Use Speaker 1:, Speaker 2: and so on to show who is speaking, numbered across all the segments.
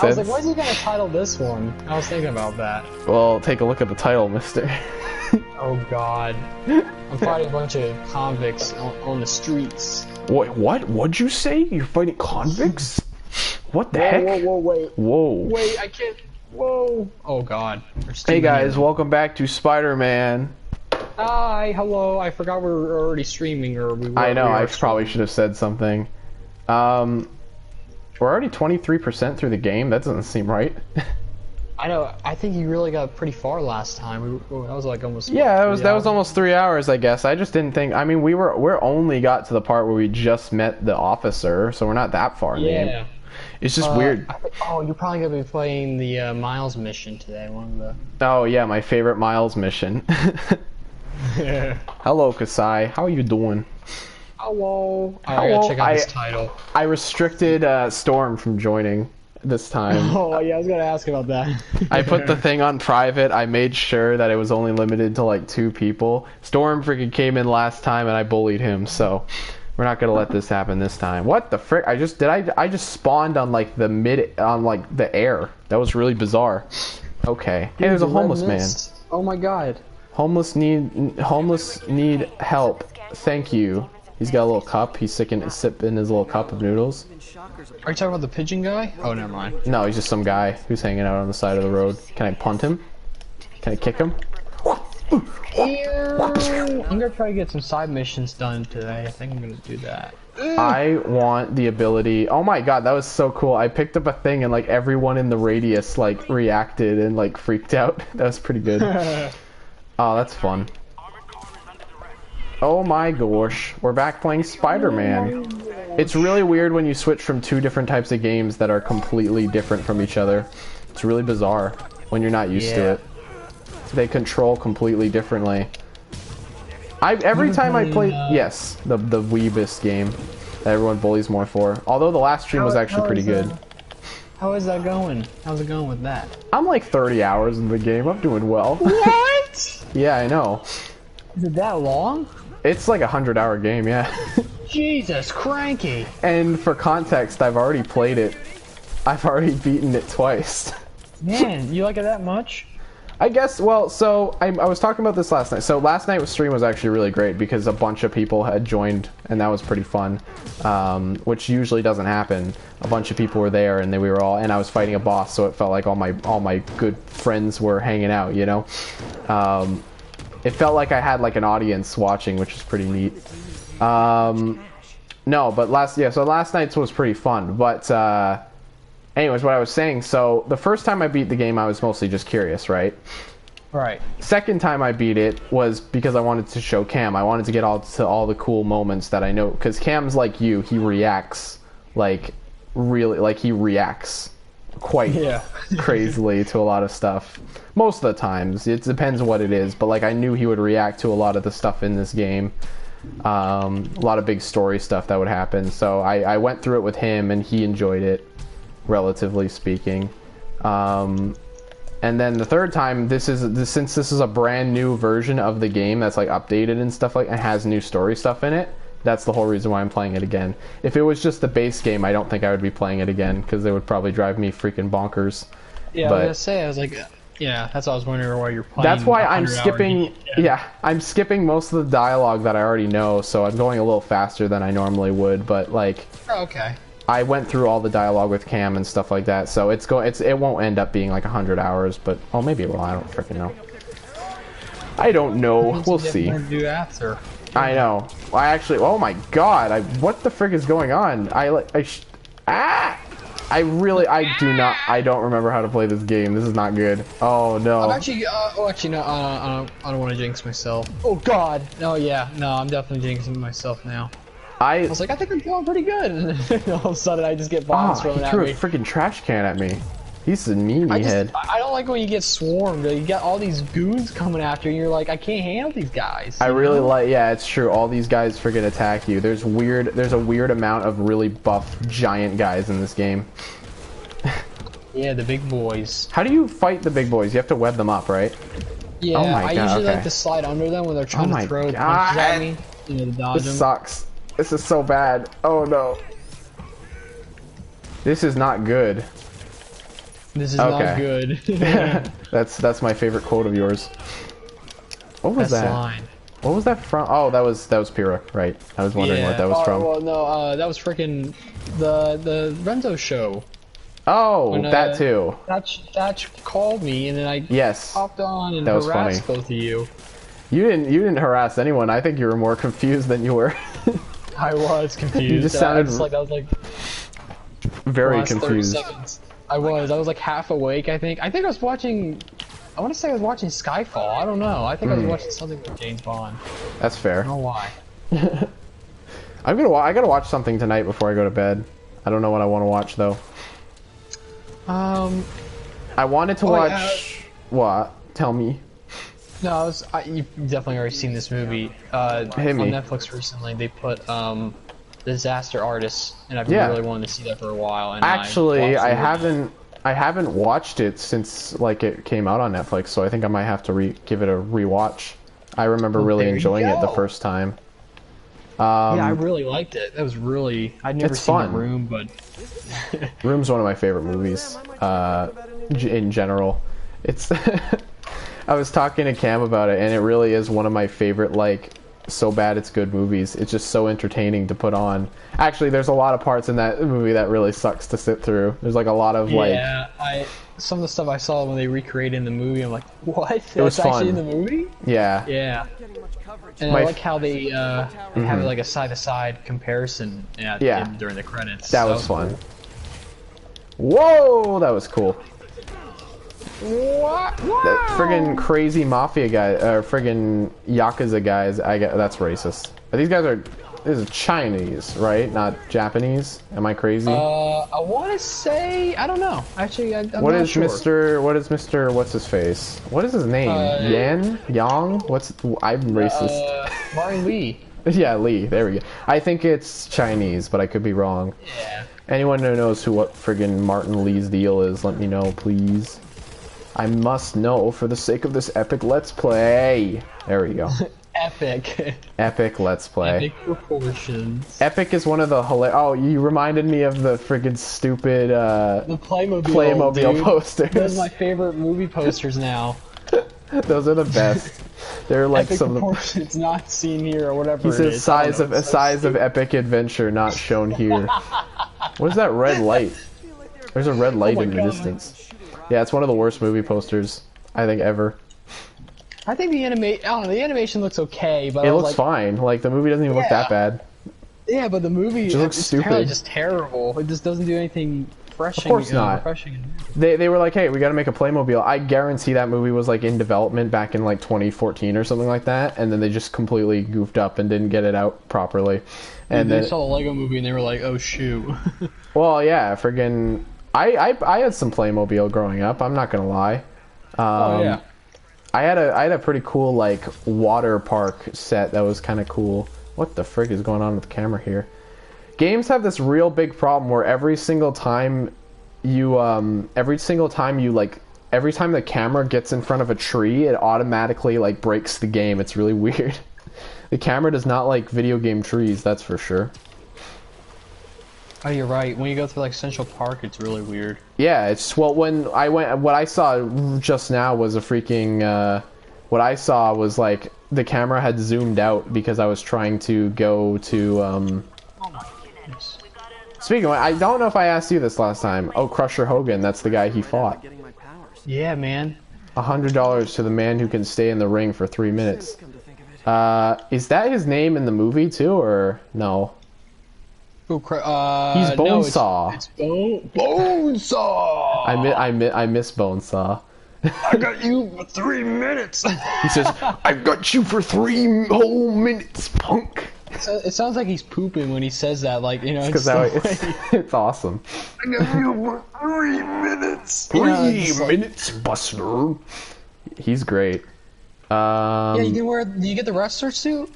Speaker 1: sense.
Speaker 2: I was like, what's he gonna title this one? I was thinking about that.
Speaker 1: Well, take a look at the title, mister.
Speaker 2: Oh god. I'm fighting a bunch of convicts on the streets.
Speaker 1: What? What'd you say? You're fighting convicts? What the heck?
Speaker 2: Whoa, wait.
Speaker 1: Whoa.
Speaker 2: Wait, I can't. Whoa. Oh god.
Speaker 1: Hey guys, welcome back to Spider-Man.
Speaker 2: Hi, hello. I forgot we were already streaming, or we were.
Speaker 1: I know, I probably should have said something. We're already 23% through the game. That doesn't seem right.
Speaker 2: I know. I think you really got pretty far last time. That was like almost.
Speaker 1: Yeah, that was almost 3 hours, I guess. I just didn't think. I mean, we're only got to the part where we just met the officer, so we're not that far in the game. It's just weird.
Speaker 2: Oh, you're probably gonna be playing the Miles mission today. One of the.
Speaker 1: Oh yeah, my favorite Miles mission. Hello, Kasai. How are you doing?
Speaker 2: Hello. I gotta check out this title.
Speaker 1: I restricted Storm from joining this time.
Speaker 2: Oh yeah, I was gonna ask about that.
Speaker 1: I put the thing on private. I made sure that it was only limited to like 2 people. Storm freaking came in last time and I bullied him, so we're not gonna let this happen this time. What the frick? I just spawned on like the air. That was really bizarre. Okay. Hey, there's a homeless man.
Speaker 2: Oh my god.
Speaker 1: Homeless need help. Thank you. He's got a little cup. He's sipping his little cup of noodles.
Speaker 2: Are you talking about the pigeon guy? Oh, never mind.
Speaker 1: No, he's just some guy who's hanging out on the side of the road. Can I punt him? Can I kick him?
Speaker 2: I'm gonna try to get some side missions done today. I think I'm gonna do that.
Speaker 1: I want the ability. Oh my god, that was so cool. I picked up a thing and like everyone in the radius like reacted and like freaked out. That was pretty good. Oh, that's fun. Oh my gosh, we're back playing Spider-Man. It's really weird when you switch from 2 different types of games that are completely different from each other. It's really bizarre when you're not used to it. They control completely differently. Every time I play, yes, the Weebus game that everyone bullies more for. Although the last stream was actually pretty good.
Speaker 2: How is that going? How's it going with that?
Speaker 1: I'm like 30 hours in the game. I'm doing well.
Speaker 2: What?
Speaker 1: Yeah, I know.
Speaker 2: Is it that long?
Speaker 1: It's like a 100-hour game, yeah.
Speaker 2: Jesus, cranky.
Speaker 1: And for context, I've already played it. I've already beaten it twice.
Speaker 2: Man, you like it that much?
Speaker 1: I guess, well, so I was talking about this last night. So last night's stream was actually really great because a bunch of people had joined and that was pretty fun, which usually doesn't happen. A bunch of people were there and we were all, and I was fighting a boss, so it felt like all my good friends were hanging out, you know? It felt like I had like an audience watching, which was pretty neat. No, but last night's was pretty fun, but anyways, what I was saying, so the first time I beat the game, I was mostly just curious, right?
Speaker 2: Right.
Speaker 1: Second time I beat it was because I wanted to show Cam. I wanted to get all the cool moments that I know, because Cam's like you, he reacts, like, really, like, he reacts quite crazily to a lot of stuff. Most of the times. It depends what it is, but, like, I knew he would react to a lot of the stuff in this game. A lot of big story stuff that would happen, so I went through it with him, and he enjoyed it, relatively speaking. And then the third time, since this is a brand new version of the game that's like updated and stuff, like, and has new story stuff in it, that's the whole reason why I'm playing it again. If it was just the base game, I don't think I would be playing it again, because it would probably drive me freaking bonkers.
Speaker 2: Yeah, but I was gonna say, I was like, yeah, that's what I was wondering why you're playing.
Speaker 1: That's why I'm skipping, I'm skipping most of the dialogue that I already know, so I'm going a little faster than I normally would, but like...
Speaker 2: Oh, okay.
Speaker 1: I went through all the dialogue with Cam and stuff like that, so it won't end up being like 100 hours, but oh, maybe it will. I don't freaking know. I don't know. We'll see.
Speaker 2: Do after.
Speaker 1: I know. I actually. Oh my god! What the frick is going on? I don't remember how to play this game. This is not good. Oh no.
Speaker 2: I'm actually. No. I don't want to jinx myself. Oh god. No. Yeah. No. I'm definitely jinxing myself now. I was like, I think I'm feeling pretty good. And all of a sudden, I just get bombs thrown at me.
Speaker 1: He threw a freaking trash can at me. He's a meanie head.
Speaker 2: I don't like when you get swarmed. You got all these goons coming after you, and you're like, I can't handle these guys.
Speaker 1: I really like, yeah, it's true. All these guys freaking attack you. There's a weird amount of really buff giant guys in this game.
Speaker 2: Yeah, the big boys.
Speaker 1: How do you fight the big boys? You have to web them up, right?
Speaker 2: Yeah,
Speaker 1: oh my
Speaker 2: I
Speaker 1: God,
Speaker 2: usually like to slide under them when they're trying to throw punches at me. You know, to dodge them.
Speaker 1: This sucks. This is so bad. Oh no. This is not good.
Speaker 2: This is not good.
Speaker 1: That's my favorite quote of yours. What was that?
Speaker 2: Line.
Speaker 1: What was that from? Oh, that was Pyrrha, right? I was wondering what that was from.
Speaker 2: Well, no, that was freaking the Renzo show.
Speaker 1: Oh, when, that too.
Speaker 2: Thatch called me, and then I popped on and harassed both of you.
Speaker 1: You didn't harass anyone. I think you were more confused than you were.
Speaker 2: I was confused.
Speaker 1: You just sounded
Speaker 2: I was like
Speaker 1: very confused.
Speaker 2: I was like half awake. I think I was watching. I want to say I was watching Skyfall. I don't know. I think I was watching something with James Bond.
Speaker 1: That's fair.
Speaker 2: I don't know why.
Speaker 1: I gotta watch something tonight before I go to bed. I don't know what I want to watch though. I wanted to watch what? Tell me.
Speaker 2: No, you've definitely already seen this movie. On Netflix recently, they put Disaster Artist, and I've been really wanting to see that for a while. And
Speaker 1: actually, I haven't watched it since like it came out on Netflix, so I think I might have to give it a rewatch. I remember really enjoying it the first time.
Speaker 2: Yeah, I really liked it. That was really. I'd never seen The Room, but
Speaker 1: Room's one of my favorite movies in general. It's. I was talking to Cam about it, and it really is one of my favorite, like, so bad it's good movies. It's just so entertaining to put on. Actually, there's a lot of parts in that movie that really sucks to sit through. There's like a lot of
Speaker 2: some of the stuff I saw when they recreated in the movie, I'm like, what?
Speaker 1: It was
Speaker 2: actually in the movie?
Speaker 1: Yeah.
Speaker 2: Yeah. And I like how they have like a side-to-side comparison during the credits.
Speaker 1: That was fun. Whoa, that was cool.
Speaker 2: What?
Speaker 1: That friggin' crazy mafia guy, or friggin' Yakuza guys, that's racist. This is Chinese, right? Not Japanese? Am I crazy?
Speaker 2: I want to say, I don't know. Actually, I'm not sure.
Speaker 1: What is Mr. What's his face? What is his name? Yang? I'm racist.
Speaker 2: Martin Lee.
Speaker 1: Yeah, Lee. There we go. I think it's Chinese, but I could be wrong.
Speaker 2: Yeah.
Speaker 1: Anyone who knows what friggin' Martin Lee's deal is, let me know, please. I must know for the sake of this epic Let's Play. There we go.
Speaker 2: Epic.
Speaker 1: Epic Let's Play.
Speaker 2: Epic proportions.
Speaker 1: Epic is one of the Oh, you reminded me of the friggin' stupid
Speaker 2: the Playmobil
Speaker 1: posters.
Speaker 2: Those are my favorite movie posters now.
Speaker 1: Those are the best. They're like
Speaker 2: epic
Speaker 1: some
Speaker 2: proportions not seen here or whatever.
Speaker 1: He says size of epic adventure not shown here. What is that red light? There's a red light in the distance. Yeah, it's one of the worst movie posters I think ever.
Speaker 2: I think the animation looks okay, but
Speaker 1: it looks fine. Like the movie doesn't even look that bad.
Speaker 2: Yeah, but the movie
Speaker 1: looks stupid.
Speaker 2: Just terrible. It just doesn't do anything refreshing.
Speaker 1: Of course not.
Speaker 2: Refreshing.
Speaker 1: They were like, hey, we got to make a Playmobil. I guarantee that movie was like in development back in like 2014 or something like that, and then they just completely goofed up and didn't get it out properly. And
Speaker 2: they saw the Lego movie and they were like, oh shoot.
Speaker 1: Well, yeah, friggin'. I had some Playmobil growing up. I'm not gonna lie.
Speaker 2: Oh yeah.
Speaker 1: I had a pretty cool like water park set that was kind of cool. What the frig is going on with the camera here? Games have this real big problem where every single time the camera gets in front of a tree, it automatically like breaks the game. It's really weird. The camera does not like video game trees, that's for sure.
Speaker 2: Oh, you're right. When you go through like Central Park, it's really weird.
Speaker 1: Yeah, it's what I saw just now was a freaking. What I saw was like the camera had zoomed out because I was trying to go to.
Speaker 2: Oh my goodness.
Speaker 1: Speaking of, I don't know if I asked you this last time. Oh, Crusher Hogan, that's the guy he fought.
Speaker 2: Yeah, man.
Speaker 1: $100 to the man who can stay in the ring for 3 minutes. Is that his name in the movie too, or no?
Speaker 2: He's
Speaker 1: Bonesaw.
Speaker 2: It's Bonesaw.
Speaker 1: I miss Bonesaw.
Speaker 2: I got you for 3 minutes.
Speaker 1: He says, "I've got you for 3 whole minutes, punk."
Speaker 2: It sounds like he's pooping when he says that. Like, you know,
Speaker 1: it's awesome.
Speaker 2: I got you for 3 minutes.
Speaker 1: 3 minutes, Buster. He's great.
Speaker 2: Yeah, you can wear. Do you get the wrestler suit?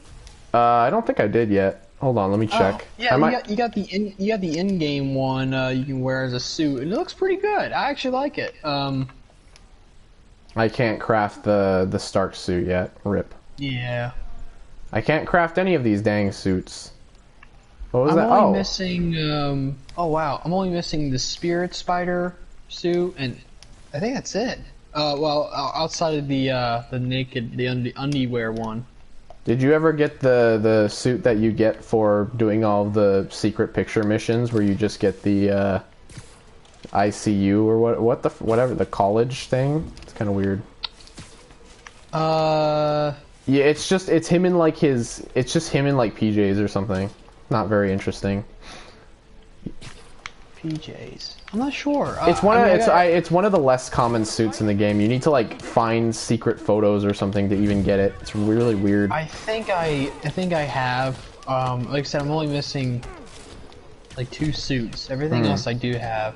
Speaker 1: I don't think I did yet. Hold on, let me check.
Speaker 2: Yeah, you got the in-game one you can wear as a suit, and it looks pretty good. I actually like it.
Speaker 1: I can't craft the Stark suit yet. Rip.
Speaker 2: Yeah.
Speaker 1: I can't craft any of these dang suits. What was that?
Speaker 2: I'm only missing. Oh wow, I'm only missing the Spirit Spider suit, and I think that's it. Well, outside of the naked, the underwear one.
Speaker 1: Did you ever get the suit that you get for doing all the secret picture missions, where you just get the ICU or whatever the college thing? It's kind of weird. Yeah, it's just him in like PJs or something. Not very interesting.
Speaker 2: PJs. I'm not sure.
Speaker 1: It's one of the less common suits in the game. You need to like find secret photos or something to even get it. It's really weird.
Speaker 2: I think I have. Like I said, I'm only missing like 2 suits. Everything else I do have.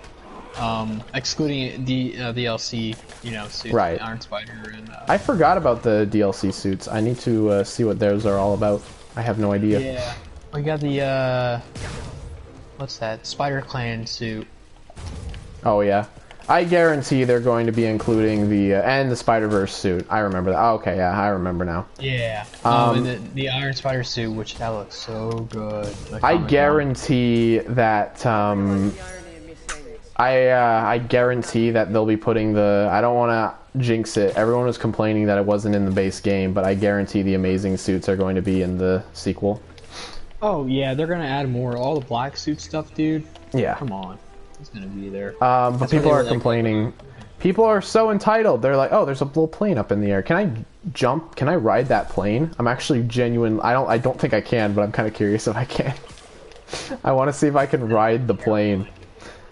Speaker 2: Excluding the DLC, suits,
Speaker 1: right.
Speaker 2: Iron Spider and.
Speaker 1: I forgot about the DLC suits. I need to see what those are all about. I have no idea.
Speaker 2: Yeah, we got the what's that? Spider Clan suit.
Speaker 1: Oh yeah, I guarantee they're going to be including the and the Spider-Verse suit. I remember that. Oh, okay, yeah, I remember now.
Speaker 2: Yeah. And the Iron Spider suit, which that looks so good.
Speaker 1: I guarantee that. I guarantee that they'll be putting the. I don't want to jinx it. Everyone was complaining that it wasn't in the base game, but I guarantee the amazing suits are going to be in the sequel.
Speaker 2: Oh yeah, they're gonna add more. All the black suit stuff, dude.
Speaker 1: Yeah.
Speaker 2: Come on, it's gonna be there.
Speaker 1: But people are complaining. People are so entitled. They're like, oh, there's a little plane up in the air. Can I jump? Can I ride that plane? I'm actually genuine. I don't think I can, but I'm kind of curious if I can. I want to see if I can ride the plane.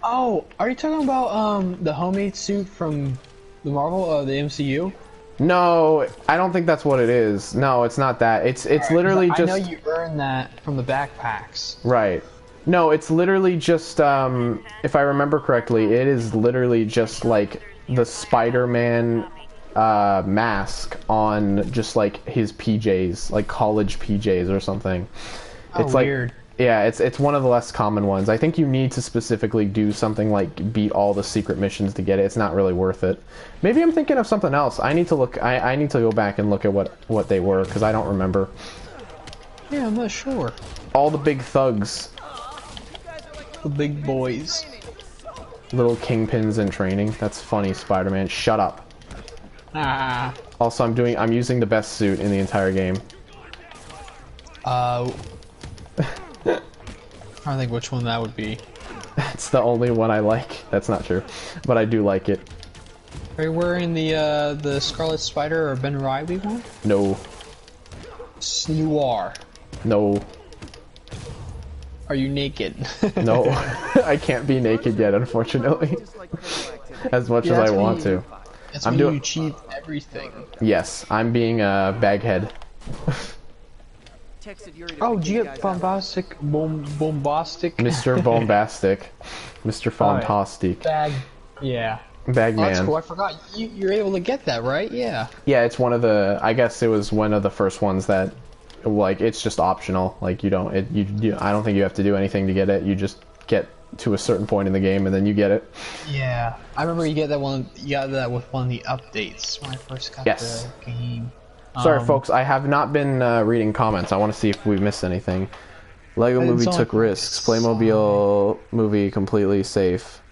Speaker 2: Oh, are you talking about the homemade suit from the Marvel, the MCU?
Speaker 1: No, I don't think that's what it is. No, it's not that. It's literally just.
Speaker 2: I know you earned that from the backpacks.
Speaker 1: Right. No, it's literally just. If I remember correctly, it is literally just like the Spider-Man mask on just like his PJs, like college PJs or something.
Speaker 2: Oh,
Speaker 1: it's
Speaker 2: weird.
Speaker 1: Like, yeah, it's one of the less common ones. I think you need to specifically do something like beat all the secret missions to get it. It's not really worth it. Maybe I'm thinking of something else. I need to look. I need to go back and look at what they were because I don't remember.
Speaker 2: Yeah, I'm not sure.
Speaker 1: All the big thugs.
Speaker 2: The big boys.
Speaker 1: Little kingpins in training. That's funny, Spider-Man. Shut up.
Speaker 2: Ah.
Speaker 1: Also, I'm using the best suit in the entire game.
Speaker 2: I don't think which one that would be.
Speaker 1: It's the only one I like. That's not true, but I do like it.
Speaker 2: Are you wearing the Scarlet Spider or Ben Reilly one?
Speaker 1: No.
Speaker 2: You are.
Speaker 1: No.
Speaker 2: Are you naked?
Speaker 1: No. I can't be naked yet, unfortunately. As much as I want to.
Speaker 2: That's when you achieve everything.
Speaker 1: Yes, I'm being a baghead.
Speaker 2: Oh, did you get bombastic?
Speaker 1: Mr. Bombastic. Mr. Fantastic.
Speaker 2: Yeah.
Speaker 1: Bagman.
Speaker 2: Oh, that's cool. I forgot. You're able to get that, right? Yeah.
Speaker 1: Yeah, it's one of the. I guess it was one of the first ones that, like, it's just optional. Like, you don't. I don't think you have to do anything to get it. You just get to a certain point in the game and then you get it.
Speaker 2: Yeah. I remember you get that one. You got that with one of the updates when I first got the game.
Speaker 1: Sorry, folks. I have not been reading comments. I want to see if we missed anything. Lego movie took risks. Playmobil movie completely safe.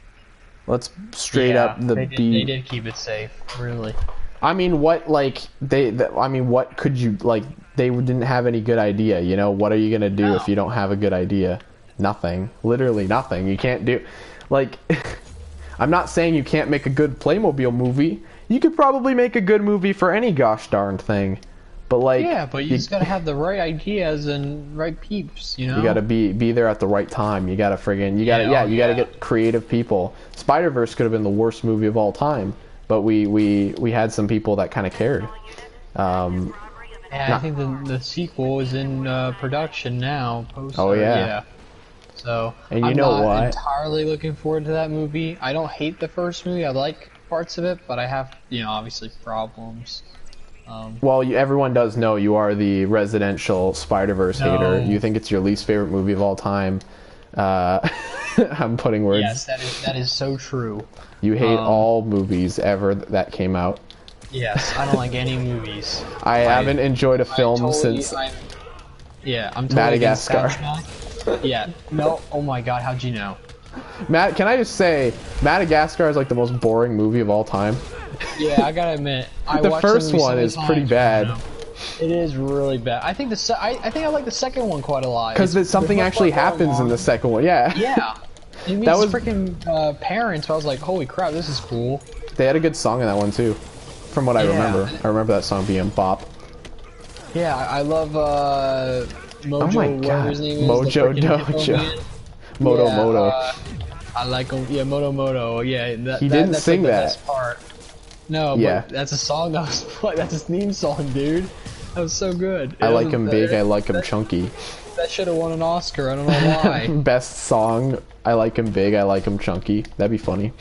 Speaker 1: Let's straight up the
Speaker 2: they did keep it safe, really.
Speaker 1: I mean, what what could you like? They didn't have any good idea. You know, what are you gonna do if you don't have a good idea? Nothing. Literally nothing. You can't do, like. I'm not saying you can't make a good Playmobil movie. You could probably make a good movie for any gosh darn thing, but like.
Speaker 2: Yeah, but you just gotta have the right ideas and right peeps, you know.
Speaker 1: You gotta be there at the right time. You gotta you gotta get creative people. Spider-Verse could have been the worst movie of all time, but we had some people that kind of cared.
Speaker 2: I think the sequel is in production now.
Speaker 1: Yeah.
Speaker 2: So
Speaker 1: and
Speaker 2: I'm not entirely looking forward to that movie. I don't hate the first movie. I like parts of it, but I have, obviously problems.
Speaker 1: Well, everyone does know you are the residential Spider-Verse hater. You think it's your least favorite movie of all time. I'm putting words.
Speaker 2: Yes, that is so true.
Speaker 1: You hate all movies ever that came out.
Speaker 2: Yes, I don't like any movies.
Speaker 1: I haven't enjoyed a film since
Speaker 2: I'm totally
Speaker 1: Madagascar.
Speaker 2: Yeah. No. Oh my God. How'd you know?
Speaker 1: Matt, can I just say, Madagascar is like the most boring movie of all time.
Speaker 2: Yeah, I gotta admit,
Speaker 1: The first one is pretty bad.
Speaker 2: It is really bad. I think I think I like the second one quite a lot.
Speaker 1: Because something actually happens in the second one. Yeah.
Speaker 2: Yeah. It means freaking parents. I was like, holy crap, this is cool.
Speaker 1: They had a good song in that one too, from what I remember. I remember that song being bop.
Speaker 2: Yeah, I love Mojo.
Speaker 1: Oh my god,
Speaker 2: his name is,
Speaker 1: Mojo Dojo. Moto.
Speaker 2: I like him. Yeah, Moto. Yeah,
Speaker 1: he didn't
Speaker 2: that's
Speaker 1: sing
Speaker 2: like
Speaker 1: that.
Speaker 2: The best part. No, but that's a song that was played. That's his theme song, dude. That was so good.
Speaker 1: I like him big. I like him chunky.
Speaker 2: That should have won an Oscar. I don't know why.
Speaker 1: Best song. I like him big. I like him chunky. That'd be funny.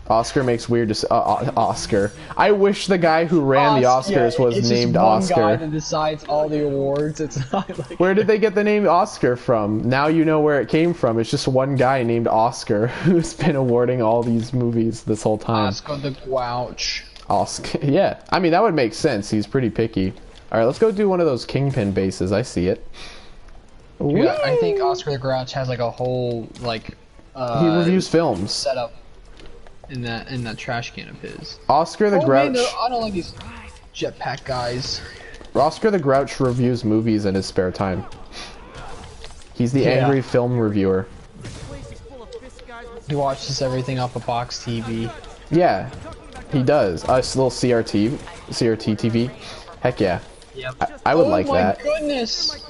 Speaker 1: Oscar makes weird. Oscar. I wish the guy who ran the Oscars was named Oscar.
Speaker 2: Guy that decides all the awards. It's not like.
Speaker 1: Where did they get the name Oscar from? Now you know where it came from. It's just one guy named Oscar who's been awarding all these movies this whole time.
Speaker 2: Oscar the Grouch.
Speaker 1: Oscar. Yeah. I mean, that would make sense. He's pretty picky. All right, let's go do one of those Kingpin bases. I see it.
Speaker 2: Yeah, I think Oscar the Grouch has like a whole like.
Speaker 1: He reviews films.
Speaker 2: Setup. In that trash can of his.
Speaker 1: Oscar the Grouch.
Speaker 2: Man, I don't like these jetpack guys.
Speaker 1: Oscar the Grouch reviews movies in his spare time. He's the angry film reviewer.
Speaker 2: He watches everything off a box TV.
Speaker 1: Yeah, he does. A little CRT TV. Heck yeah.
Speaker 2: Yep.
Speaker 1: I would like that.
Speaker 2: Oh my goodness!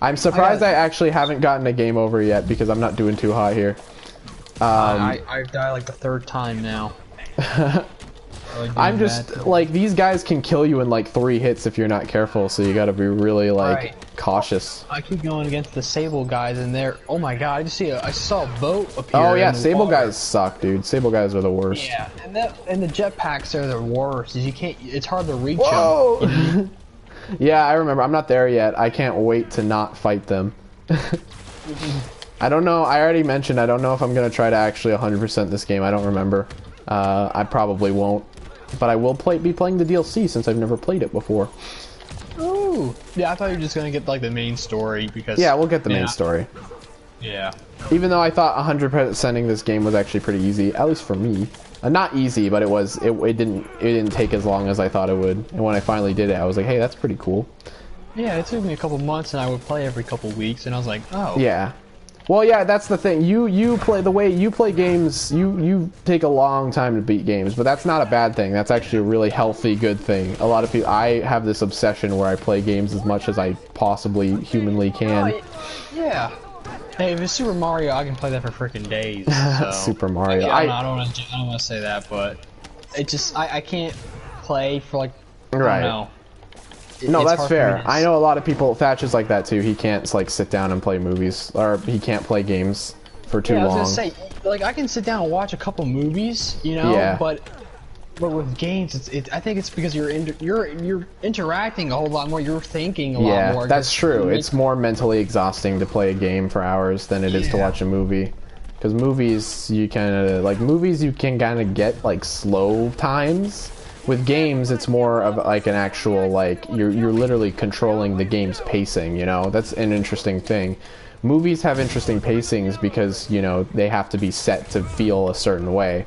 Speaker 1: I'm surprised I actually haven't gotten a game over yet because I'm not doing too hot here.
Speaker 2: I've died like the third time now.
Speaker 1: I'm just like, these guys can kill you in like 3 hits if you're not careful, so you gotta be really like cautious.
Speaker 2: I keep going against the Sable guys and they're, oh my god, I saw a boat appear.
Speaker 1: Oh yeah, Sable guys suck, dude. Sable guys are the worst.
Speaker 2: Yeah, and the jetpacks are the worst. You can't, it's hard to reach
Speaker 1: Whoa!
Speaker 2: them.
Speaker 1: Yeah, I remember. I'm not there yet. I can't wait to not fight them. I don't know. I already mentioned I don't know if I'm going to try to actually 100% this game. I don't remember. I probably won't. But I will be playing the DLC since I've never played it before.
Speaker 2: Ooh. Yeah, I thought you were just going to get like the main story because...
Speaker 1: Yeah, we'll get the main story.
Speaker 2: Yeah.
Speaker 1: Even though I thought 100%ing this game was actually pretty easy, at least for me. Not easy, but it didn't take as long as I thought it would. And when I finally did it, I was like, hey, that's pretty cool. Yeah,
Speaker 2: it took me a couple months and I would play every couple weeks and I was like, oh.
Speaker 1: Yeah. Well, yeah, that's the thing. You play the way you play games. You take a long time to beat games, but that's not a bad thing. That's actually a really healthy, good thing. A lot of people. I have this obsession where I play games as much as I possibly humanly can.
Speaker 2: Yeah. Hey, if it's Super Mario, I can play that for freaking days. So.
Speaker 1: Super Mario.
Speaker 2: I don't want to say that, but it just I can't play for like.
Speaker 1: Right.
Speaker 2: I don't know.
Speaker 1: No, that's fair. I know a lot of people. Thatch is like that too. He can't like sit down and play movies, or he can't play games for too long.
Speaker 2: I was gonna say, like, I can sit down and watch a couple movies, you know.
Speaker 1: Yeah.
Speaker 2: But with games, I think it's because you're interacting a whole lot more. You're thinking a lot more.
Speaker 1: Yeah, that's true. It's more mentally exhausting to play a game for hours than it is to watch a movie. Because movies, you can kind of get like slow times. With games, it's more of like an actual, like, you're literally controlling the game's pacing, you know? That's an interesting thing. Movies have interesting pacings because, you know, they have to be set to feel a certain way.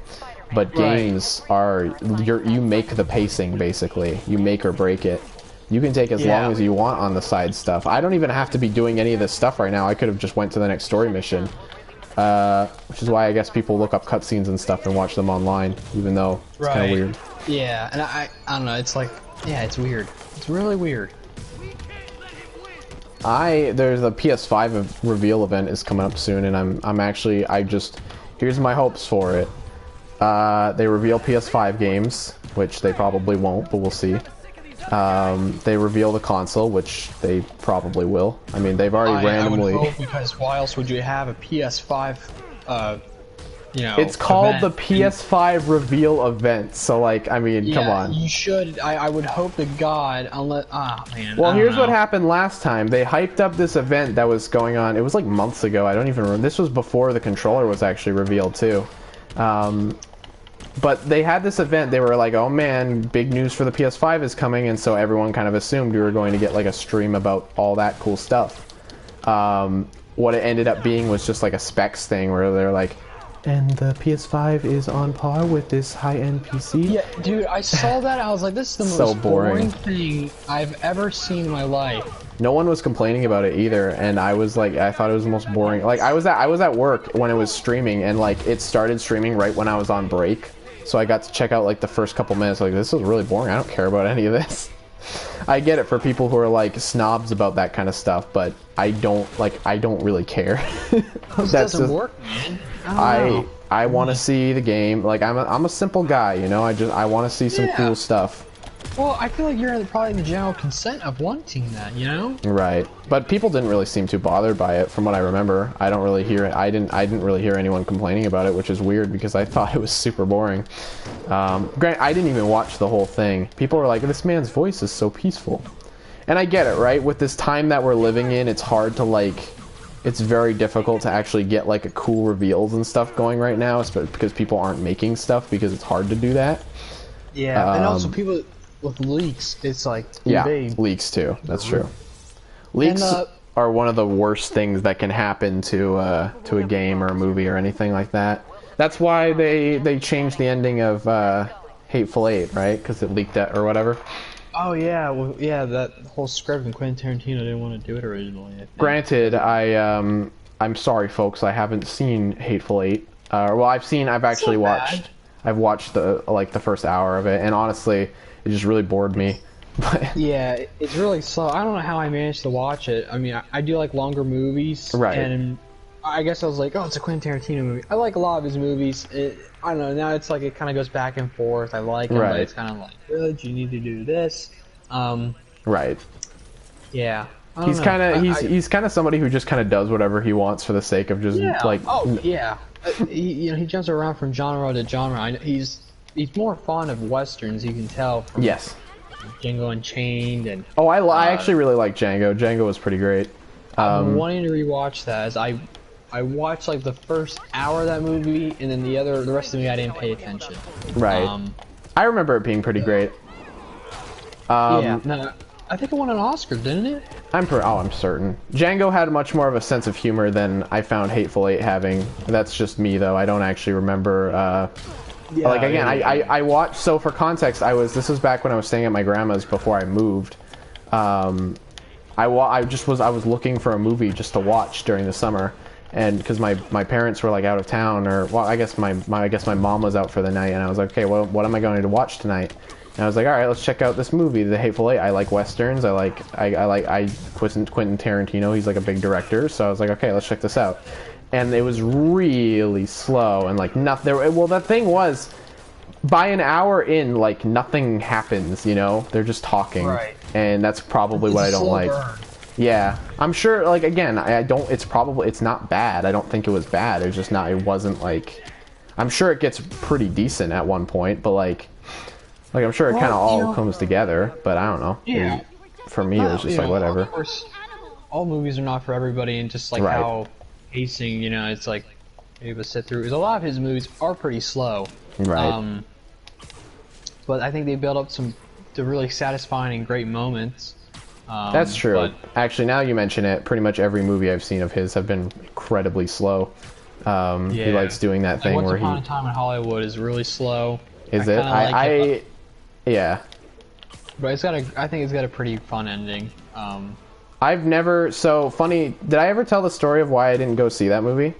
Speaker 1: But games are, you make the pacing, basically. You make or break it. You can take as long as you want on the side stuff. I don't even have to be doing any of this stuff right now. I could have just went to the next story mission. Which is why I guess people look up cutscenes and stuff and watch them online, even though it's kind of weird.
Speaker 2: Yeah, and I don't know, it's like, yeah, it's weird. It's really weird.
Speaker 1: There's a PS5 reveal event is coming up soon, and here's my hopes for it. They reveal PS5 games, which they probably won't, but we'll see. They reveal the console, which they probably will. I mean, they've already randomly...
Speaker 2: I would hope, because why else would you have a PS5, you know,
Speaker 1: it's called the PS5 reveal event, so like, I mean, come on.
Speaker 2: You should. I would hope to God, unless. Man.
Speaker 1: Well, here's what happened last time. They hyped up this event that was going on. It was like months ago. I don't even remember. This was before the controller was actually revealed too. But they had this event. They were like, "Oh man, big news for the PS5 is coming," and so everyone kind of assumed we were going to get like a stream about all that cool stuff. what it ended up being was just like a specs thing where they're like, and the PS5 is on par with this high-end PC.
Speaker 2: Yeah, dude, I saw that. I was like, this is the
Speaker 1: So
Speaker 2: most
Speaker 1: boring.
Speaker 2: thing I've ever seen in my life.
Speaker 1: No one was complaining about it either, and I was like, I thought it was the most boring. Like, I was at work when it was streaming, and like it started streaming right when I was on break, so I got to check out like the first couple minutes. Like, this is really boring. I don't care about any of this. I get it for people who are like snobs about that kind of stuff, but I don't really care.
Speaker 2: This doesn't work, man.
Speaker 1: I want to see the game. Like, I'm a simple guy, you know. I want to see some cool stuff.
Speaker 2: Well, I feel like you're probably the general consent of wanting that, you know?
Speaker 1: Right, but people didn't really seem too bothered by it, from what I remember. I don't really hear it. I didn't really hear anyone complaining about it, which is weird because I thought it was super boring. Grant, I didn't even watch the whole thing. People were like, "This man's voice is so peaceful," and I get it, right? With this time that we're living in, it's hard to like. It's very difficult to actually get like a cool reveals and stuff going right now, especially because people aren't making stuff because it's hard to do that.
Speaker 2: Yeah, and also people with leaks, it's like
Speaker 1: leaks too. That's true. Leaks are one of the worst things that can happen to a game or a movie or anything like that. That's why they changed the ending of Hateful Eight, right? Because it leaked out or whatever.
Speaker 2: Oh yeah, well, yeah. That whole script, and Quentin Tarantino didn't want to do it originally. I think.
Speaker 1: Granted, I'm sorry, folks. I haven't seen Hateful Eight. Well, I've actually watched. I've watched the first hour of it, and honestly, it just really bored me.
Speaker 2: Yeah, it's really slow. I don't know how I managed to watch it. I mean, I do like longer movies,
Speaker 1: right?
Speaker 2: And I guess I was like, oh, it's a Quentin Tarantino movie. I like a lot of his movies. I don't know. Now it's like it kind of goes back and forth. I like him, but it's kind of like, really, do you need to do this?
Speaker 1: Right.
Speaker 2: Yeah.
Speaker 1: He's kind of somebody who just kind of does whatever he wants for the sake of just like.
Speaker 2: Oh yeah. He jumps around from genre to genre. He's more fond of westerns. You can tell. From
Speaker 1: yes.
Speaker 2: Django Unchained and.
Speaker 1: Oh, I actually really like Django. Django was pretty great.
Speaker 2: I'm wanting to rewatch that. As I watched like the first hour of that movie, and then the rest of the movie I didn't pay attention.
Speaker 1: Right. I remember it being pretty great.
Speaker 2: Yeah. No, I think it won an Oscar, didn't it?
Speaker 1: I'm certain. Django had much more of a sense of humor than I found Hateful Eight having. That's just me, though. I don't actually remember. I watched. So for context, this was back when I was staying at my grandma's before I moved. I was looking for a movie just to watch during the summer, and because my parents were like out of town, or well, I guess my mom was out for the night, and I was like, okay, well, what am I going to watch tonight? And I was like, all right, let's check out this movie, The Hateful Eight. I like westerns. I like Quentin Tarantino. He's like a big director, so I was like, okay, let's check this out. And it was really slow and like nothing. Well, the thing was, by an hour in, like nothing happens. You know, they're just talking,
Speaker 2: right.
Speaker 1: And that's probably what I don't like.
Speaker 2: Burn.
Speaker 1: Yeah, I'm sure. Like again, it's not bad. I don't think it was bad. It's just not. It wasn't like. I'm sure it gets pretty decent at one point, but like I'm sure it kind of all comes together. But I don't know.
Speaker 2: Yeah.
Speaker 1: For me, it was just like whatever.
Speaker 2: Of course, all movies are not for everybody, and just like how pacing, it's like able to sit through. Because a lot of his movies are pretty slow.
Speaker 1: Right.
Speaker 2: But I think they build up some really satisfying and great moments.
Speaker 1: That's true. But, actually, now you mention it, pretty much every movie I've seen of his have been incredibly slow. He likes doing that thing where
Speaker 2: Once Upon a Time in Hollywood is really slow.
Speaker 1: Is it? Yeah.
Speaker 2: But I think it's got a pretty fun ending.
Speaker 1: I've never. So funny. Did I ever tell the story of why I didn't go see that movie?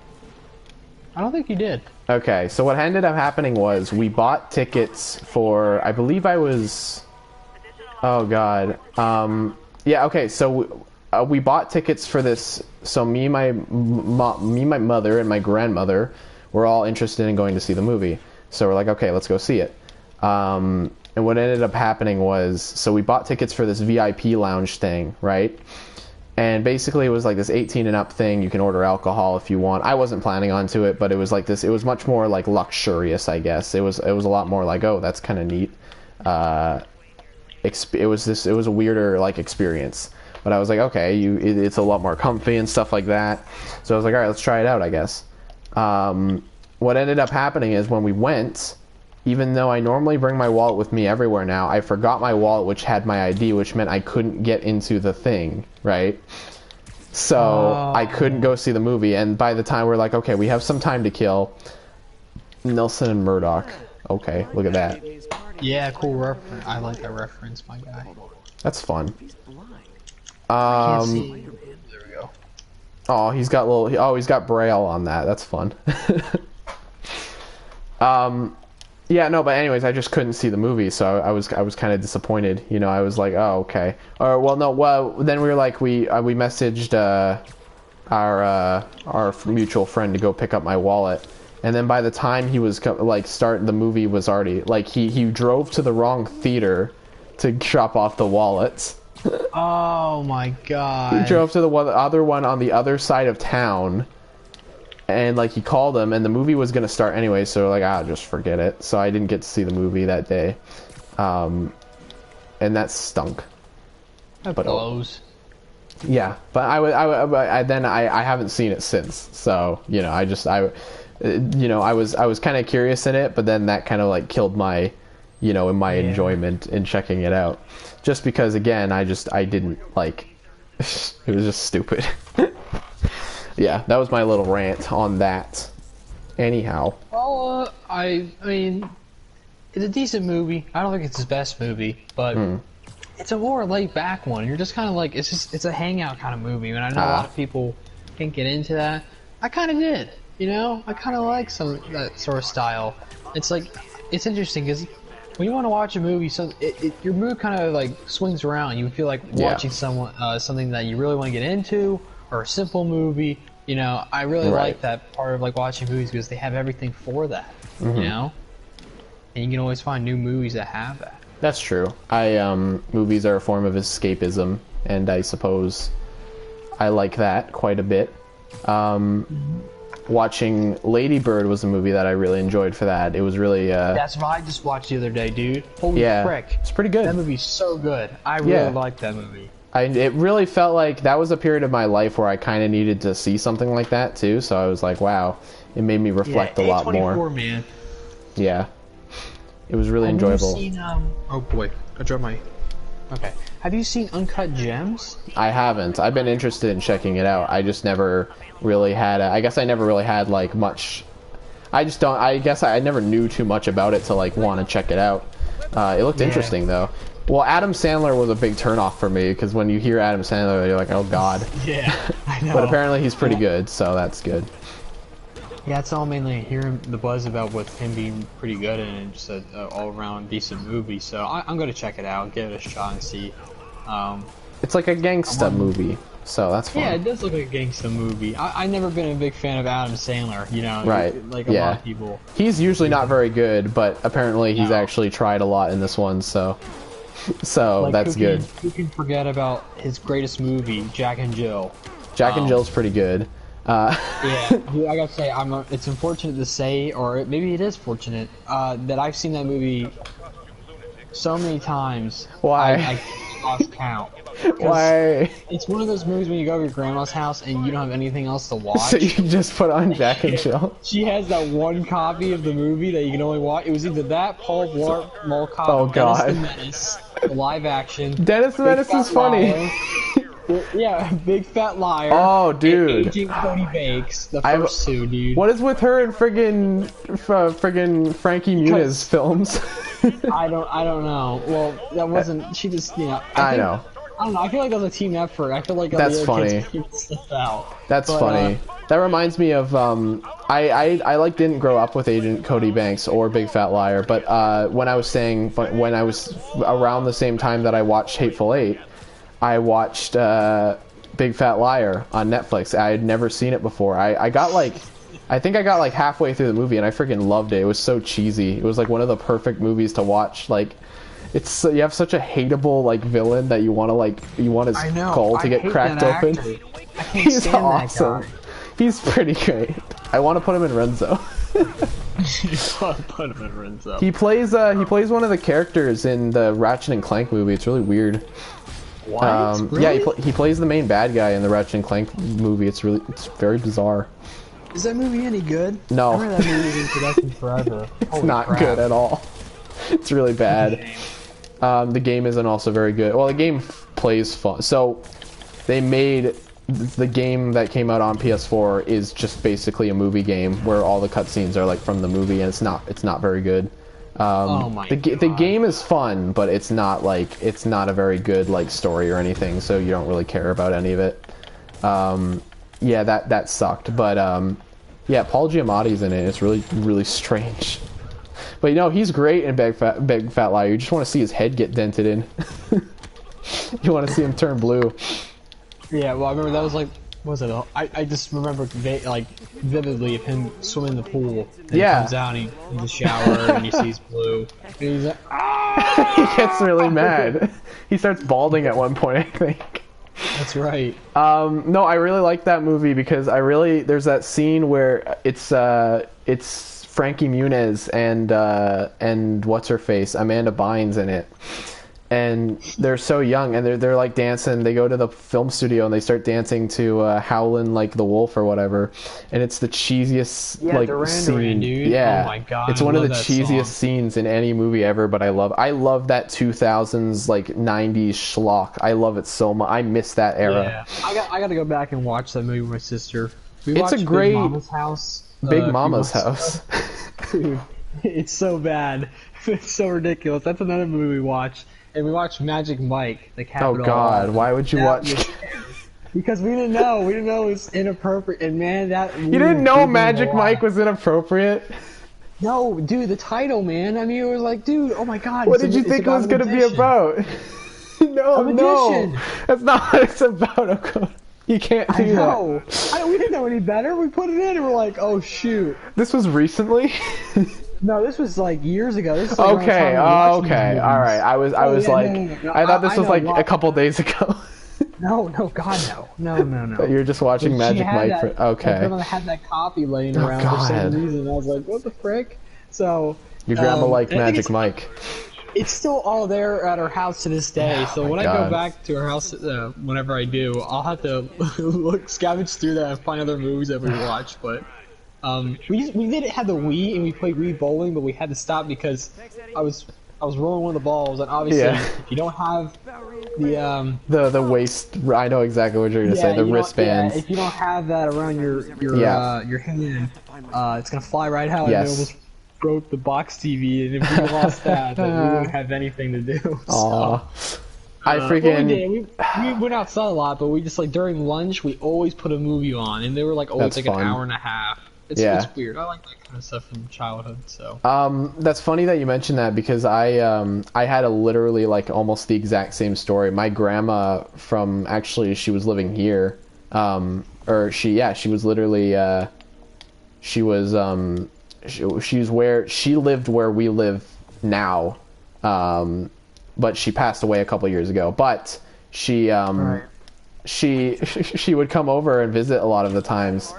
Speaker 2: I don't think you did.
Speaker 1: Okay, so what ended up happening was we bought tickets for. I believe I was. Oh God. Yeah. Okay. So we bought tickets for this. So me, my mother, and my grandmother were all interested in going to see the movie. So we're like, okay, let's go see it. And what ended up happening was, so we bought tickets for this VIP lounge thing, right? And basically it was like this 18 and up thing. You can order alcohol if you want. I wasn't planning on to it, but it was like this. It was much more like luxurious, I guess. It was a lot more like, oh, that's kind of neat. It was a weirder like experience. But I was like, okay, it's a lot more comfy and stuff like that. So I was like, all right, let's try it out, I guess. What ended up happening is when we went, even though I normally bring my wallet with me everywhere now, I forgot my wallet, which had my ID, which meant I couldn't get into the thing, right? So I couldn't go see the movie, and by the time we're like, okay, we have some time to kill, Nelson and Murdoch. Okay, look at that.
Speaker 2: Yeah, cool reference. I like that reference, my guy.
Speaker 1: That's fun.
Speaker 2: Can't see. There we go.
Speaker 1: Oh, he's got he's got Braille on that. That's fun. Yeah, no, but anyways, I just couldn't see the movie, so I was kind of disappointed. You know, I was like, oh, okay. Or then we were like, we messaged our mutual friend to go pick up my wallet, and then by the time he was the movie was already like he drove to the wrong theater to drop off the wallets.
Speaker 2: Oh my god.
Speaker 1: He drove to the other one on the other side of town. And like he called him, and the movie was gonna start anyway, so like just forget it. So I didn't get to see the movie that day, and that stunk.
Speaker 2: That blows.
Speaker 1: Yeah, but I haven't seen it since. So you know, I was kind of curious in it, but then that kind of like killed my, enjoyment in checking it out, just because again I didn't like. It was just stupid. Yeah, that was my little rant on that. Anyhow.
Speaker 2: Well, I mean, it's a decent movie. I don't think it's his best movie, but it's a more laid-back one. You're just kind of like, it's a hangout kind of movie, and I know a lot of people can't get into that. I kind of did, I kind of like that sort of style. It's like, it's interesting because when you want to watch a movie, your mood kind of like swings around. You feel like watching something that you really want to get into, or a simple movie. I really like that part of like watching movies because they have everything for that, and you can always find new movies that have that.
Speaker 1: That's true. Movies are a form of escapism, and I suppose I like that quite a bit. Watching Lady Bird was a movie that I really enjoyed for that. It was really
Speaker 2: That's what I just watched the other day, dude. Holy frick.
Speaker 1: It's pretty good.
Speaker 2: That movie's so good. I really like that movie.
Speaker 1: It really felt like that was a period of my life where I kind of needed to see something like that too. So I was like, wow, it made me reflect a lot more.
Speaker 2: Man.
Speaker 1: Yeah, it was really enjoyable.
Speaker 2: Have you seen, oh boy, I dropped my. Okay, have you seen Uncut Gems?
Speaker 1: I haven't. I've been interested in checking it out. I just never really had. I guess I never really had like much. I just don't. I guess I never knew too much about it to like want to check it out. It looked interesting though. Well, Adam Sandler was a big turnoff for me because when you hear Adam Sandler, you're like, oh god.
Speaker 2: Yeah, I know.
Speaker 1: But apparently he's pretty good, so that's good.
Speaker 2: Yeah, it's all mainly hearing the buzz about with him being pretty good and just an all-around decent movie. So I'm going to check it out, give it a shot, and see.
Speaker 1: It's like a gangsta movie, so that's fun.
Speaker 2: Yeah, it does look like a gangsta movie. I've never been a big fan of Adam Sandler,
Speaker 1: Right.
Speaker 2: like a lot of people.
Speaker 1: He's usually not very good, but apparently he's actually tried a lot in this one, so like, that's good.
Speaker 2: Who can forget about his greatest movie, Jack and Jill?
Speaker 1: Jack and Jill's pretty good.
Speaker 2: Yeah, dude, I gotta say, it's unfortunate to say, or maybe it is fortunate, that I've seen that movie so many times.
Speaker 1: Why?
Speaker 2: I lost count.
Speaker 1: Why?
Speaker 2: It's one of those movies when you go to your grandma's house and you don't have anything else to watch.
Speaker 1: So you can just put on Jack and Jill?
Speaker 2: She has that one copy of the movie that you can only watch. It was either that, Paul Mall copy,
Speaker 1: oh god,
Speaker 2: Dennis the Menace, the live action.
Speaker 1: Dennis the Menace is funny.
Speaker 2: Yeah, Big Fat Liar.
Speaker 1: Oh, dude.
Speaker 2: Agent Cody Banks, the first two, dude.
Speaker 1: What is with her and friggin' Frankie Muniz films?
Speaker 2: I don't know. Well, that wasn't. She just,
Speaker 1: I know.
Speaker 2: I don't know. I feel like that was a team effort. I feel like
Speaker 1: that's funny.
Speaker 2: Stuff out.
Speaker 1: That's funny. That reminds me of I didn't grow up with Agent Cody Banks or Big Fat Liar, but when I was around the same time that I watched Hateful Eight, I watched Big Fat Liar on Netflix. I had never seen it before. I think I got like halfway through the movie and I freaking loved it. It was so cheesy. It was like one of the perfect movies to watch. Like, you have such a hateable like villain that you want his skull to get cracked open. He's awesome. He's pretty great. I want to put him in Renzo.
Speaker 2: Put him in Renzo.
Speaker 1: He plays one of the characters in the Ratchet and Clank movie. It's really weird.
Speaker 2: What? Really?
Speaker 1: Yeah, he plays the main bad guy in the Ratchet and Clank movie. It's very bizarre.
Speaker 2: Is that movie any good?
Speaker 1: No.
Speaker 2: I remember that movie was in production forever.
Speaker 1: It's not good at all. It's really bad. The game isn't also very good. Well, the game plays fun. So they made the game that came out on PS4 is just basically a movie game where all the cutscenes are like from the movie, and it's not very good.
Speaker 2: Oh my
Speaker 1: the
Speaker 2: God.
Speaker 1: game is fun, but it's not a very good like story or anything, so you don't really care about any of it. Yeah, that sucked, but yeah, Paul Giamatti's in it. It's really strange. But you know, he's great in Big Fat Liar. You just want to see his head get dented in. You want to see him turn blue.
Speaker 2: Yeah, well, I remember that was like, what was it? I just remember like vividly of him swimming in the pool. And
Speaker 1: Yeah.
Speaker 2: He comes out and in the shower and he sees blue. And he's like, ah!
Speaker 1: He gets really mad. He starts balding at one point, I think.
Speaker 2: That's right.
Speaker 1: No, I really like that movie because there's that scene where it's Frankie Muniz and what's her face, Amanda Bynes in it. And they're so young, and they're like dancing. They go to the film studio and they start dancing to "Howlin' Like the Wolf" or whatever, and it's the cheesiest like
Speaker 2: Duran
Speaker 1: scene.
Speaker 2: Duran, dude.
Speaker 1: Yeah,
Speaker 2: Oh my God,
Speaker 1: it's
Speaker 2: I
Speaker 1: one of the
Speaker 2: love that
Speaker 1: cheesiest
Speaker 2: song.
Speaker 1: scenes in any movie ever. But I love that 2000s like 90s schlock. I love it so much. I miss that era.
Speaker 2: Yeah, I got to go back and watch that movie with my sister. We
Speaker 1: It's a
Speaker 2: watched
Speaker 1: great-
Speaker 2: Big Mama's House.
Speaker 1: Big
Speaker 2: we
Speaker 1: Mama's
Speaker 2: watched-
Speaker 1: House.
Speaker 2: Dude, it's so bad. It's so ridiculous. That's another movie we watched. And we watched Magic Mike, the
Speaker 1: Oh
Speaker 2: Capital.
Speaker 1: God, why would you watch?
Speaker 2: Because we didn't know. We didn't know it was inappropriate. And man, that
Speaker 1: You didn't know Magic Mike was inappropriate?
Speaker 2: No, dude, the title, man. I mean, it was like, dude, oh my God.
Speaker 1: What did you think it was going to be about? No,
Speaker 2: magician.
Speaker 1: that's not what it's about. Okay. You can't do
Speaker 2: I know. We didn't know any better. We put it in and we're like, oh shoot.
Speaker 1: that. This was recently.
Speaker 2: No, this was like years ago. This is like around the
Speaker 1: Okay.
Speaker 2: time we watched these
Speaker 1: Okay.
Speaker 2: movies.
Speaker 1: All right. I was
Speaker 2: yeah,
Speaker 1: like,
Speaker 2: no.
Speaker 1: I thought this was
Speaker 2: know
Speaker 1: like
Speaker 2: why.
Speaker 1: a couple days ago.
Speaker 2: No, God, no.
Speaker 1: You're just watching Magic Mike.
Speaker 2: That,
Speaker 1: Okay.
Speaker 2: My grandma had that copy laying
Speaker 1: Oh,
Speaker 2: around for some
Speaker 1: God.
Speaker 2: reason. I was like, what the frick? So.
Speaker 1: Your grandma liked
Speaker 2: and I think
Speaker 1: Magic Mike.
Speaker 2: It's still all there at our house to this day. So when I
Speaker 1: God.
Speaker 2: go back to our house, whenever I do, I'll have to scavenge through that and find other movies that we watch. But we did have the Wii and we played Wii bowling, but we had to stop because I was rolling one of the balls, and obviously if you don't have
Speaker 1: The waist. I know exactly what you're gonna say. The wristbands.
Speaker 2: if you don't have that around your hand, it's gonna fly right out and it
Speaker 1: Yes.
Speaker 2: almost broke the box TV, and if we lost that, then we wouldn't have anything to do.
Speaker 1: Aw. I
Speaker 2: Well,
Speaker 1: freaking.
Speaker 2: we went outside a lot, but we just like during lunch we always put a movie on, and they were like always
Speaker 1: That's
Speaker 2: like
Speaker 1: fun.
Speaker 2: an hour and a half. It's weird. I like that kind of stuff from childhood. So
Speaker 1: That's funny that you mentioned that because I had a literally like almost the exact same story. My grandma she was living here, she was literally she lived where we live now, but she passed away a couple years ago. But she would come over and visit a lot of the times.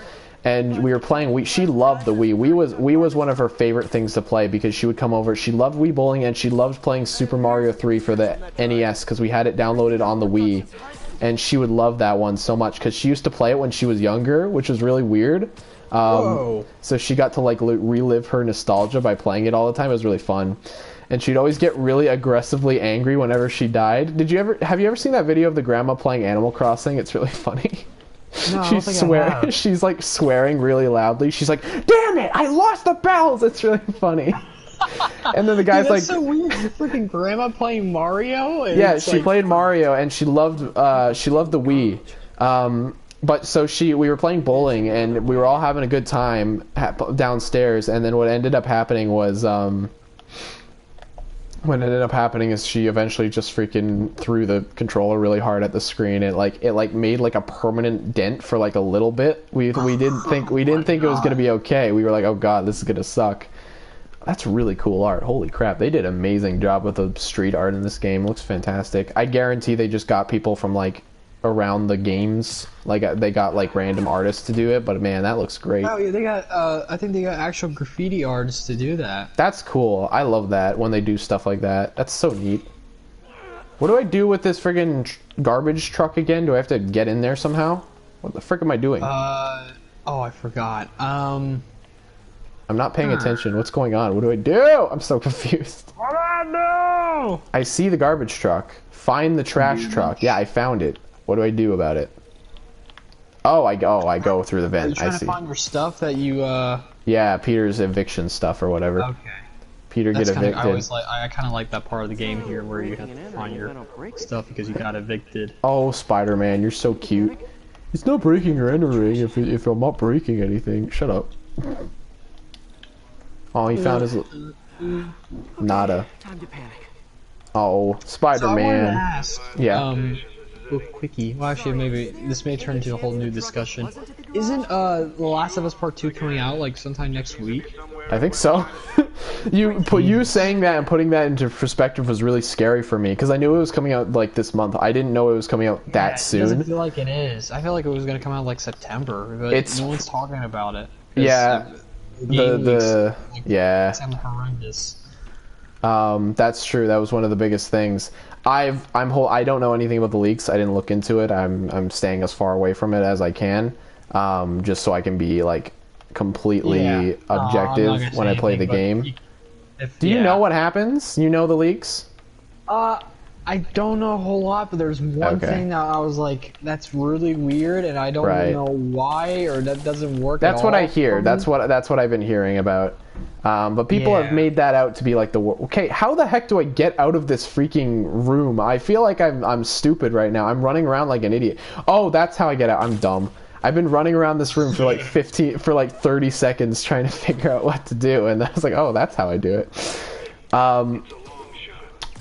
Speaker 1: And we were playing Wii. She loved the Wii. Wii was one of her favorite things to play because she would come over. She loved Wii bowling and she loved playing Super Mario 3 for the NES because we had it downloaded on the Wii. And she would love that one so much because she used to play it when she was younger, which was really weird. So she got to like relive her nostalgia by playing it all the time. It was really fun. And she'd always get really aggressively angry whenever she died. Have you ever seen that video of the grandma playing Animal Crossing? It's really funny.
Speaker 2: no, I don't think I have.
Speaker 1: She's like swearing really loudly. She's like, "Damn it! I lost the bells!" It's really funny. And then the guy's
Speaker 2: Dude, that's
Speaker 1: like,
Speaker 2: so weird. Freaking grandma playing Mario. And
Speaker 1: "Yeah,
Speaker 2: it's
Speaker 1: she
Speaker 2: like,
Speaker 1: played Mario and she loved the Wii." But so we were playing bowling and we were all having a good time downstairs. And then what ended up happening was she eventually just freaking threw the controller really hard at the screen. It made like a permanent dent for like a little bit. We didn't think it was gonna be okay. We were like, oh God, this is gonna suck. That's really cool art. Holy crap, they did an amazing job with the street art in this game. It looks fantastic. I guarantee they just got people from like around the games. Like they got like random artists to do it, but man, that looks great.
Speaker 2: Oh yeah, they got. I think they got actual graffiti artists to do that.
Speaker 1: That's cool. I love that when they do stuff like that. That's so neat. What do I do with this friggin' garbage truck again? Do I have to get in there somehow? What the frick am I doing?
Speaker 2: Oh, I forgot.
Speaker 1: I'm not paying attention. What's going on? What do I do? I'm so confused.
Speaker 2: No!
Speaker 1: I see the garbage truck. Find the trash truck. Yeah, I found it. What do I do about it? I go through the
Speaker 2: Are you
Speaker 1: vent.
Speaker 2: trying
Speaker 1: I
Speaker 2: to
Speaker 1: see.
Speaker 2: find your stuff that you
Speaker 1: Yeah, Peter's eviction stuff or whatever.
Speaker 2: Okay.
Speaker 1: Peter
Speaker 2: That's
Speaker 1: get
Speaker 2: kind of,
Speaker 1: evicted.
Speaker 2: I kind of like that part of the game here where you have to find your stuff because you got evicted.
Speaker 1: Oh, Spider-Man, you're so cute. It's not breaking or entering if I'm not breaking anything. Shut up. Oh, he found his nada.
Speaker 3: Time to panic.
Speaker 1: Oh,
Speaker 2: So I wanted to
Speaker 1: Spider-Man.
Speaker 2: ask,
Speaker 1: Yeah.
Speaker 2: real quickie. Well, actually, maybe this may turn into a whole new discussion. Isn't The Last of Us Part 2 coming out like sometime next week?
Speaker 1: I think so. You saying that and putting that into perspective was really scary for me because I knew it was coming out like this month. I didn't know it was coming out that
Speaker 2: It doesn't
Speaker 1: soon.
Speaker 2: feel like it is. I feel like it was gonna come out like September, but no one's talking about it.
Speaker 1: Yeah. Yeah.
Speaker 2: Sound horrendous.
Speaker 1: That's true. That was one of the biggest things. I don't know anything about the leaks. I didn't look into it. I'm staying as far away from it as I can, just so I can be like completely objective when I play the game. Do you know what happens? You know the leaks?
Speaker 2: I don't know a whole lot, but there's one thing that I was like, that's really weird, and I don't know why, or that doesn't work.
Speaker 1: That's what I hear. That's what I've been hearing about. But people have made that out to be like okay. How the heck do I get out of this freaking room? I feel like I'm stupid right now. I'm running around like an idiot. Oh, that's how I get out. I'm dumb. I've been running around this room for like 30 seconds trying to figure out what to do, and I was like, oh, that's how I do it.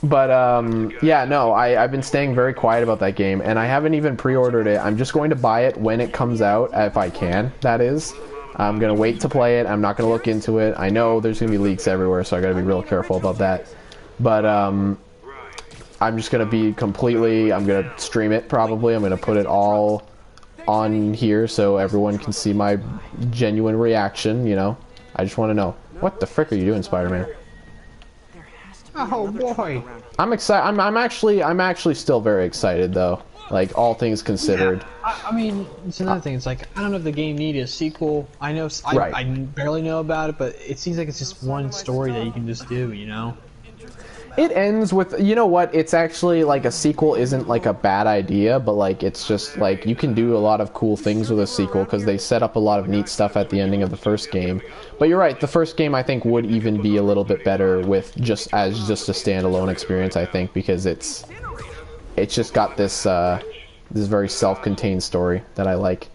Speaker 1: Yeah, no, I've been staying very quiet about that game, and I haven't even pre-ordered it. I'm just going to buy it when it comes out, if I can, that is. I'm going to wait to play it. I'm not going to look into it. I know there's going to be leaks everywhere, so I got to be real careful about that. But, I'm just going to be I'm going to stream it, probably. I'm going to put it all on here so everyone can see my genuine reaction, you know? I just want to know, what the frick are you doing, Spider-Man?
Speaker 2: Oh boy!
Speaker 1: I'm excited. I'm actually still very excited though. Like all things considered.
Speaker 2: Yeah, I mean, it's another thing. It's like I don't know if the game needed a sequel. I know I barely know about it, but it seems like it's just one story that you can just do. You know.
Speaker 1: It ends with, you know what, it's actually like a sequel isn't like a bad idea, but like it's just like you can do a lot of cool things with a sequel because they set up a lot of neat stuff at the ending of the first game. But you're right, the first game I think would even be a little bit better with just a standalone experience, I think, because it's just got this this very self-contained story that I like.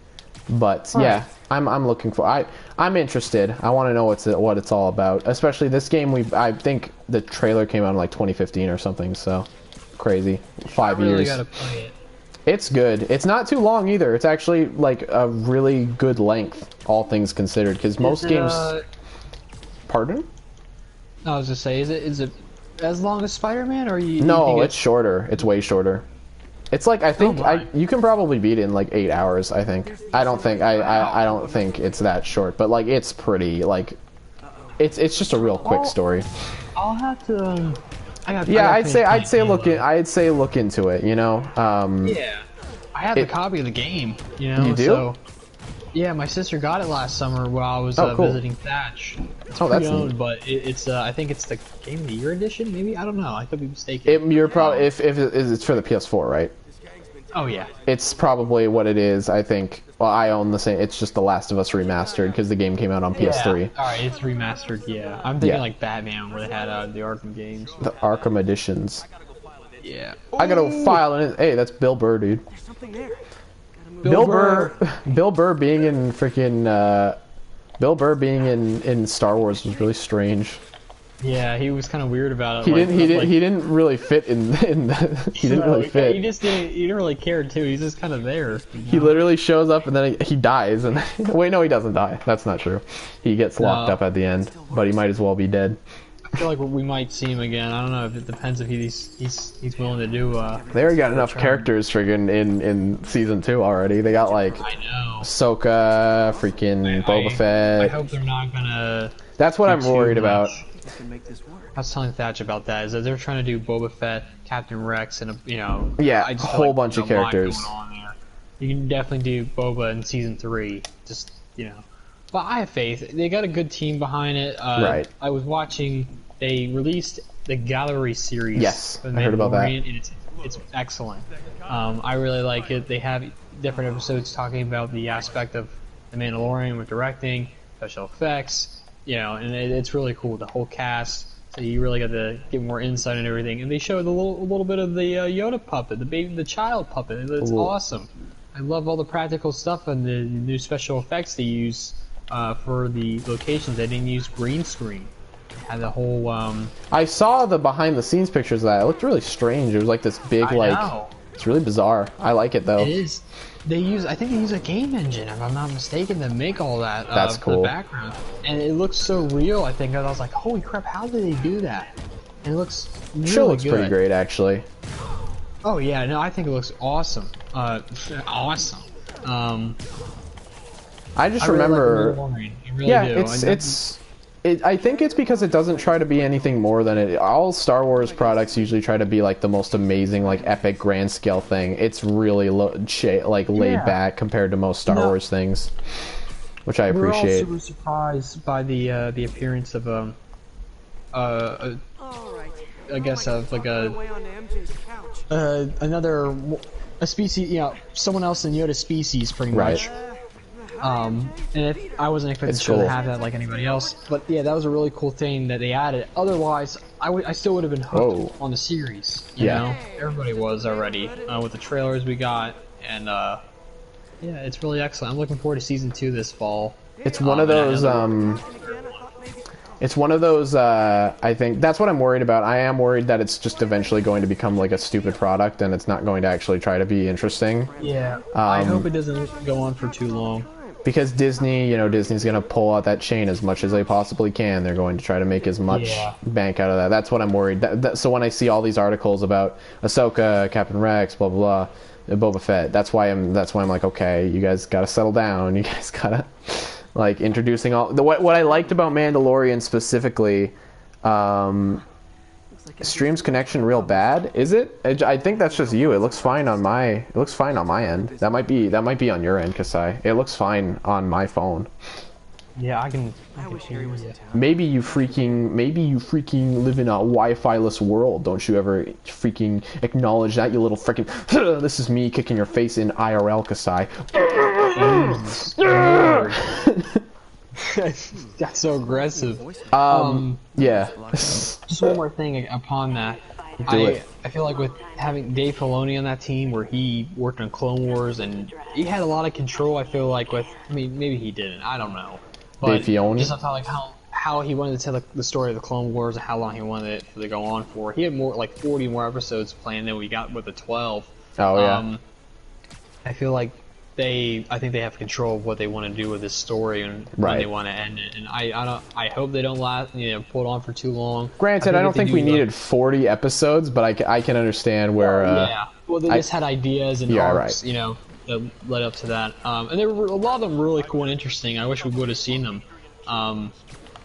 Speaker 1: But yeah, I'm looking for. I'm interested. I want to know what it's all about. Especially this game. I think the trailer came out in like 2015 or something. So crazy. 5 years.
Speaker 2: I really gotta play it.
Speaker 1: It's good. It's not too long either. It's actually like a really good length, all things considered. Because most games. Pardon?
Speaker 2: I was just say, is it as long as Spider-Man, or you?
Speaker 1: No, it's shorter. It's way shorter. It's like I think you can probably beat it in like 8 hours. I think. I don't think it's that short, but like it's pretty like it's just a real quick story.
Speaker 2: I'll have to.
Speaker 1: I'd say look into it. You know.
Speaker 2: Yeah, I have a copy of the game. You know.
Speaker 1: You do?
Speaker 2: So, yeah, my sister got it last summer while I was
Speaker 1: cool.
Speaker 2: visiting Thatch. It's
Speaker 1: that's
Speaker 2: owned,
Speaker 1: neat.
Speaker 2: but it's I think it's the Game of the Year edition. Maybe, I don't know. I could be mistaken.
Speaker 1: You're probably if it's for the PS4, right?
Speaker 2: Oh yeah.
Speaker 1: It's probably what it is. I think. Well, I own the same. It's just The Last of Us remastered because the game came out on PS3.
Speaker 2: Yeah. All right, it's remastered. Yeah, I'm thinking like Batman, where they had the Arkham games.
Speaker 1: The Arkham editions.
Speaker 2: Yeah.
Speaker 1: I got a file in it. Hey, that's Bill Burr, dude.
Speaker 3: There's something there.
Speaker 1: Bill Burr being in freaking Bill Burr being in Star Wars was really strange.
Speaker 2: Yeah, he was kind of weird about it.
Speaker 1: He didn't really fit in the, he didn't really fit.
Speaker 2: He didn't really care too. He's just kind of there. You know?
Speaker 1: He literally shows up and then he dies and wait, no, he doesn't die. That's not true. He gets locked up at the end, but he might as well be dead.
Speaker 2: I feel like we might see him again. I don't know if it depends if he's willing to do.
Speaker 1: They already got enough characters friggin' in season 2 already. They got like
Speaker 2: I know.
Speaker 1: Ahsoka, freaking Boba Fett.
Speaker 2: I hope they're not gonna.
Speaker 1: That's what I'm worried about.
Speaker 2: I was telling Thatch about that. Is that they're trying to do Boba Fett, Captain Rex, and
Speaker 1: a whole bunch of characters.
Speaker 2: You can definitely do Boba in season 3. Just but I have faith. They got a good team behind it.
Speaker 1: Right.
Speaker 2: I was watching. They released the Gallery series.
Speaker 1: Yes, I heard about that.
Speaker 2: And it's excellent. I really like it. They have different episodes talking about the aspect of the Mandalorian with directing, special effects, you know, and it's really cool. The whole cast, so you really got to get more insight and everything. And they showed a little bit of the Yoda puppet, the child puppet. It's awesome. I love all the practical stuff and the new special effects they use for the locations. They didn't use green screen. They had the whole.
Speaker 1: I saw the behind the scenes pictures of that. It looked really strange. It was like this big It's really bizarre. I like it though.
Speaker 2: It is. I think they use a game engine, if I'm not mistaken, to make all that.
Speaker 1: That's cool.
Speaker 2: The background, and it looks so real. I think I was like, holy crap, how did they do that? And it looks really
Speaker 1: sure looks
Speaker 2: good.
Speaker 1: Pretty great actually.
Speaker 2: Oh yeah, no, I think it looks awesome. Awesome.
Speaker 1: I just remember. I think it's because it doesn't try to be anything more than it. All Star Wars products usually try to be like the most amazing, like epic, grand scale thing. It's really laid back compared to most Star Wars things, which I appreciate.
Speaker 2: We're all super surprised by the appearance of I guess of like a species, you know, someone else in Yoda's species, pretty much. And I wasn't expecting to have that like anybody else, but yeah, that was a really cool thing that they added. Otherwise, I still would have been hooked on the series. You know, everybody was already with the trailers we got, and yeah, it's really excellent. I'm looking forward to season 2 this fall.
Speaker 1: It's one of those. It's one of those. I think that's what I'm worried about. I am worried that it's just eventually going to become like a stupid product, and it's not going to actually try to be interesting.
Speaker 2: Yeah, I hope it doesn't go on for too long.
Speaker 1: Because Disney, you know, Disney's going to pull out that chain as much as they possibly can. They're going to try to make as much bank out of that. That's what I'm worried. So when I see all these articles about Ahsoka, Captain Rex, blah blah blah, Boba Fett, that's why I'm like, okay, you guys got to settle down. You guys got to like introducing all what I liked about Mandalorian specifically. Stream's connection real bad? Is it? I think that's just you. It looks fine on my. It looks fine on my end. That might be on your end, Kasai. It looks fine on my phone.
Speaker 2: Yeah, I can
Speaker 3: hear you.
Speaker 1: Maybe you freaking live in a Wi-Fi-less world. Don't you ever freaking acknowledge that, you little freaking. This is me kicking your face in IRL, Kasai.
Speaker 2: That's so aggressive.
Speaker 1: Yeah.
Speaker 2: Just one more thing upon that. I feel like with having Dave Filoni on that team, where he worked on Clone Wars and he had a lot of control. I feel like maybe he didn't. I don't know. But
Speaker 1: Dave Filoni?
Speaker 2: Just like how he wanted to tell the story of the Clone Wars and how long he wanted it to go on for. He had like 40 more episodes planned than we got with the 12.
Speaker 1: Oh yeah.
Speaker 2: I feel like I think they have control of what they want to do with this story and when they want to end it. And I hope they don't pull it on for too long.
Speaker 1: Granted, I don't think we needed 40 episodes, but I can understand where.
Speaker 2: Well, they just had ideas and arcs, that led up to that. And there were a lot of them really cool and interesting. I wish we would have seen them.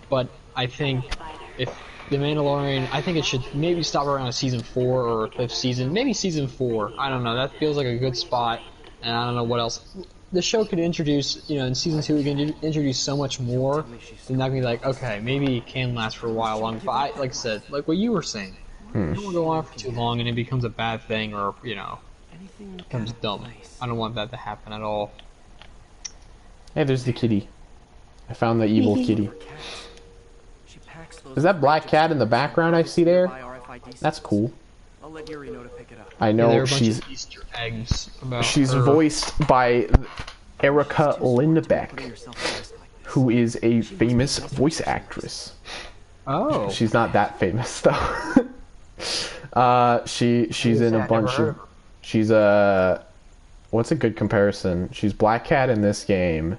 Speaker 2: But I think if The Mandalorian, I think it should maybe stop around season 4 or 5th season. Maybe season 4. I don't know. That feels like a good spot. And I don't know what else. The show could introduce, in season 2 we can introduce so much more. Then that can be like, okay, maybe it can last for a while longer. But like I said, like what you were saying, it don't want to go on for too long and it becomes a bad thing or, becomes dumb. I don't want that to happen at all.
Speaker 1: Hey, there's the kitty. I found the evil kitty. Is that black cat in the background I see there? That's cool. I know she's voiced by Erica Lindbeck, who is a famous voice actress.
Speaker 2: Oh.
Speaker 1: She's not that famous though. She's in a bunch of. She's what's a good comparison? She's Black Cat in this game.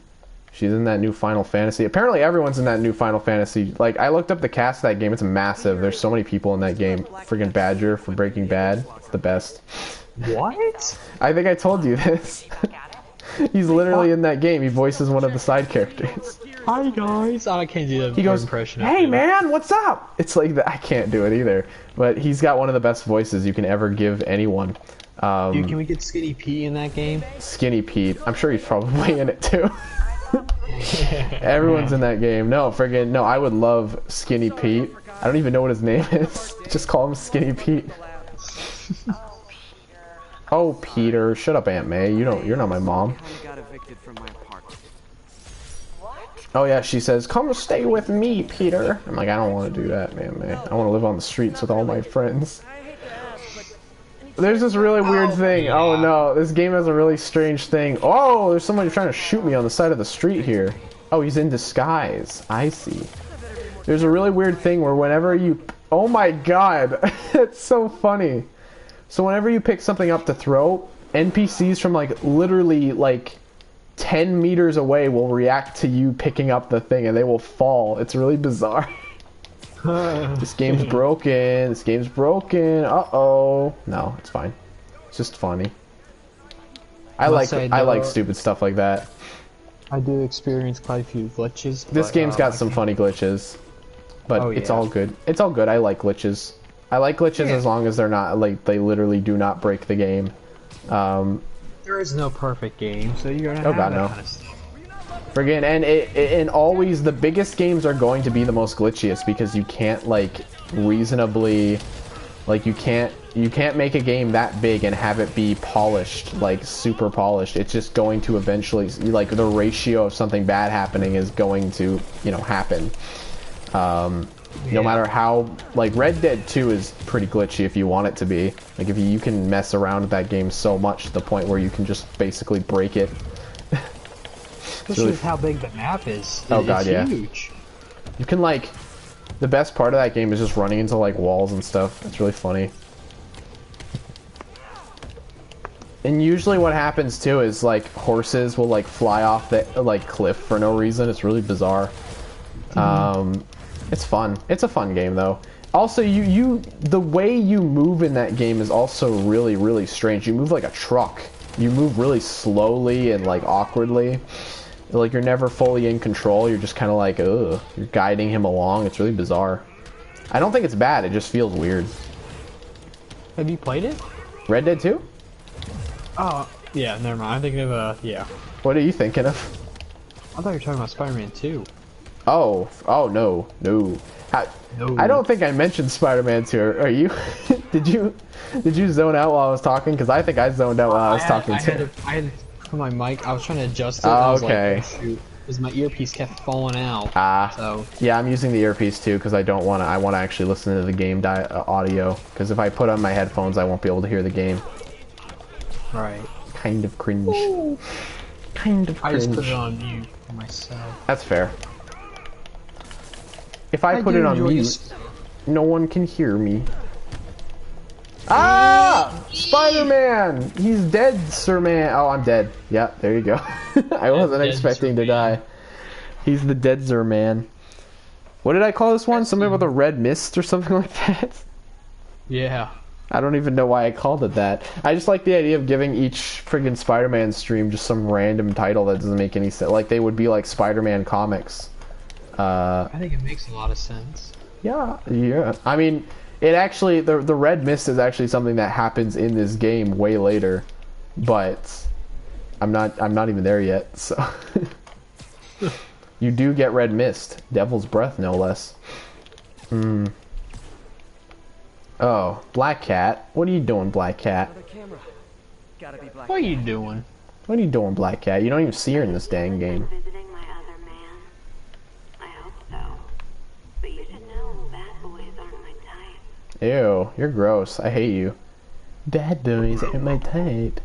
Speaker 1: She's in that new Final Fantasy. Apparently everyone's in that new Final Fantasy. Like, I looked up the cast of that game. It's massive. There's so many people in that game. Friggin' Badger from Breaking Bad. It's the best.
Speaker 2: What?
Speaker 1: I think I told you this. He's literally in that game. He voices one of the side characters.
Speaker 2: Hi, guys. Oh, I can't do that.
Speaker 1: He goes,
Speaker 2: impression.
Speaker 1: Hey, man, what's up? It's like that. I can't do it either. But he's got one of the best voices you can ever give anyone.
Speaker 2: Dude, can we get Skinny Pete in that game?
Speaker 1: Skinny Pete. I'm sure he's probably in it, too. Everyone's in that game. No, I would love Skinny Pete. I don't even know what his name is. Just call him Skinny Pete. Oh, Peter, shut up, Aunt May. You're not my mom.
Speaker 3: Got evicted from my apartment.
Speaker 1: Oh yeah, she says, "Come stay with me, Peter." I'm like, I don't want to do that, man. I want to live on the streets with all my friends. There's this really weird thing.
Speaker 2: Yeah.
Speaker 1: Oh no, this game has a really strange thing. Oh, there's somebody trying to shoot me on the side of the street here. Oh, he's in disguise. I see. There's a really weird thing where whenever you... Oh my god, it's so funny. So whenever you pick something up to throw, NPCs from like literally like 10 meters away will react to you picking up the thing and they will fall. It's really bizarre. This game's broken. This game's broken. Uh-oh. No, it's fine. It's just funny. I like stupid stuff like that.
Speaker 2: I do experience quite a few glitches.
Speaker 1: This game's got some funny glitches. But it's all good. It's all good. I like glitches. I like glitches as long as they're not, like, they literally do not break the game.
Speaker 2: There is no perfect game, so you're gonna
Speaker 1: Oh
Speaker 2: have
Speaker 1: god,
Speaker 2: that
Speaker 1: no.
Speaker 2: kind of stuff.
Speaker 1: Friggin', and always the biggest games are going to be the most glitchiest because you can't, like, reasonably, like, you can't make a game that big and have it be polished, like, super polished. It's just going to eventually, like, the ratio of something bad happening is going to, you know, happen. No matter how, like, Red Dead 2 is pretty glitchy if you want it to be. Like, if you can mess around with that game so much to the point where you can just basically break it.
Speaker 2: Especially with how big the map is.
Speaker 1: Oh god, yeah.
Speaker 2: Huge.
Speaker 1: You can, like, the best part of that game is just running into, like, walls and stuff. It's really funny. And usually what happens, too, is, like, horses will, like, fly off the, like, cliff for no reason. It's really bizarre. It's fun. It's a fun game, though. Also, the way you move in that game is also really, really strange. You move like a truck. You move really slowly and, like, awkwardly. Like, you're never fully in control. You're just kind of like, ugh. You're guiding him along. It's really bizarre. I don't think it's bad. It just feels weird.
Speaker 2: Have you played it?
Speaker 1: Red Dead 2?
Speaker 2: Oh, yeah, never mind. I'm thinking of, yeah.
Speaker 1: What are you thinking of?
Speaker 2: I thought you were talking about Spider-Man 2.
Speaker 1: Oh, no.
Speaker 2: No.
Speaker 1: I don't think I mentioned Spider-Man 2. Are you? Did you zone out while I was talking? Because I think I zoned out while I was talking too.
Speaker 2: I had for my mic. I was trying to adjust it.
Speaker 1: Oh,
Speaker 2: and I was
Speaker 1: okay.
Speaker 2: Like, oh, shoot, because my earpiece kept falling out. So
Speaker 1: Yeah, I'm using the earpiece too because I want to actually listen to the game audio. Because if I put on my headphones, I won't be able to hear the game.
Speaker 2: right.
Speaker 1: Kind of cringe. Ooh. Kind of cringe.
Speaker 2: I just put it on mute for myself.
Speaker 1: That's fair. If I put it on mute, no one can hear me. Ah! Spider-Man! He's dead, Sir Man. Oh, I'm dead. Yeah, there you go. I wasn't expecting to die. He's the dead Sir Man. What did I call this one? Something with a red mist or something like that?
Speaker 2: Yeah.
Speaker 1: I don't even know why I called it that. I just like the idea of giving each friggin' Spider-Man stream just some random title that doesn't make any sense. Like, they would be like Spider-Man comics.
Speaker 2: I think it makes a lot of sense.
Speaker 1: Yeah. I mean, it actually, the red mist is actually something that happens in this game way later, but I'm not even there yet. So you do get red mist, devil's breath, no less. Oh, Black Cat. What are you doing, Black Cat?
Speaker 2: What are you doing?
Speaker 1: What are you doing, Black Cat? You don't even see her in this dang game. Ew, you're gross. I hate you. Bad boys aren't my type.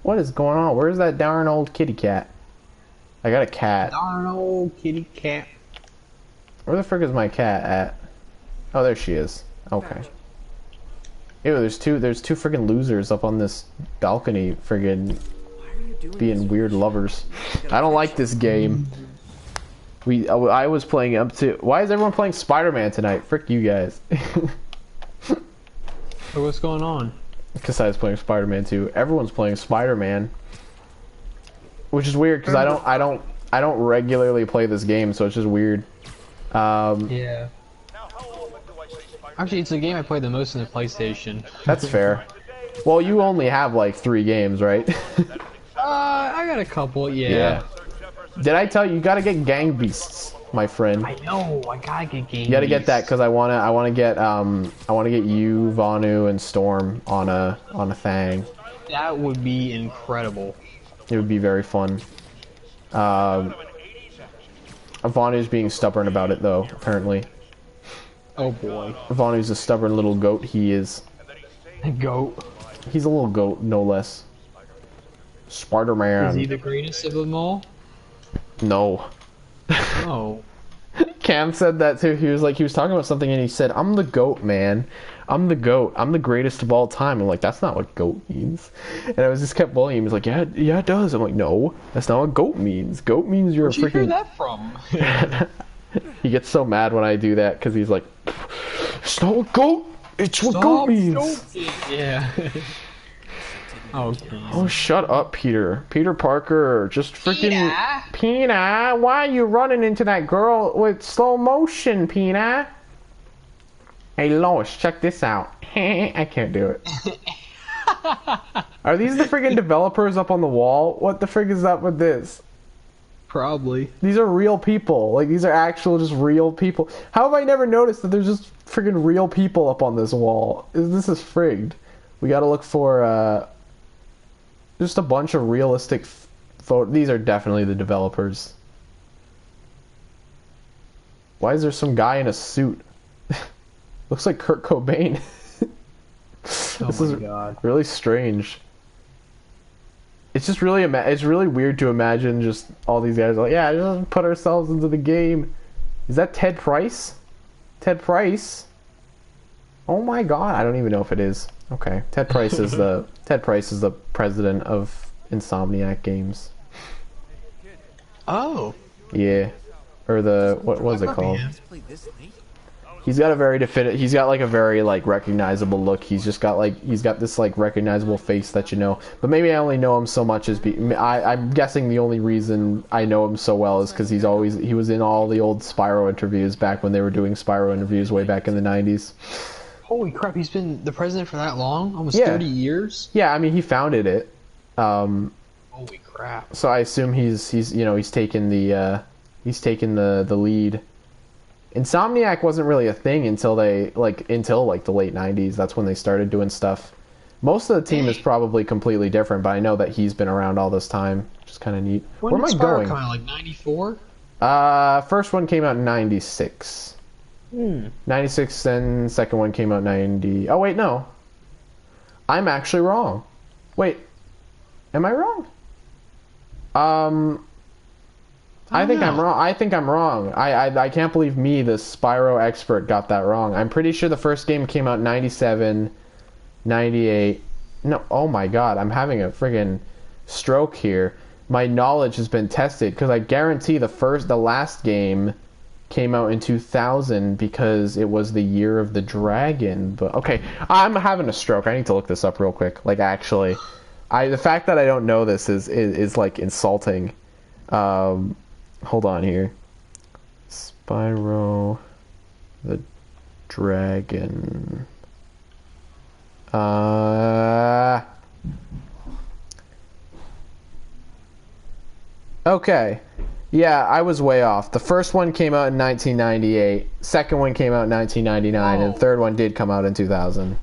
Speaker 1: What is going on? Where's that darn old kitty cat? I got a cat.
Speaker 2: Darn old kitty cat.
Speaker 1: Where the frick is my cat at? Oh, there she is. Okay. Ew, there's two friggin' losers up on this balcony friggin' being weird lovers. I don't like this game. I was playing up to... Why is everyone playing Spider-Man tonight? Frick you guys.
Speaker 2: So what's going on?
Speaker 1: Because I was playing Spider-Man 2. Everyone's playing Spider-Man. Which is weird because I don't regularly play this game, so it's just weird.
Speaker 2: Yeah. Actually, it's a game I play the most on the PlayStation.
Speaker 1: That's fair. Well, you only have like 3 games, right?
Speaker 2: I got a couple, yeah.
Speaker 1: Did I tell you, you gotta get Gang Beasts? my friend.
Speaker 2: I know. I gotta get games.
Speaker 1: You gotta get that because I wanna get you, Vanu, and Storm on a thing.
Speaker 2: That would be incredible.
Speaker 1: It would be very fun. Vanu's being stubborn about it though, apparently.
Speaker 2: Oh boy.
Speaker 1: Vanu's a stubborn little goat. He is.
Speaker 2: Goat.
Speaker 1: He's a little goat, no less. Spider-Man.
Speaker 2: Is he the greatest of them all?
Speaker 1: No.
Speaker 2: Oh.
Speaker 1: Cam said that too. He was talking about something and he said, "I'm the goat, man. I'm the goat. I'm the greatest of all time." I'm like, that's not what goat means. And I was just kept bullying him. He's like, yeah, it does. I'm like, no, that's not what goat means. Goat means you're
Speaker 2: Where'd you
Speaker 1: freaking.
Speaker 2: hear that from?
Speaker 1: He gets so mad when I do that because he's like, it's not what goat. It's what goat means.
Speaker 2: Goating. Yeah. Okay.
Speaker 1: Oh, shut up, Peter. Peter Parker, just freaking... Peter, why are you running into that girl with slow motion, Peter? Hey, Lois, check this out. I can't do it. Are these the friggin' developers up on the wall? What the frig is up with this?
Speaker 2: Probably.
Speaker 1: These are real people. Like, these are actual, just real people. How have I never noticed that there's just friggin' real people up on this wall? This is frigged. We gotta look for, just a bunch of realistic photos. These are definitely the developers. Why is there some guy in a suit? Looks like Kurt Cobain. This is
Speaker 2: God.
Speaker 1: really strange. It's just really it's really weird to imagine just all these guys like, yeah, just put ourselves into the game. Is that Ted Price? Ted Price? Oh my god, I don't even know if it is. Okay, Ted Price is the president of Insomniac Games.
Speaker 2: Oh.
Speaker 1: Yeah, or the what was it called? He's got a very he's got like a very like recognizable look. He's got this like recognizable face that you know. But maybe I only know him so much as I'm guessing the only reason I know him so well is because he was in all the old Spyro interviews back when they were doing Spyro interviews way back in the 90s.
Speaker 2: Holy crap, he's been the president for that long? Almost 30 years?
Speaker 1: Yeah, I mean, he founded it.
Speaker 2: Holy crap.
Speaker 1: So I assume he's taken the lead. Insomniac wasn't really a thing until the late 90s. That's when they started doing stuff. Most of the team is probably completely different, but I know that he's been around all this time, which is kind of neat.
Speaker 2: When
Speaker 1: Where am
Speaker 2: did
Speaker 1: I going?
Speaker 2: Spyro come out, like 94?
Speaker 1: First one came out in 96. 96, then second one came out 90. Oh wait, no. I'm actually wrong. Wait. Am I wrong? I think I'm wrong. I can't believe me, the Spyro expert, got that wrong. I'm pretty sure the first game came out in 97, 98. No, oh my god, I'm having a friggin' stroke here. My knowledge has been tested because I guarantee the last game came out in 2000 because it was the year of the dragon. But okay, I'm having a stroke. I need to look this up real quick. Like actually, the fact that I don't know this is like insulting. Hold on here. Spyro the Dragon. Okay. Yeah, I was way off. The first one came out in 1998. Second one came out in 1999, and the third one did come out in 2000.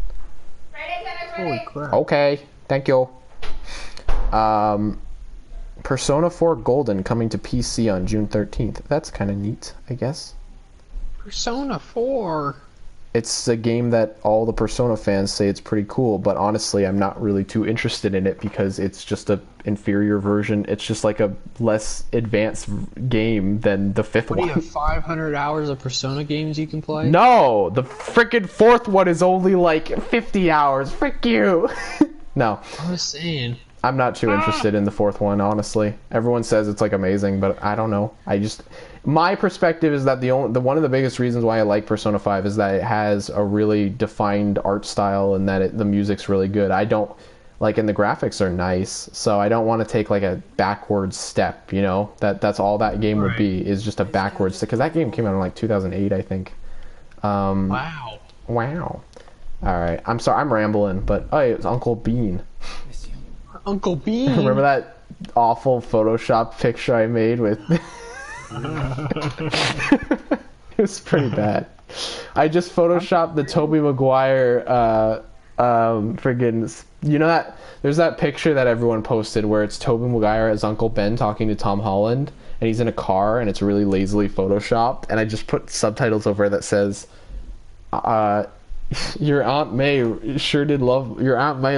Speaker 2: Holy crap.
Speaker 1: Okay, thank you. Persona 4 Golden coming to PC on June 13th. That's kind of neat, I guess.
Speaker 2: Persona 4.
Speaker 1: It's a game that all the Persona fans say it's pretty cool, but honestly, I'm not really too interested in it because it's just a inferior version. It's just like a less advanced game than the fifth one.
Speaker 2: What do you have, 500 hours of Persona games you can play?
Speaker 1: No! The frickin' fourth one is only like 50 hours. Frick you! No.
Speaker 2: I was saying.
Speaker 1: I'm not too interested in the fourth one, honestly. Everyone says it's like amazing, but I don't know. My perspective is that one of the biggest reasons why I like Persona 5 is that it has a really defined art style and that the music's really good. I don't and the graphics are nice, so I don't want to take like a backwards step, you know? That's all that game would be, is just a backwards step, because that game came out in like 2008, I think.
Speaker 2: Wow.
Speaker 1: Alright, I'm sorry, I'm rambling, but oh, it's Uncle Bean.
Speaker 2: Uncle Bean.
Speaker 1: Remember that awful Photoshop picture I made with It was pretty bad. I just photoshopped the Tobey Maguire friggin' you know that there's that picture that everyone posted where it's Tobey Maguire as Uncle Ben talking to Tom Holland and he's in a car and it's really lazily photoshopped, and I just put subtitles over it that says your Aunt May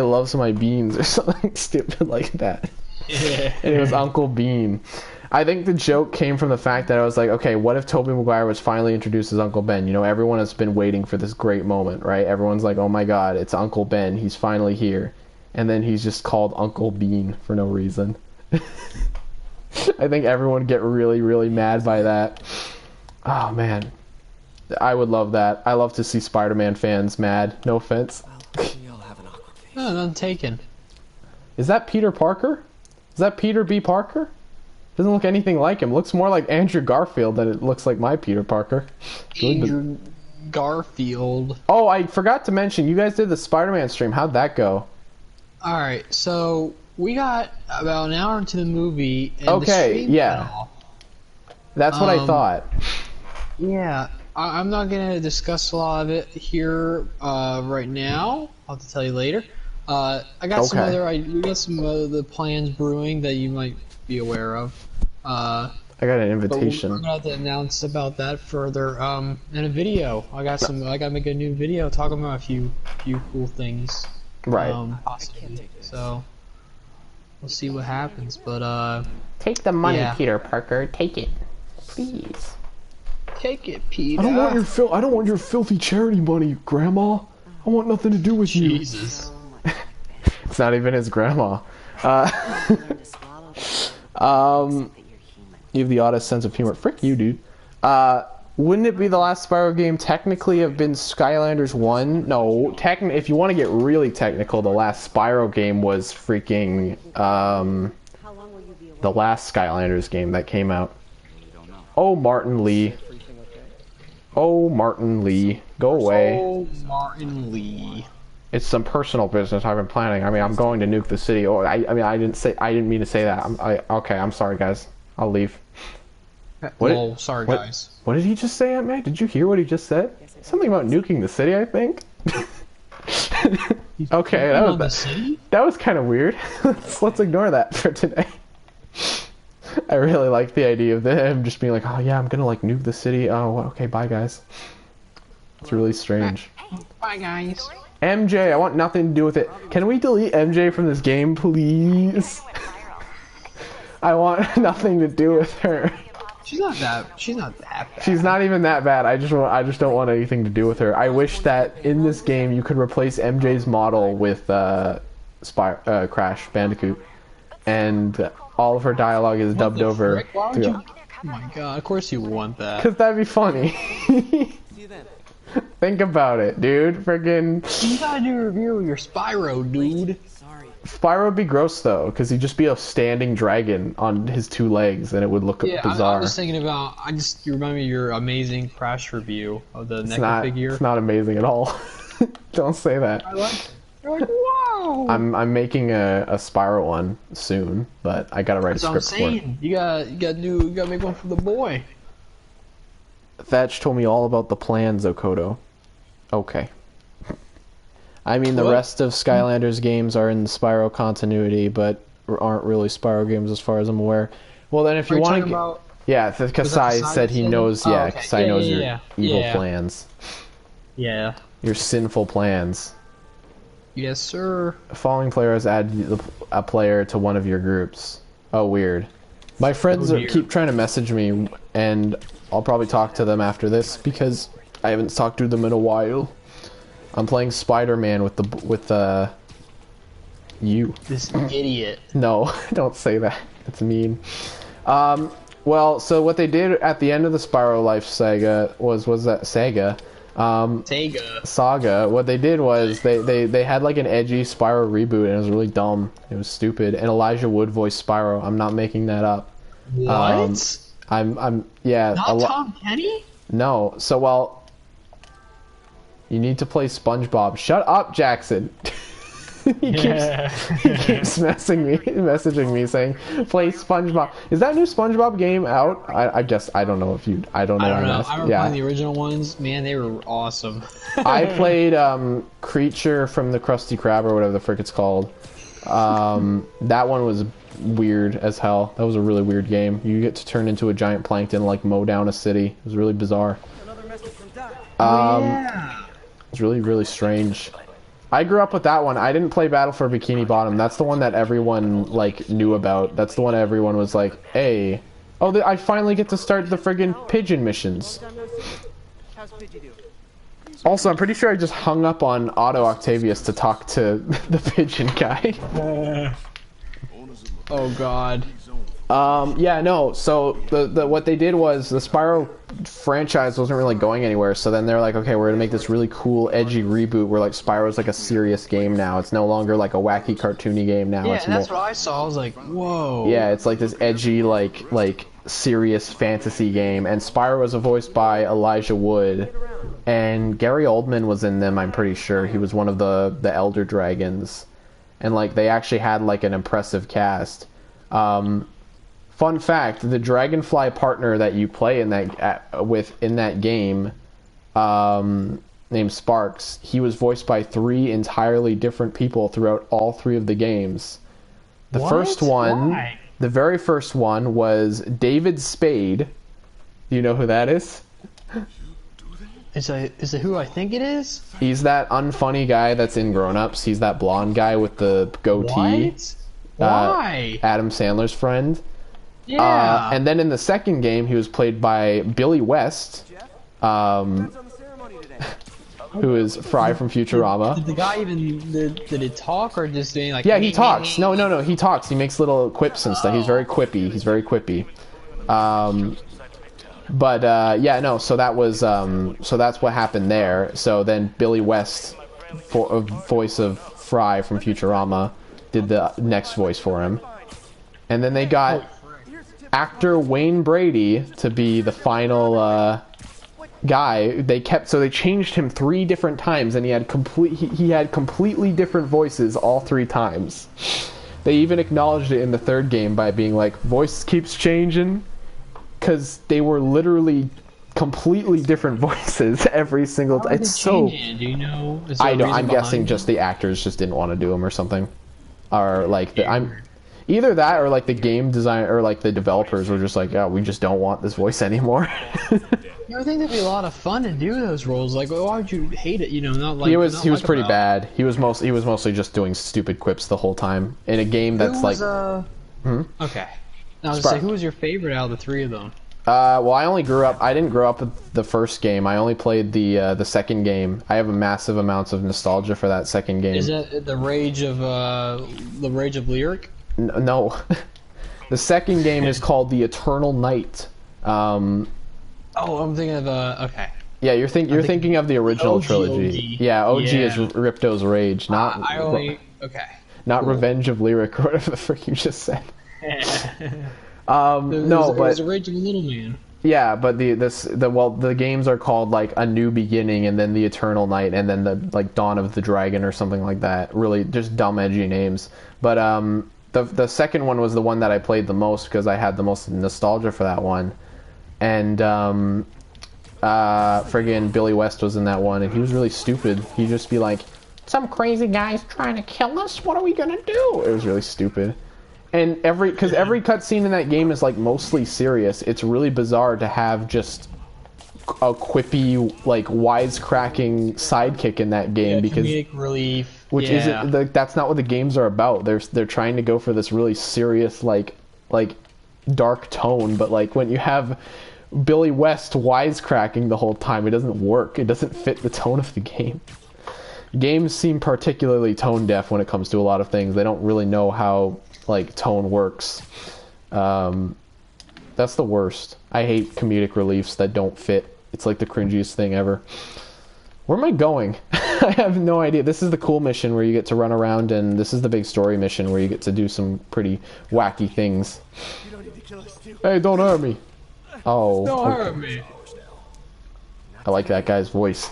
Speaker 1: loves my beans or something stupid like that. Yeah. And it was Uncle Bean. I think the joke came from the fact that I was like, okay, what if Tobey Maguire was finally introduced as Uncle Ben? You know, everyone has been waiting for this great moment, right? Everyone's like, oh my god, it's Uncle Ben. He's finally here. And then he's just called Uncle Bean for no reason. I think everyone would get really, really mad by that. Oh, man. I would love that. I love to see Spider-Man fans mad. No offense.
Speaker 2: No, none taken.
Speaker 1: Is that Peter Parker? Is that Peter B. Parker? Doesn't look anything like him. Looks more like Andrew Garfield than it looks like my Peter Parker.
Speaker 2: Andrew Garfield.
Speaker 1: Oh, I forgot to mention, you guys did the Spider-Man stream. How'd that go?
Speaker 2: Alright, so we got about an hour into the movie. And
Speaker 1: okay,
Speaker 2: the stream
Speaker 1: yeah.
Speaker 2: went off.
Speaker 1: That's what I thought.
Speaker 2: Yeah, I'm not going to discuss a lot of it here right now. I'll have to tell you later. I got we got some other plans brewing that you might be aware of. I
Speaker 1: got an invitation.
Speaker 2: We're going to announce about that further in a video. I got to make a new video talking about a few cool things.
Speaker 1: Right.
Speaker 2: Possibly. So we'll see what happens. But
Speaker 1: take the money, yeah. Peter Parker. Take it, please.
Speaker 2: Take it, Peter.
Speaker 1: I don't want your filthy charity money, Grandma. I want nothing to do with you.
Speaker 2: Jesus.
Speaker 1: It's not even his grandma. You have the oddest sense of humor. Frick you, dude. Wouldn't it be the last Spyro game technically have been Skylanders 1? No, if you want to get really technical, the last Spyro game was freaking the last Skylanders game that came out. Oh, Martin Lee. Oh, Martin Lee. Go away.
Speaker 2: Oh, Martin Lee.
Speaker 1: It's some personal business I've been planning. I mean, I'm going to nuke the city. Oh, I didn't mean to say that. Okay, I'm sorry, guys. I'll leave.
Speaker 2: Sorry, guys.
Speaker 1: What did he just say, Aunt May? Did you hear what he just said? Something about nuking the city, I think. Okay, that was kind of weird. Let's ignore that for today. I really like the idea of him just being like, oh yeah, I'm gonna like nuke the city. Oh, okay, bye guys. It's really strange.
Speaker 2: Bye guys.
Speaker 1: MJ, I want nothing to do with it. Can we delete MJ from this game, please? I want nothing to do with her.
Speaker 2: She's not that bad.
Speaker 1: She's not even that bad. I just don't want anything to do with her. I wish that in this game you could replace MJ's model with Crash Bandicoot, and all of her dialogue is dubbed over.
Speaker 2: Why would you? Oh my god! Of course you want that.
Speaker 1: Cause that'd be funny. Think about it, dude. Friggin'.
Speaker 2: You gotta do a review of your Spyro, dude.
Speaker 1: Spyro would be gross though, because he'd just be a standing dragon on his two legs, and it would look bizarre.
Speaker 2: I was thinking about. You remind me of your amazing Crash review of the NECA figure.
Speaker 1: It's not amazing at all. Don't say that.
Speaker 2: You're like, wow.
Speaker 1: I'm making a Spyro one soon, but I gotta write a script for it.
Speaker 2: You gotta make one for the boy.
Speaker 1: Thatch told me all about the plans, Okoto. Okay. I mean, the rest of Skylanders games are in the Spyro continuity, but aren't really Spyro games as far as I'm aware. Well, then if you want to... Yeah, Kasai said he knows, Kasai knows your evil plans.
Speaker 2: Yeah.
Speaker 1: Your sinful plans.
Speaker 2: Yes, sir.
Speaker 1: Following players add a player to one of your groups. Oh, weird. My friends keep trying to message me, and I'll probably talk to them after this, because I haven't talked to them in a while. I'm playing Spider-Man with you.
Speaker 2: This idiot.
Speaker 1: No, don't say that. That's mean. Well, so what they did at the end of the Spyro Life saga was that Saga? Saga. What they did was they had like an edgy Spyro reboot, and it was really dumb. It was stupid. And Elijah Wood voiced Spyro. I'm not making that up.
Speaker 2: What?
Speaker 1: Yeah.
Speaker 2: Not Tom Kenny?
Speaker 1: No. So you need to play SpongeBob. Shut up, Jackson. he keeps messaging me saying, "Play SpongeBob." Is that new SpongeBob game out? I guess I don't know if you. I don't know.
Speaker 2: I remember playing the original ones. Man, they were awesome.
Speaker 1: I played Creature from the Krusty Krab or whatever the frick it's called. That one was weird as hell. That was a really weird game. You get to turn into a giant plankton and like mow down a city. It was really bizarre.
Speaker 2: Yeah.
Speaker 1: It's really, really strange. I grew up with that one. I didn't play Battle for Bikini Bottom. That's the one that everyone like knew about. That's the one everyone was like, "Hey, oh, I finally get to start the friggin' pigeon missions." Also, I'm pretty sure I just hung up on Otto Octavius to talk to the pigeon guy.
Speaker 2: Oh God.
Speaker 1: Yeah, no. So what they did was the Spyro franchise wasn't really going anywhere. So then they're like, okay, we're gonna make this really cool, edgy reboot where like Spyro's like a serious game now. It's no longer like a wacky, cartoony game now.
Speaker 2: Yeah,
Speaker 1: it's
Speaker 2: that's what I saw. I was like, whoa.
Speaker 1: Yeah, it's like this edgy, like serious fantasy game. And Spyro was voiced by Elijah Wood, and Gary Oldman was in them. I'm pretty sure he was one of the Elder Dragons, and like they actually had like an impressive cast. Fun fact: the Dragonfly partner that you play in that game, named Sparks, he was voiced by 3 entirely different people throughout all 3 of the games. The first one,
Speaker 2: Why?
Speaker 1: the very first one, was David Spade. Do you know who that is?
Speaker 2: Is it who I think it is?
Speaker 1: He's that unfunny guy that's in Grown Ups. He's that blonde guy with the goatee.
Speaker 2: What? Why?
Speaker 1: Adam Sandler's friend.
Speaker 2: Yeah.
Speaker 1: And then in the second game, he was played by Billy West, who is Fry from Futurama.
Speaker 2: Did the guy even did it talk or just doing like?
Speaker 1: Yeah, he talks. No, he talks. He makes little quips and stuff. He's very quippy. Yeah, no. So that was so that's what happened there. So then Billy West, voice of Fry from Futurama, did the next voice for him, and then they got actor Wayne Brady to be the final guy. They changed him 3 different times, and he had completely different voices all 3 times. They even acknowledged it in the 3rd game by being like, voice keeps changing, because they were literally completely different voices every single time. It's so.
Speaker 2: Do you know?
Speaker 1: I'm guessing just the actors just didn't want to do them or something, or like either that or like the game design or like the developers were just like, oh, we just don't want this voice anymore.
Speaker 2: I think that'd be a lot of fun to do those roles. Like, why would you hate it? You know, not like
Speaker 1: he was pretty bad. He was mostly just doing stupid quips the whole time in a game that's like.
Speaker 2: Okay. Now, I was gonna say, who was your favorite out of the 3 of them?
Speaker 1: Well, I didn't grow up with the first game. I only played the second game. I have a massive amounts of nostalgia for that second game.
Speaker 2: Is that the Rage of Lyric?
Speaker 1: No. The second game is called The Eternal Night.
Speaker 2: Oh, I'm thinking of okay.
Speaker 1: Yeah, you're thinking of the original
Speaker 2: OG,
Speaker 1: trilogy.
Speaker 2: OG.
Speaker 1: Yeah, OG
Speaker 2: Yeah.
Speaker 1: is Ripto's Rage, not
Speaker 2: okay.
Speaker 1: not Revenge of Lyric or whatever the frick you just said.
Speaker 2: There's
Speaker 1: but
Speaker 2: a Rage of a Little Man.
Speaker 1: yeah, but the games are called like A New Beginning and then The Eternal Night and then the like Dawn of the Dragon or something like that. Really just dumb edgy names. But the second one was the one that I played the most because I had the most nostalgia for that one. And friggin' Billy West was in that one and he was really stupid. He'd just be like, some crazy guy's trying to kill us, what are we gonna do? It was really stupid. And every cutscene in that game is like mostly serious. It's really bizarre to have just a quippy, like wisecracking sidekick in that game because
Speaker 2: comedic relief,
Speaker 1: which isn't that's not what the games are about. They're trying to go for this really serious like dark tone, but like when you have Billy West wisecracking the whole time, it doesn't work. It doesn't fit the tone of the game. Games seem particularly tone deaf when it comes to a lot of things. They don't really know how like tone works. That's the worst. I hate comedic reliefs that don't fit. It's like the cringiest thing ever. Where am I going? I have no idea. This is the cool mission where you get to run around, and this is the big story mission where you get to do some pretty wacky things.
Speaker 3: You don't need to kill us, too.
Speaker 1: Hey, don't hurt me. Oh.
Speaker 2: Don't hurt me.
Speaker 1: I like that guy's voice.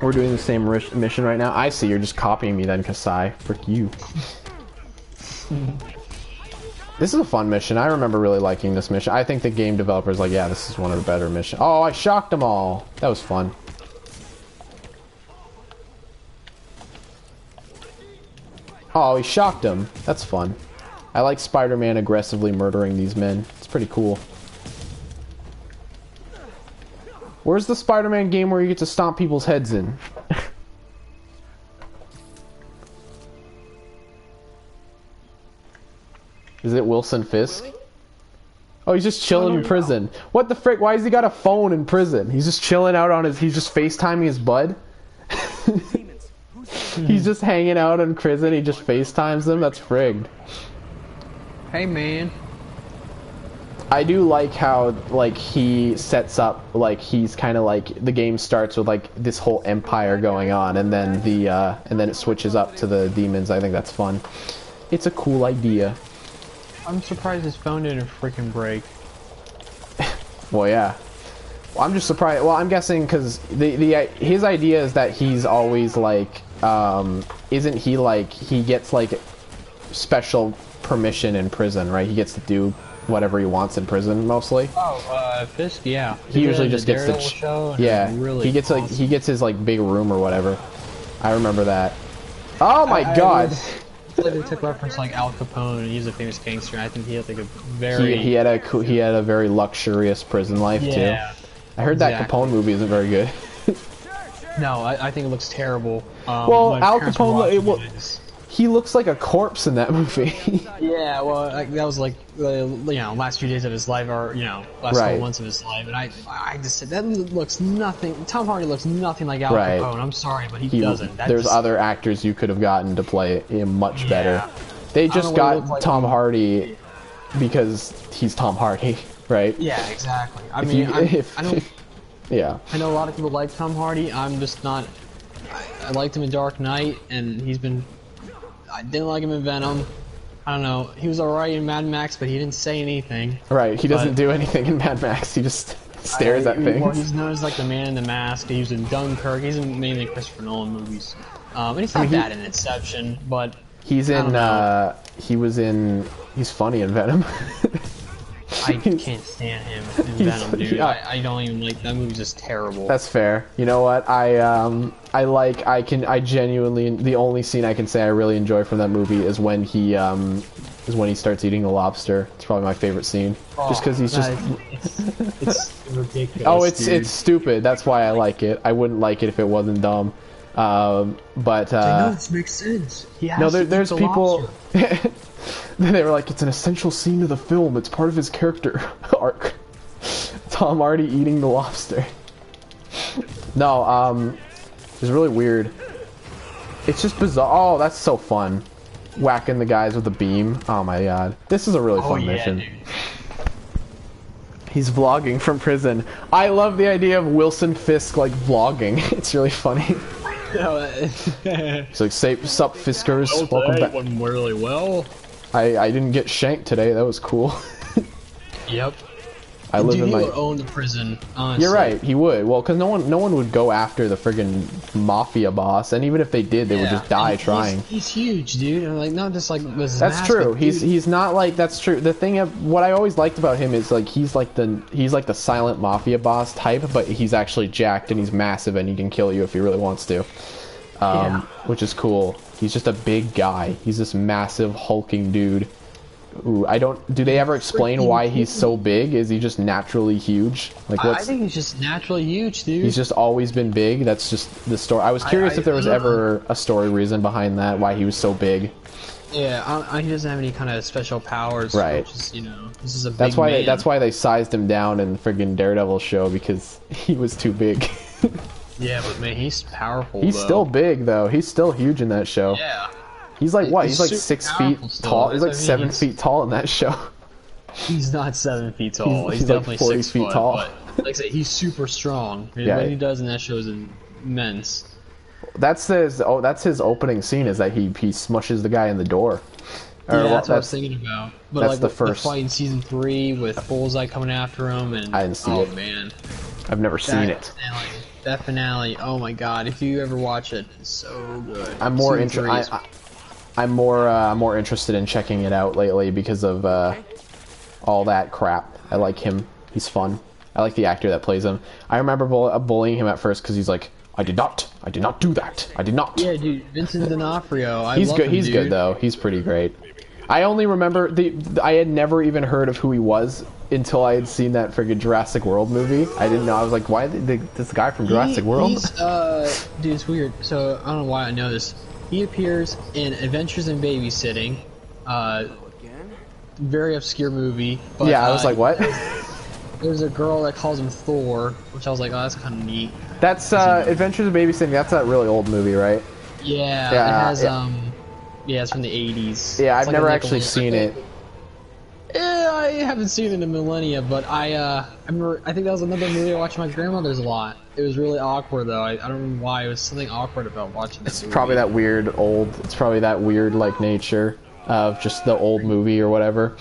Speaker 1: We're doing the same mission right now. I see. You're just copying me then, Kasai. Frick you. This is a fun mission. I remember really liking this mission. I think the game developer's like, yeah, this is one of the better missions. Oh, I shocked them all. That was fun. Oh, he shocked him. That's fun. I like Spider-Man aggressively murdering these men. It's pretty cool. Where's the Spider-Man game where you get to stomp people's heads in? Is it Wilson Fisk? Oh, he's just chilling in prison. What the frick? Why has he got a phone in prison? He's just chilling out on his... He's just FaceTiming his bud? He's just hanging out in prison. He just FaceTimes them? That's frigged.
Speaker 2: Hey, man.
Speaker 1: I do like how, like, he sets up, like, he's kind of like... The game starts with, like, this whole empire going on, and then the, and then it switches up to the demons. I think that's fun. It's a cool idea.
Speaker 2: I'm surprised his phone didn't freaking break.
Speaker 1: Well, yeah. Well, I'm just surprised. Well, I'm guessing because his idea is that he's always like, isn't he like he gets like special permission in prison, right? He gets to do whatever he wants in prison mostly.
Speaker 2: Oh, Fisk, yeah.
Speaker 1: He usually just gets the
Speaker 2: show.
Speaker 1: Yeah.
Speaker 2: Really
Speaker 1: he gets
Speaker 2: awesome.
Speaker 1: like he gets his like big room or whatever. I remember that. Oh my god.
Speaker 2: They took reference like Al Capone. He's a famous gangster. And I think he had like a very
Speaker 1: he had a very luxurious prison life too. I heard that Capone movie isn't very good.
Speaker 2: No, I think it looks terrible.
Speaker 1: Well, Al Capone, he looks like a corpse in that movie.
Speaker 2: Yeah, well, that was like you know, last few days of his life, or you know, last couple months of his life, and I just said that looks nothing. Tom Hardy looks nothing like Al Capone. I'm sorry, but he doesn't.
Speaker 1: There's other actors you could have gotten to play him much better. They just got like Tom Hardy because he's Tom Hardy, right?
Speaker 2: Yeah, exactly. I mean, I don't.
Speaker 1: Yeah.
Speaker 2: I know a lot of people like Tom Hardy. I'm just not. I liked him in Dark Knight, and he's been. I didn't like him in Venom. I don't know. He was alright in Mad Max, but he didn't say anything.
Speaker 1: Right. He doesn't do anything in Mad Max. He just stares at things.
Speaker 2: Well, he's known as like the Man in the Mask. He was in Dunkirk. He's in mainly Christopher Nolan movies. And he's not bad in Inception, but
Speaker 1: he's in. He was in. He's funny in Venom.
Speaker 2: I can't stand him in Venom, dude. Yeah. I don't even like that movie's just terrible.
Speaker 1: That's fair. You know what? I genuinely, the only scene I can say I really enjoy from that movie is when he starts eating the lobster. It's probably my favorite scene. Just because he's just
Speaker 2: it's ridiculous.
Speaker 1: Oh, it's stupid. That's why I like it. I wouldn't like it if it wasn't dumb. But
Speaker 2: I know, this makes sense.
Speaker 1: No, there's people they were like, it's an essential scene of the film. It's part of his character arc. Tom Hardy eating the lobster. No, it's really weird. It's just bizarre. Oh, that's so fun. Whacking the guys with a beam. Oh my god. This is a really fun mission. Dude. He's vlogging from prison. I love the idea of Wilson Fisk like vlogging. It's really funny. He's like, sup Fiskers, welcome back.
Speaker 2: Went really well.
Speaker 1: I didn't get shanked today. That was cool.
Speaker 2: Yep.
Speaker 1: I live in my.
Speaker 2: He would own the prison. Honestly.
Speaker 1: You're right. He would. Well, because no one would go after the friggin' mafia boss, and even if they did, they would just die trying.
Speaker 2: He's huge, dude. And like not just like was.
Speaker 1: That's true. He's not like that's true. The thing of what I always liked about him is like he's like the silent mafia boss type, but he's actually jacked and he's massive and he can kill you if he really wants to. Which is cool. He's just a big guy. He's this massive hulking dude. Ooh, do they ever explain why he's so big? Is he just naturally huge? Like
Speaker 2: I think he's just naturally huge, dude.
Speaker 1: He's just always been big. That's just the story. I was curious if there was ever a story reason behind that, why he was so big.
Speaker 2: Yeah, he doesn't have any kind of special powers.
Speaker 1: Right.
Speaker 2: Which is, this is a big
Speaker 1: That's why they sized him down in the friggin' Daredevil show, because he was too big.
Speaker 2: Yeah, but man, he's powerful.
Speaker 1: He's still big though. He's still huge in that show.
Speaker 2: Yeah.
Speaker 1: He's like what? He's like 6 feet tall. He's like 7 feet tall in that show.
Speaker 2: He's not 7 feet tall. He's
Speaker 1: definitely
Speaker 2: like 40
Speaker 1: 6 feet tall.
Speaker 2: But, like I said, he's super strong.
Speaker 1: Yeah.
Speaker 2: What he does in that show is immense.
Speaker 1: That's his opening scene. Is that he smushes the guy in the door.
Speaker 2: Yeah, that's what I was thinking about. But
Speaker 1: that's
Speaker 2: like
Speaker 1: the first
Speaker 2: fight in season 3 with Bullseye coming after him, and
Speaker 1: I didn't see it.
Speaker 2: Oh man,
Speaker 1: I've never seen it.
Speaker 2: And, like, That finale, oh my god! If you ever watch it, it's so good.
Speaker 1: I'm more I'm more interested in checking it out lately because of all that crap. I like him. He's fun. I like the actor that plays him. I remember bullying him at first because he's like, I did not do that. I did not.
Speaker 2: Yeah, dude, Vincent D'Onofrio.
Speaker 1: He's
Speaker 2: love
Speaker 1: good.
Speaker 2: him,
Speaker 1: He's
Speaker 2: dude.
Speaker 1: good though. He's pretty great. I only remember I had never even heard of who he was until I had seen that friggin' Jurassic World movie. I didn't know. I was like, why this guy from Jurassic World?
Speaker 2: He's dude, it's weird. So I don't know why I know this. He appears in Adventures in Babysitting, very obscure movie. But,
Speaker 1: yeah, I was like, what?
Speaker 2: There's a girl that calls him Thor, which I was like, oh, that's kind of neat.
Speaker 1: That's Adventures in Babysitting. That's that really old movie, right?
Speaker 2: Yeah,
Speaker 1: Yeah,
Speaker 2: it has
Speaker 1: yeah.
Speaker 2: Yeah, it's from the 80s.
Speaker 1: Yeah,
Speaker 2: It's
Speaker 1: I've
Speaker 2: like
Speaker 1: never
Speaker 2: a
Speaker 1: actually seen it.
Speaker 2: Yeah, I haven't seen it in millennia, but I remember. I think that was another movie I watched with my grandmother's a lot. It was really awkward though. I don't know why. It was something awkward about watching this.
Speaker 1: It's probably that weird It's probably that weird like nature of just the old movie or whatever.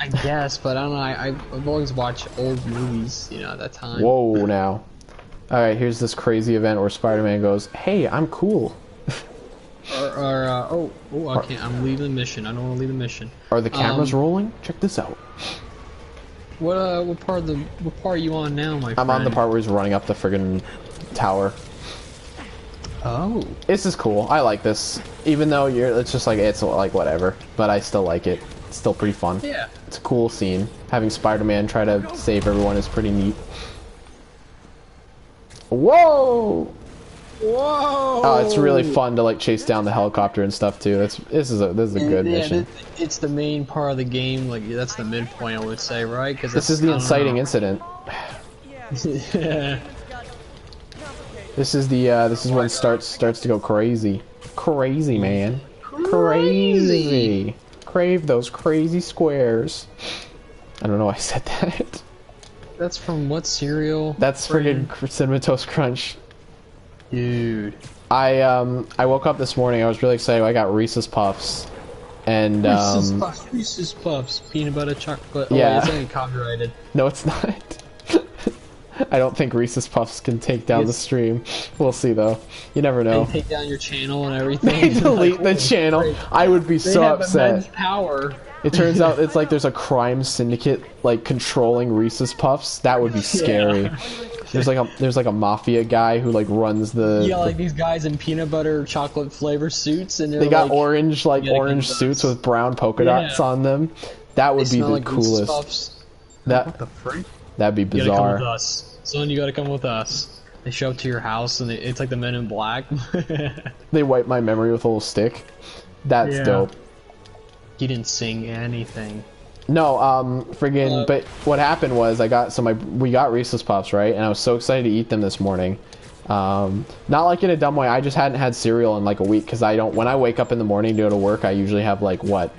Speaker 2: I guess, but I don't know. I've always watched old movies, you know, at that time.
Speaker 1: Whoa, now. All right, here's this crazy event where Spider-Man goes, "Hey, I'm cool."
Speaker 2: I can't. I'm leaving the mission. I don't want to leave the mission.
Speaker 1: Are the cameras rolling? Check this out.
Speaker 2: What part are you on now, my friend?
Speaker 1: I'm on the part where he's running up the friggin' tower.
Speaker 2: Oh.
Speaker 1: This is cool. I like this. Even though it's just like, it's like whatever. But I still like it. It's still pretty fun.
Speaker 2: Yeah.
Speaker 1: It's a cool scene. Having Spider-Man try to save everyone is pretty neat. Whoa!
Speaker 2: Whoa!
Speaker 1: Oh, it's really fun to like chase down the helicopter and stuff too. This is a good mission.
Speaker 2: It's the main part of the game. Like that's the midpoint, I would say, right? Because
Speaker 1: This is the inciting incident.
Speaker 2: Yeah.
Speaker 1: This is when it starts to go crazy. Crazy, man. Crazy. Crave those crazy squares. I don't know why I said that.
Speaker 2: That's from what cereal?
Speaker 1: That's friggin' Cinnamon Toast Crunch.
Speaker 2: Dude.
Speaker 1: I woke up this morning. I was really excited. I got Reese's Puffs, and
Speaker 2: Reese's Puffs, peanut butter chocolate.
Speaker 1: Yeah.
Speaker 2: Oh, it's only copyrighted.
Speaker 1: No, it's not. I don't think Reese's Puffs can take down the stream. We'll see though. You never know.
Speaker 2: They take down your channel and everything.
Speaker 1: They delete the channel. I would be so upset.
Speaker 2: Immense power.
Speaker 1: It turns out it's like there's a crime syndicate like controlling Reese's Puffs. That would be scary.
Speaker 2: Yeah.
Speaker 1: There's like a mafia guy who like runs the.
Speaker 2: Yeah, like these guys in peanut butter chocolate flavor suits, and
Speaker 1: they got
Speaker 2: like,
Speaker 1: orange suits with brown polka dots on them. That would be the coolest.
Speaker 2: What the frick?
Speaker 1: That'd be bizarre.
Speaker 2: You gotta come with us, son. You gotta come with us. They show up to your house, and it's like the Men in Black.
Speaker 1: They wipe my memory with a little stick. That's dope.
Speaker 2: You didn't sing anything.
Speaker 1: No, friggin', but what happened was we got Reese's Puffs, right? And I was so excited to eat them this morning. Not like in a dumb way, I just hadn't had cereal in like a week, because when I wake up in the morning to go to work, I usually have like less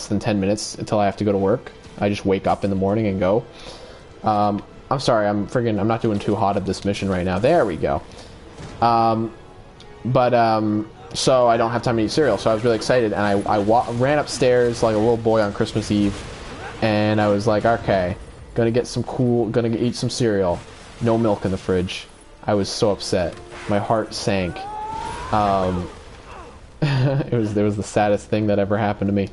Speaker 1: than 10 minutes until I have to go to work. I just wake up in the morning and go. I'm sorry, I'm not doing too hot of this mission right now. There we go. So I don't have time to eat cereal, so I was really excited, and I ran upstairs like a little boy on Christmas Eve, and I was like, okay, gonna eat some cereal. No milk in the fridge. I was so upset. My heart sank. It was the saddest thing that ever happened to me.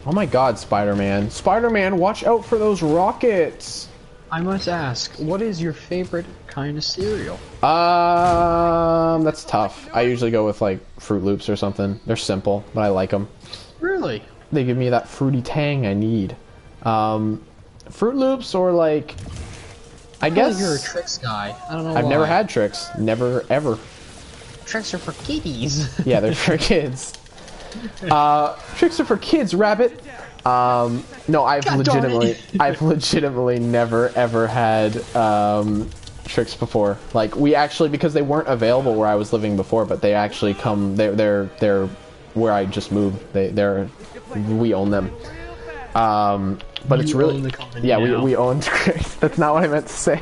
Speaker 1: Oh my god, Spider-Man. Spider-Man, watch out for those rockets!
Speaker 2: I must ask, what is your favorite kind of cereal?
Speaker 1: That's tough. I usually go with like Fruit Loops or something. They're simple, but I like them.
Speaker 2: Really?
Speaker 1: They give me that fruity tang I need. Fruit Loops or like... I guess...
Speaker 2: you're a Trix guy. I don't know
Speaker 1: I've
Speaker 2: why.
Speaker 1: never had Trix. Never, ever.
Speaker 2: Trix are for kiddies.
Speaker 1: Yeah, they're for kids. Tricks are for kids, rabbit. No, I've legitimately never ever had Tricks before. Like because they weren't available where I was living before, but they actually come. They're where I just moved. We own them. But it's really we own Tricks. That's not what I meant to say.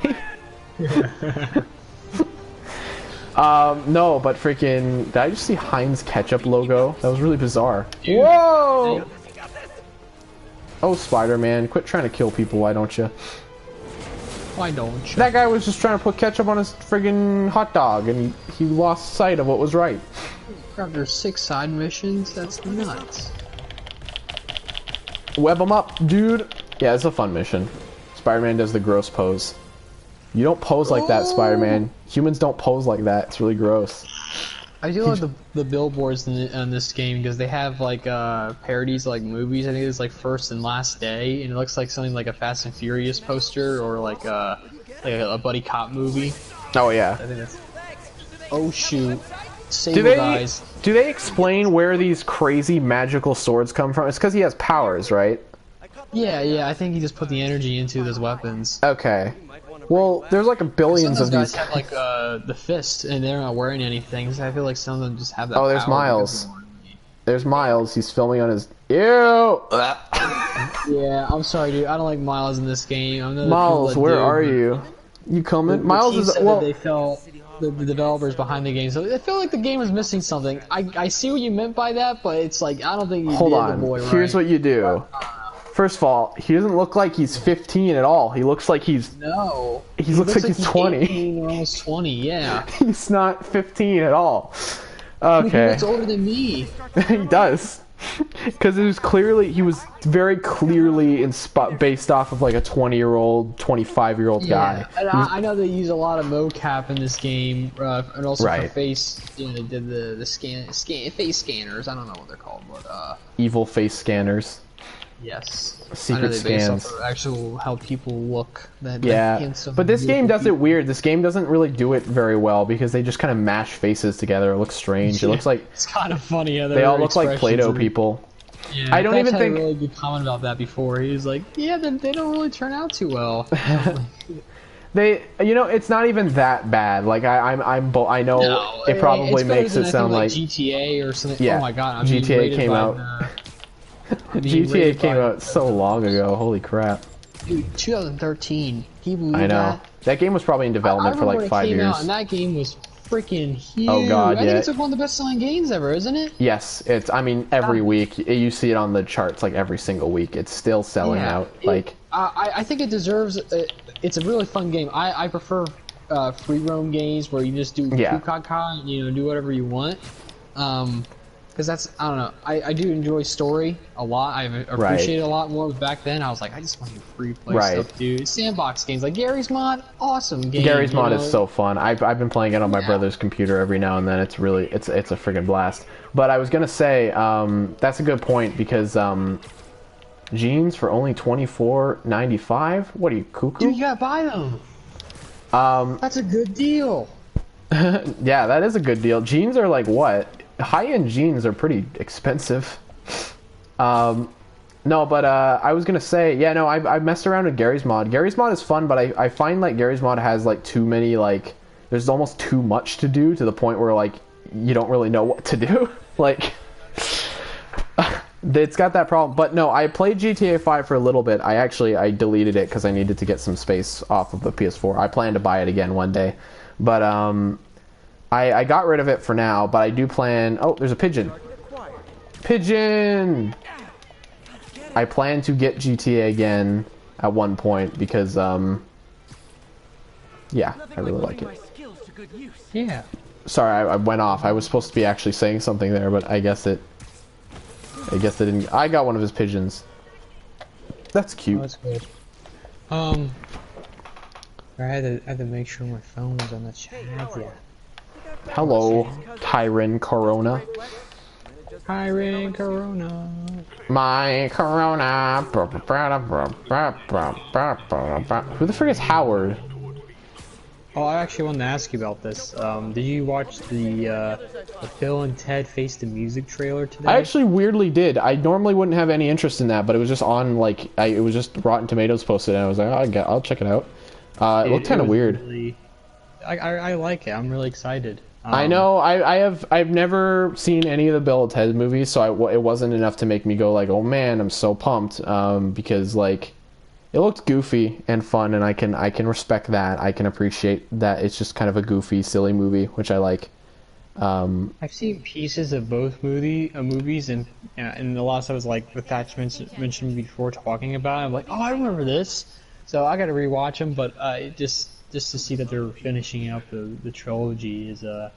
Speaker 1: No, but freaking, did I just see Heinz ketchup logo? That was really bizarre.
Speaker 2: Dude.
Speaker 1: Whoa! Oh, Spider-Man, quit trying to kill people, why don't you?
Speaker 2: Why don't you?
Speaker 1: That guy was just trying to put ketchup on his friggin' hot dog, and he lost sight of what was right.
Speaker 2: Crap, there's 6 side missions? That's nuts.
Speaker 1: Web them up, dude. Yeah, it's a fun mission. Spider-Man does the gross pose. You don't pose like that, Spider-Man. Humans don't pose like that. It's really gross.
Speaker 2: I do like the billboards in this game because they have like parodies of, like movies. I think it's like First and Last Day, and it looks like something like a Fast and Furious poster or like a buddy cop movie.
Speaker 1: Oh yeah.
Speaker 2: I think that's. Oh shoot! Sable guys.
Speaker 1: Do they explain where these crazy magical swords come from? It's because he has powers, right?
Speaker 2: Yeah. I think he just put the energy into those weapons.
Speaker 1: Okay. Well, there's like billions of
Speaker 2: guys
Speaker 1: these.
Speaker 2: have like the fist, and they're not wearing anything. So I feel like some of them just have that.
Speaker 1: Oh, there's
Speaker 2: power
Speaker 1: Miles. There's Miles. He's filming on his. Ew.
Speaker 2: Yeah, I'm sorry, dude. I don't like Miles in this game. I'm
Speaker 1: Miles, where are you? You coming? Miles is well.
Speaker 2: They felt the developers behind the game, so I feel like the game is missing something. I see what you meant by that, but it's like I don't think you
Speaker 1: Hold
Speaker 2: did
Speaker 1: on.
Speaker 2: the boy right.
Speaker 1: Here's what you do. First of all, he doesn't look like he's 15 at all. He looks like he's.
Speaker 2: No.
Speaker 1: He looks like he's 20.
Speaker 2: 18 or almost 20. Yeah.
Speaker 1: He's not 15 at all.
Speaker 2: He
Speaker 1: Okay.
Speaker 2: looks older than me.
Speaker 1: He does. Because he was very clearly based off of like a 20-year-old, 25-year-old guy.
Speaker 2: And I know they use a lot of mocap in this game, and also for
Speaker 1: Right.
Speaker 2: face. You know, they did the face scanners. I don't know what they're called, but
Speaker 1: Evil face scanners.
Speaker 2: yes.
Speaker 1: Secret
Speaker 2: I know they based
Speaker 1: scans.
Speaker 2: off of actual how people look.
Speaker 1: Yeah, but this game does it weird. This game doesn't really do it very well because they just kind of mash faces together. It looks strange. It looks like
Speaker 2: it's kind of funny. Yeah,
Speaker 1: they all look like Play-Doh people.
Speaker 2: Yeah,
Speaker 1: I don't even think
Speaker 2: had a really good comment about that before. He was like, "Yeah, they don't really turn out too well."
Speaker 1: they, it's not even that bad. Like I know
Speaker 2: No,
Speaker 1: it probably makes it sound like
Speaker 2: GTA or something.
Speaker 1: Yeah,
Speaker 2: Oh my god,
Speaker 1: GTA came out. GTA came out so long ago. Holy crap!
Speaker 2: Dude, 2013. Can you believe
Speaker 1: I know
Speaker 2: that?
Speaker 1: that game was probably in development for like 5 years.
Speaker 2: Out, and that game was freaking huge.
Speaker 1: Oh god,
Speaker 2: I think it's like one of the best-selling games ever, isn't it?
Speaker 1: Yes, it's. I mean, every week you see it on the charts. Like every single week, it's still selling out.
Speaker 2: I think it deserves. It's a really fun game. I prefer free roam games where you just do kukaka and do whatever you want. Because that's, I don't know, I do enjoy story a lot. I appreciate it a lot more. Back then, I was like, I just want to free play stuff, dude. Sandbox games like Gary's Mod, awesome game.
Speaker 1: Gary's Mod is so fun. I've been playing it on my brother's computer every now and then. It's really it's a friggin' blast. But I was gonna say that's a good point because jeans for only $24.95. What are you, cuckoo?
Speaker 2: Dude, you gotta buy them. That's a good deal.
Speaker 1: Yeah, that is a good deal. Jeans are like what? High-end jeans are pretty expensive. No, but I was gonna say, yeah, no, I messed around with Gary's Mod. Gary's Mod is fun, but I find like Gary's Mod has like too many, like, there's almost too much to do to the point where like you don't really know what to do. Like, it's got that problem. But no, I played GTA 5 for a little bit. I deleted it because I needed to get some space off of the PS4. I plan to buy it again one day, but I got rid of it for now, but I do plan... Oh, there's a pigeon. Pigeon! I plan to get GTA again at one point because, yeah, I really like it.
Speaker 2: Yeah.
Speaker 1: Sorry, I went off. I was supposed to be actually saying something there, but I guess it didn't... I got one of his pigeons. That's cute.
Speaker 2: Oh, that's good. I had to make sure my phone was on the charger.
Speaker 1: Hello, Tyron Corona.
Speaker 2: Tyron Corona.
Speaker 1: My Corona. Who the frick is Howard?
Speaker 2: Oh, I actually wanted to ask you about this. Did you watch the Bill and Ted Face the Music trailer today?
Speaker 1: I actually weirdly did. I normally wouldn't have any interest in that, but it was just on, like, it was just Rotten Tomatoes posted, and I was like, oh, I'll check it out. It looked kind of weird.
Speaker 2: Really, I like it. I'm really excited.
Speaker 1: I know. I've never seen any of the Bill and Ted movies, so it wasn't enough to make me go like, oh man, I'm so pumped. Because like, it looked goofy and fun, and I can respect that. I can appreciate that it's just kind of a goofy, silly movie, which I like.
Speaker 2: I've seen pieces of both movies, and a lot of stuff was like the Thatch mentioned before talking about. I'm like, oh, I remember this. So I got to rewatch them, but just to see that they're finishing up the trilogy is a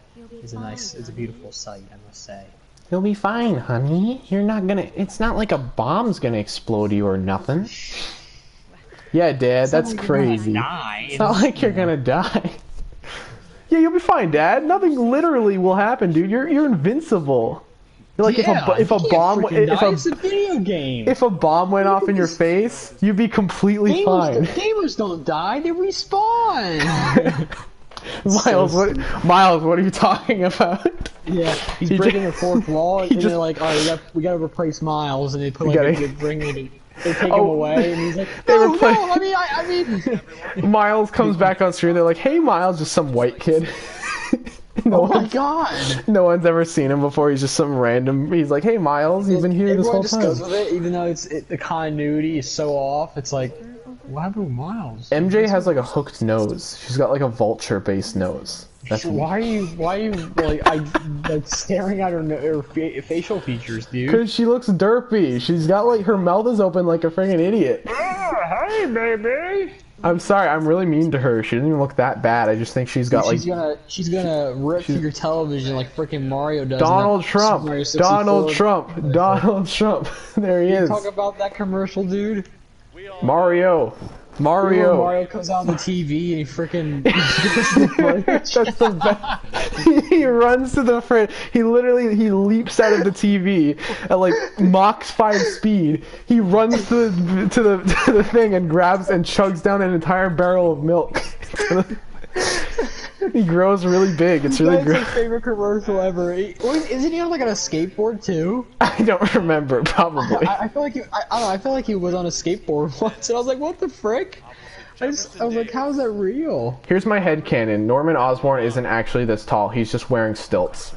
Speaker 2: beautiful sight, I must say.
Speaker 1: You'll be fine, honey. You're not gonna. It's not like a bomb's gonna explode you or nothing. Yeah, Dad, that's crazy. It's not like you're gonna die. Yeah, you'll be fine, Dad. Nothing literally will happen, dude. You're invincible. You're like if a bomb
Speaker 2: it's a video game.
Speaker 1: If a bomb went off in your face, you'd be completely fine.
Speaker 2: Gamers don't die; they respawn.
Speaker 1: Miles, what are you talking about?
Speaker 2: Yeah, he's breaking the fourth wall, and they're like, "All right, we gotta replace Miles," and they put like a ring in it. They take him away, and he's like, "No, I mean."
Speaker 1: Miles comes back on screen. They're like, "Hey, Miles," just some white kid.
Speaker 2: My god!
Speaker 1: No one's ever seen him before. He's just some random. He's like, "Hey, Miles, you've been here this whole time."
Speaker 2: Everyone just goes with it, even though the continuity is so off. It's like, what happened with Miles?
Speaker 1: MJ has like a hooked nose. She's got like a vulture-based nose. That's
Speaker 2: why are you like staring at her facial features, dude?
Speaker 1: Because she looks derpy. She's got like her mouth is open like a friggin' idiot.
Speaker 2: Hey, baby.
Speaker 1: I'm sorry, I'm really mean to her. She doesn't even look that bad. I just think she's got
Speaker 2: she's gonna rip through your television like freaking Mario does.
Speaker 1: Donald Trump. Donald Trump. Donald Trump. There he is.
Speaker 2: Talk about that commercial, dude.
Speaker 1: Mario
Speaker 2: comes out on the TV and he freaking
Speaker 1: that's the best. He runs to the front. He leaps out of the TV at like Mach 5 speed. He runs to the thing and grabs and chugs down an entire barrel of milk. He grows really big. It's really great.
Speaker 2: That's my favorite commercial ever. Isn't he on like on a skateboard too?
Speaker 1: I don't remember. Probably.
Speaker 2: I feel like I feel like he was on a skateboard once, and I was like, "What the frick?" I was like, "How is that real?"
Speaker 1: Here's my headcanon. Norman Osborn isn't actually this tall. He's just wearing stilts.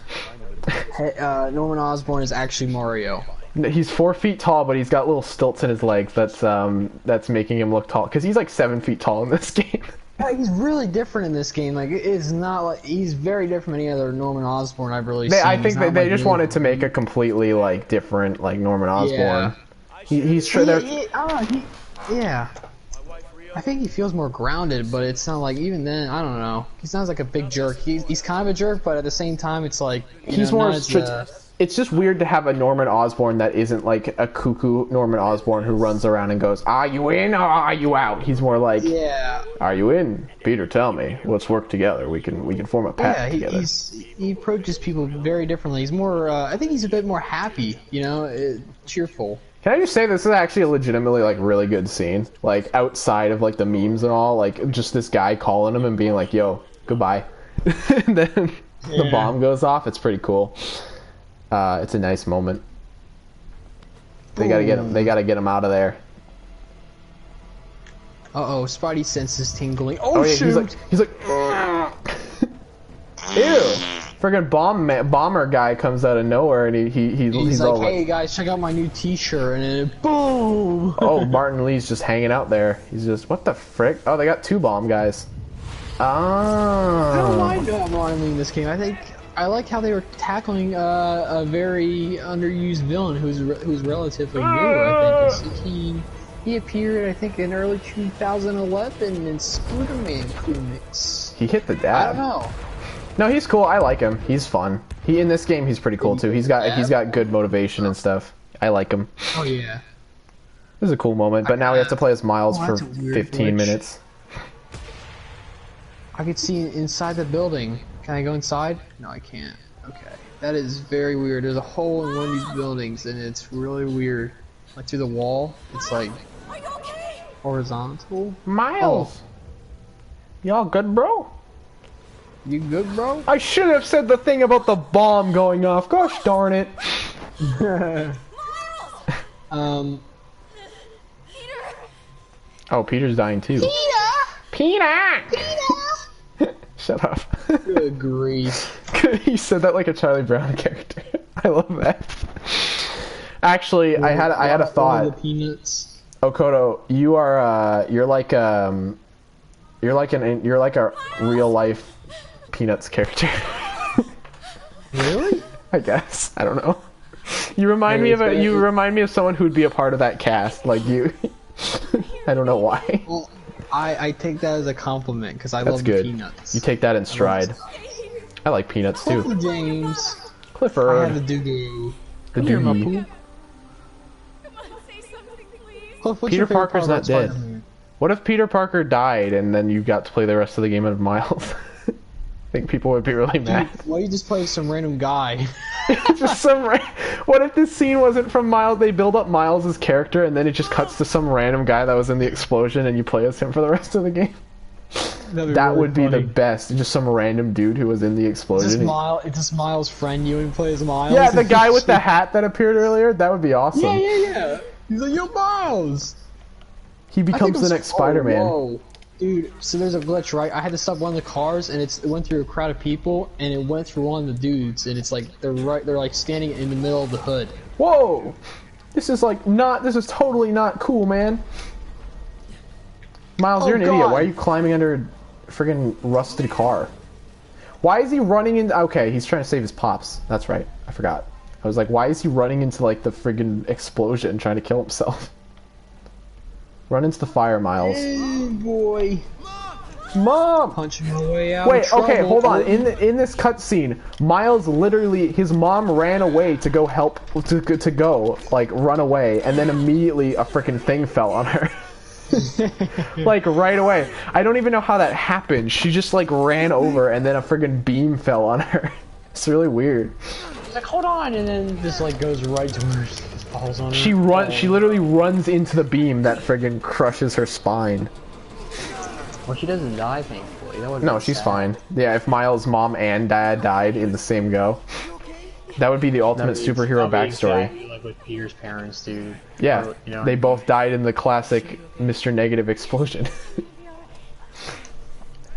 Speaker 2: Norman Osborn is actually Mario.
Speaker 1: He's 4 feet tall, but he's got little stilts in his legs. That's making him look tall because he's like 7 feet tall in this game.
Speaker 2: Yeah, he's really different in this game. Like, it's not like he's very different from any other Norman Osborn I've really seen.
Speaker 1: I think they just wanted to make a completely like different like Norman Osborn.
Speaker 2: Yeah.
Speaker 1: He's sure that.
Speaker 2: Yeah. I think he feels more grounded, but it's not like even then. I don't know. He sounds like a big jerk. He's kind of a jerk, but at the same time, it's like
Speaker 1: he's more. It's just weird to have a Norman Osborn that isn't like a cuckoo Norman Osborn who runs around and goes, "Are you in or are you out?" He's more like,
Speaker 2: "Yeah,
Speaker 1: are you in? Peter, tell me. Let's work together. We can form a pact together."
Speaker 2: He approaches people very differently. He's more. I think he's a bit more happy. Cheerful.
Speaker 1: Can I just say this is actually a legitimately like really good scene? Like outside of like the memes and all, like just this guy calling him and being like, "Yo, goodbye," and then the bomb goes off. It's pretty cool. It's a nice moment. They gotta get him. They gotta get him out of there.
Speaker 2: Uh-oh, Spidey senses tingling. Oh
Speaker 1: yeah,
Speaker 2: shoot!
Speaker 1: He's like, ew! Friggin' bomber guy comes out of nowhere and he's
Speaker 2: like,
Speaker 1: all
Speaker 2: "Hey guys, check out my new T-shirt!" And then boom!
Speaker 1: Oh, Martin Lee's just hanging out there. He's just, what the frick? Oh, they got two bomb guys.
Speaker 2: I don't mind Martin Lee in this game. I like how they were tackling a very underused villain who's relatively new. I think he appeared, I think, in early 2011 in Spider-Man comics.
Speaker 1: He hit the dab.
Speaker 2: I don't know.
Speaker 1: No, he's cool. I like him. He's fun. In this game, he's pretty cool too. He's got good motivation and stuff. I like him.
Speaker 2: Oh yeah.
Speaker 1: This is a cool moment, but now we have to play as Miles for 15 minutes.
Speaker 2: I could see inside the building. Can I go inside? No, I can't. Okay. That is very weird. There's a hole in one of these buildings, and it's really weird. Like, through the wall, it's like horizontal.
Speaker 1: Miles! Y'all good, bro?
Speaker 2: You good, bro?
Speaker 1: I should have said the thing about the bomb going off. Gosh darn it. Oh, Peter's dying too. Peter! Shut up.
Speaker 2: Good grief.
Speaker 1: You said that like a Charlie Brown character. I love that. Actually, I had a thought.
Speaker 2: The peanuts.
Speaker 1: Okoto, you're like a real life Peanuts character.
Speaker 2: Really?
Speaker 1: I guess. I don't know. You remind me of someone who'd be a part of that cast, like you. I don't know why.
Speaker 2: Well, I take that as a compliment because I
Speaker 1: That's
Speaker 2: love
Speaker 1: good.
Speaker 2: peanuts.
Speaker 1: You take that in stride. I like peanuts too.
Speaker 2: Clifford James. I
Speaker 1: Clifford.
Speaker 2: have the doogie.
Speaker 1: The
Speaker 2: Come here, my
Speaker 1: doogie.
Speaker 2: poop. Cliff, what's
Speaker 1: Peter
Speaker 2: your favorite
Speaker 1: Parker's
Speaker 2: part
Speaker 1: not
Speaker 2: about
Speaker 1: dead.
Speaker 2: Spider-Man?
Speaker 1: What if Peter Parker died and then you got to play the rest of the game of Miles? I think people would be really mad.
Speaker 2: Dude, why you just play some random guy?
Speaker 1: Just what if this scene wasn't from Miles? They build up Miles' character and then it just cuts to some random guy that was in the explosion and you play as him for the rest of the game. That would be the best. Just some random dude who was in the explosion.
Speaker 2: It's just Miles' friend. You and play as Miles.
Speaker 1: Yeah, the guy with the hat that appeared earlier. That would be awesome.
Speaker 2: Yeah. He's like, yo, Miles.
Speaker 1: He becomes the next Spider-Man.
Speaker 2: Whoa. Dude, so there's a glitch, right? I had to stop one of the cars, and it went through a crowd of people, and it went through one of the dudes, and it's like they're like standing in the middle of the hood.
Speaker 1: Whoa! This is totally not cool, man. Miles, you're an idiot. Why are you climbing under a friggin' rusted car? Why is he running in? Okay, he's trying to save his pops. That's right. I forgot. I was like, why is he running into like the friggin' explosion trying to kill himself? Run into the fire, Miles.
Speaker 2: Hey, boy.
Speaker 1: Mom!
Speaker 2: Punching my way out.
Speaker 1: Wait, okay, hold on. In this cutscene, Miles literally, his mom ran away to go help, to go, like, run away, and then immediately a freaking thing fell on her. Like, right away. I don't even know how that happened. She just, like, ran over, and then a friggin' beam fell on her. It's really weird.
Speaker 2: She's like, hold on, and then just, like, goes right to her. Falls on her.
Speaker 1: She literally runs into the beam that friggin' crushes her spine.
Speaker 2: Well, she doesn't die, thankfully.
Speaker 1: No, she's fine. Yeah, if Miles' mom and dad died in the same go, that would be the ultimate superhero backstory.
Speaker 2: Exactly like what Peter's parents do.
Speaker 1: Yeah,
Speaker 2: Or, you know,
Speaker 1: they both died in the classic Mr. Negative explosion.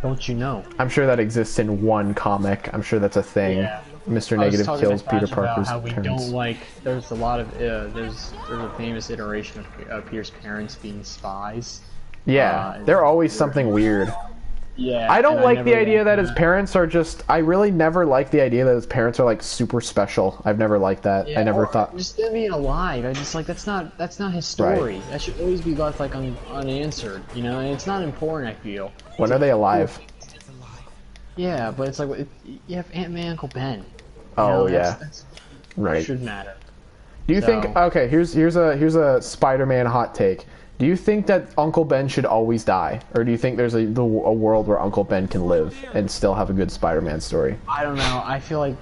Speaker 2: Don't you know?
Speaker 1: I'm sure that exists in one comic. I'm sure that's a thing.
Speaker 2: Yeah.
Speaker 1: Mr. Negative kills Peter Parker's
Speaker 2: how we
Speaker 1: parents.
Speaker 2: don't like. There's a lot of there's a famous iteration of Peter's parents being spies.
Speaker 1: Yeah, they're always something weird.
Speaker 2: Yeah.
Speaker 1: I don't like the idea that his parents are just. I really never liked the idea that his parents are like super special. I've never liked that.
Speaker 2: Yeah,
Speaker 1: I never thought.
Speaker 2: Just them being alive. I just like that's not his story. Right. That should always be left like unanswered. You know, and it's not important. I feel.
Speaker 1: When are they alive?
Speaker 2: Yeah, but it's like you have Aunt May, Uncle Ben.
Speaker 1: Oh,
Speaker 2: know,
Speaker 1: yeah.
Speaker 2: That's
Speaker 1: right.
Speaker 2: Should matter.
Speaker 1: Do you think? Okay, here's a Spider-Man hot take. Do you think that Uncle Ben should always die, or do you think there's a world where Uncle Ben can live and still have a good Spider-Man story?
Speaker 2: I don't know. I feel like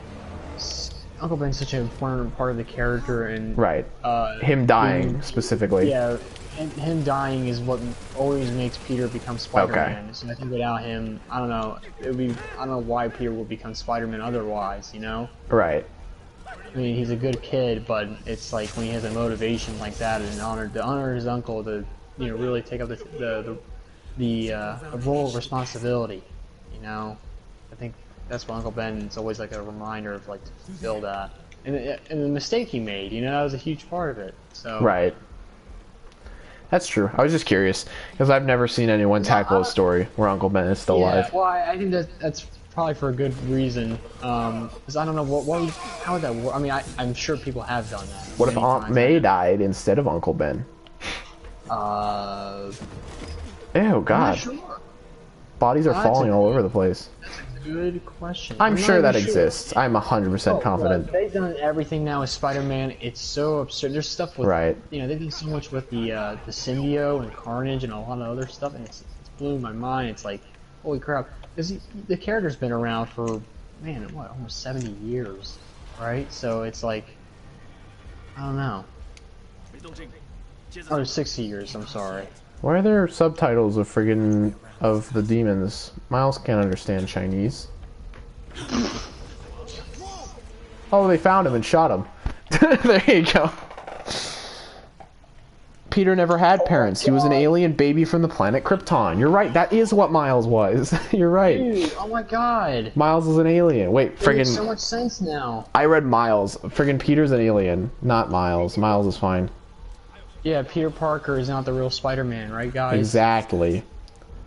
Speaker 2: Uncle Ben's such an important part of the character, and
Speaker 1: right. Him dying specifically.
Speaker 2: Yeah, and him dying is what always makes Peter become Spider-Man. Okay. So I think without him, I don't know. It would be. I don't know why Peter would become Spider-Man otherwise. You know.
Speaker 1: Right.
Speaker 2: I mean, he's a good kid, but it's like when he has a motivation like that and to honor his uncle, to really take up the role of responsibility. You know, I think that's what Uncle Ben is always like a reminder of, like, to fulfill that. And the mistake he made, that was a huge part of it. So
Speaker 1: right. That's true. I was just curious because I've never seen anyone tackle a story where Uncle Ben is still alive.
Speaker 2: Well, I think that's probably for a good reason. Because I don't know how would that work. I mean, I'm sure people have done that.
Speaker 1: What if Aunt May died instead of Uncle Ben?
Speaker 2: Ew,
Speaker 1: God.
Speaker 2: I'm not sure.
Speaker 1: Bodies are falling all over the place.
Speaker 2: That's a good question.
Speaker 1: I'm sure that exists. I'm 100% confident.
Speaker 2: They've done everything now with Spider-Man. It's so absurd. There's stuff with, they've done so much with the symbiote and Carnage and a lot of other stuff, and it's blew my mind. It's like, holy crap. The character's been around for, almost 70 years, right? So it's like, I don't know. Oh, 60 years, I'm sorry.
Speaker 1: Why are there subtitles of of the demons? Miles can't understand Chinese. Oh, they found him and shot him. There you go. Peter never had parents. He was an alien baby from the planet Krypton. You're right. That is what Miles was. You're right.
Speaker 2: Dude, oh my god.
Speaker 1: Miles is an alien. Wait,
Speaker 2: It makes so much sense now.
Speaker 1: I read Miles. Friggin' Peter's an alien, not Miles. Miles is fine.
Speaker 2: Yeah, Peter Parker is not the real Spider-Man, right, guys?
Speaker 1: Exactly.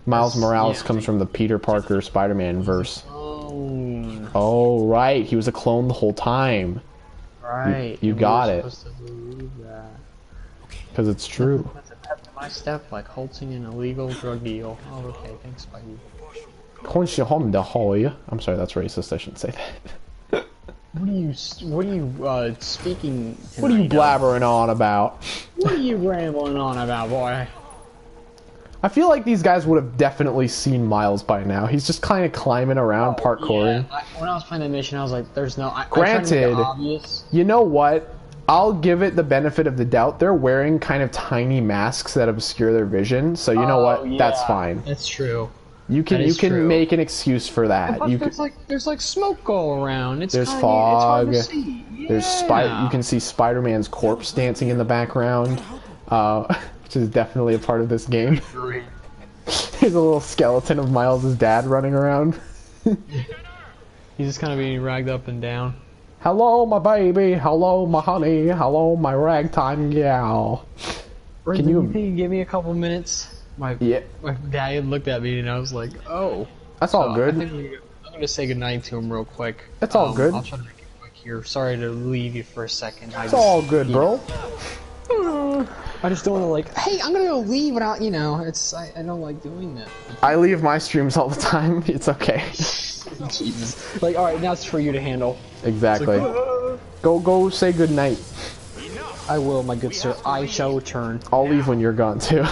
Speaker 1: Miles Morales comes from the Peter Parker Spider-Man verse. Oh, right. He was a clone the whole time.
Speaker 2: Right.
Speaker 1: You got it. Because it's true.
Speaker 2: That's a pep to My step like halting an illegal drug deal. Oh, okay, thanks, Spidey.
Speaker 1: I'm sorry, that's racist. I shouldn't say that.
Speaker 2: What are you speaking tonight?
Speaker 1: What are you blabbering on about?
Speaker 2: What are you rambling on about, boy?
Speaker 1: I feel like these guys would have definitely seen Miles by now. He's just kind of climbing around, parkouring.
Speaker 2: Yeah, when I was playing the mission, I was like, "There's no."
Speaker 1: Granted,
Speaker 2: obvious.
Speaker 1: You know what? I'll give it the benefit of the doubt. They're wearing kind of tiny masks that obscure their vision, so you know what?
Speaker 2: Yeah,
Speaker 1: That's fine.
Speaker 2: That's true.
Speaker 1: You can make an excuse for that.
Speaker 2: There's like smoke all around. There's
Speaker 1: fog.
Speaker 2: It's hard to see. Yeah.
Speaker 1: There's you can see Spider-Man's corpse dancing in the background, which is definitely a part of this game. There's a little skeleton of Miles' dad running around.
Speaker 2: He's just kind of being ragged up and down.
Speaker 1: Hello, my baby. Hello, my honey. Hello, my ragtime gal.
Speaker 2: Can you think you give me a couple minutes? My dad looked at me and I was like, "Oh,
Speaker 1: that's all good."
Speaker 2: I'm gonna say goodnight to him real quick.
Speaker 1: That's all good.
Speaker 2: I'll try to make it quick here. Sorry to leave you for a second.
Speaker 1: It's all good, bro.
Speaker 2: I just don't want to like, hey, I'm gonna go leave without, you know, I don't like doing that.
Speaker 1: I leave my streams all the time. It's okay.
Speaker 2: Jesus. Like, alright, now it's for you to handle.
Speaker 1: Exactly. Go say goodnight.
Speaker 2: I will, my good sir. I shall return.
Speaker 1: I'll leave when you're gone, too.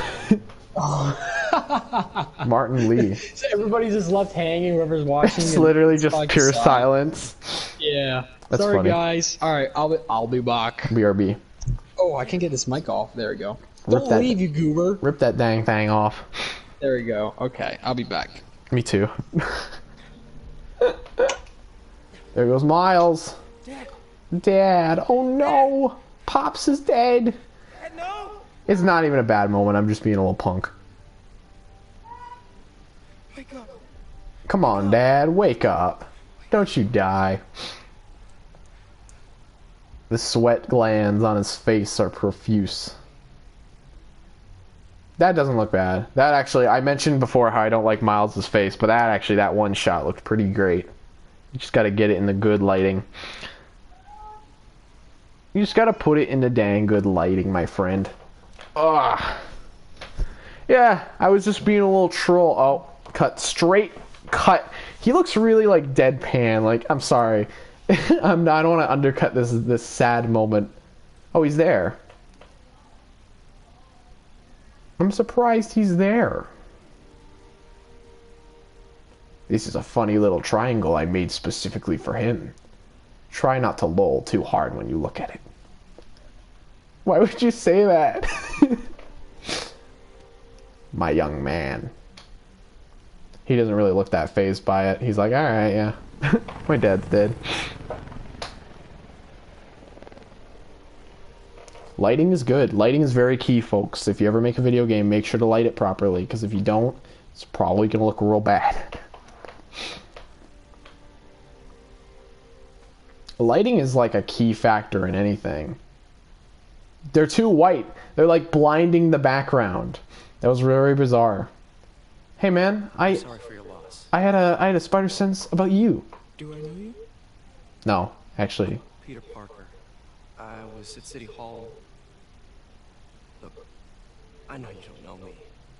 Speaker 1: Martin Lee.
Speaker 2: So everybody's just left hanging, whoever's watching.
Speaker 1: It's literally just pure silence.
Speaker 2: Yeah.
Speaker 1: That's
Speaker 2: Sorry,
Speaker 1: funny.
Speaker 2: Guys. Alright, I'll be back.
Speaker 1: BRB.
Speaker 2: Oh, I can get this mic off. There we go. Don't leave, you goober.
Speaker 1: Rip that dang thing off.
Speaker 2: There we go. Okay, I'll be back.
Speaker 1: Me too. There goes Miles. Dad. Oh no. Pops is dead.
Speaker 3: Dad, no.
Speaker 1: It's not even a bad moment. I'm just being a little punk.
Speaker 3: Wake up.
Speaker 1: Come on, Dad. Wake up. Don't you die. The sweat glands on his face are profuse. That doesn't look bad. That actually, I mentioned before how I don't like Miles' face, but that one shot looked pretty great. You just gotta get it in the good lighting. You just gotta put it in the dang good lighting, my friend. Ugh. Yeah, I was just being a little troll. Oh, cut. He looks really like deadpan. Like, I'm sorry. I don't want to undercut this sad moment. Oh, he's there. I'm surprised he's there. This is a funny little triangle I made specifically for him. Try not to lol too hard when you look at it. Why would you say that? My young man. He doesn't really look that fazed by it. He's like, alright, yeah. My dad's dead. Lighting is good. Lighting is very key, folks. If you ever make a video game, make sure to light it properly, because if you don't, it's probably going to look real bad. Lighting is like a key factor in anything. They're too white. They're like blinding the background. That was very bizarre. Hey man,
Speaker 3: I'm sorry for your loss.
Speaker 1: I had a spider sense about you.
Speaker 3: Do I know you?
Speaker 1: No, actually.
Speaker 3: Peter Parker. I was at City Hall. Look, I know you don't know me,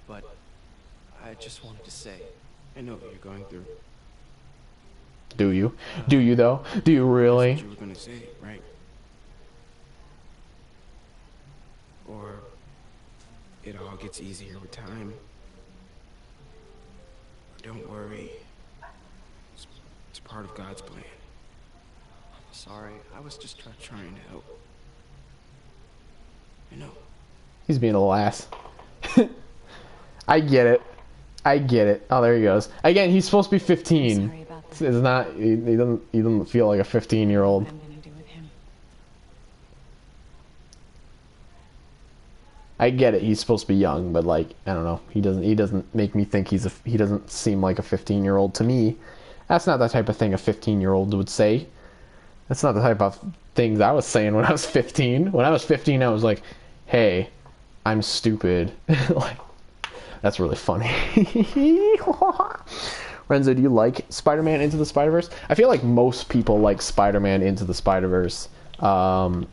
Speaker 3: but I just wanted to say, I know what you're going through.
Speaker 1: Do you? Do you though? Do you really?
Speaker 3: That's what you were gonna say, right? Or it all gets easier with time. Don't worry. It's part of God's plan. I'm sorry. I was just trying to help. I know.
Speaker 1: He's being a little ass. I get it. I get it. Oh, there he goes. Again, he's supposed to be 15.
Speaker 4: Sorry about
Speaker 1: It's not. He doesn't feel like a 15-year-old.
Speaker 4: what I'm gonna do with him.
Speaker 1: I get it. He's supposed to be young, but like, I don't know. He doesn't make me think he doesn't seem like a 15-year-old to me. That's not the type of thing a 15-year-old would say. That's not the type of things I was saying when I was 15. When I was 15, I was like, "Hey, I'm stupid." Like, that's really funny. Renzo, do you like Spider-Man Into the Spider-Verse? I feel like most people like Spider-Man Into the Spider-Verse. Yeah,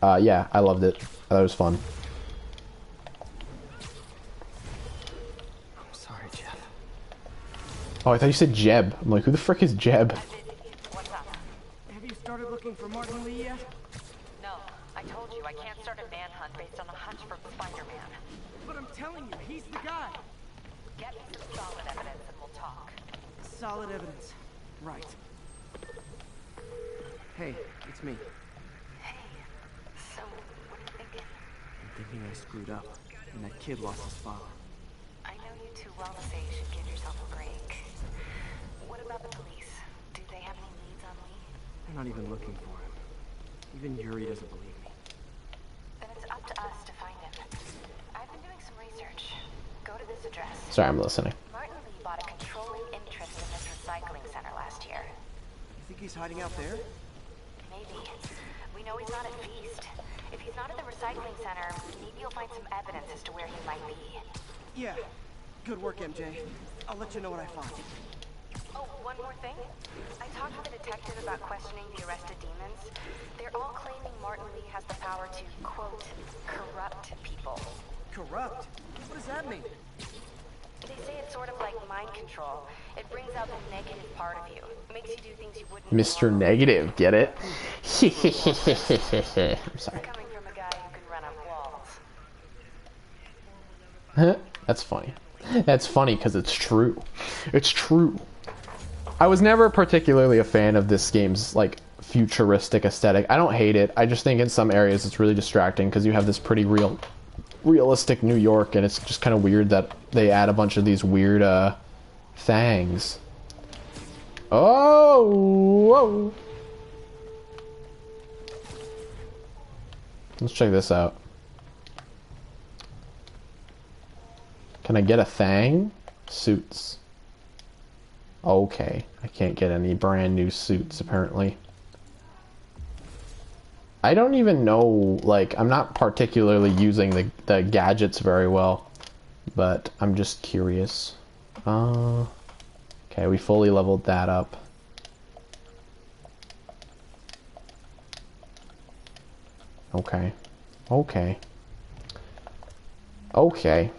Speaker 1: I loved it. I thought it was fun. Oh, I thought you said Jeb. I'm like, who the frick is Jeb?
Speaker 4: What's up?
Speaker 3: Have you started looking for Martin Lee yet?
Speaker 4: No, I told you I can't start a manhunt based on a hunch for Spider-Man.
Speaker 3: But I'm telling you, he's the guy.
Speaker 4: Get me some solid evidence and we'll talk.
Speaker 3: Solid evidence. Right. Hey, it's me.
Speaker 4: Hey, so what are you thinking?
Speaker 3: I'm thinking I screwed up, and that kid lost his father.
Speaker 4: I know you too well to say you should give yourself a break. What about the police? Do they have any leads on Lee?
Speaker 3: They're not even looking for him. Even Yuri doesn't believe me.
Speaker 4: Then it's up to us to find him. I've been doing some research. Go to this address.
Speaker 1: Sorry, I'm listening.
Speaker 4: Martin Lee bought a controlling interest in this recycling center last year.
Speaker 3: You think he's hiding out there?
Speaker 4: Maybe. We know he's not at Feast. If he's not at the recycling center, maybe you'll find some evidence as to where he might be.
Speaker 3: Yeah. Good work, MJ. I'll let you know what I find.
Speaker 4: Oh, one more thing. I talked with a detective about questioning the arrested demons. They're all claiming Martin Lee has the power to, quote, corrupt people.
Speaker 3: Corrupt? What does that mean?
Speaker 4: They say it's sort of like mind control. It brings out the negative part of you. Makes you do things you wouldn't.
Speaker 1: Mr. Negative, get it? I'm sorry.
Speaker 4: Coming from a guy who can run up walls.
Speaker 1: That's funny. That's funny because it's true. It's true. I was never particularly a fan of this game's like futuristic aesthetic. I don't hate it. I just think in some areas it's really distracting because you have this pretty realistic New York, and it's just kind of weird that they add a bunch of these weird things. Oh, whoa. Let's check this out. Can I get a thing? Suits. Okay, I can't get any brand new suits apparently. I don't even know, like, I'm not particularly using the gadgets very well, but I'm just curious. Okay, we fully leveled that up. Okay. Okay. Okay.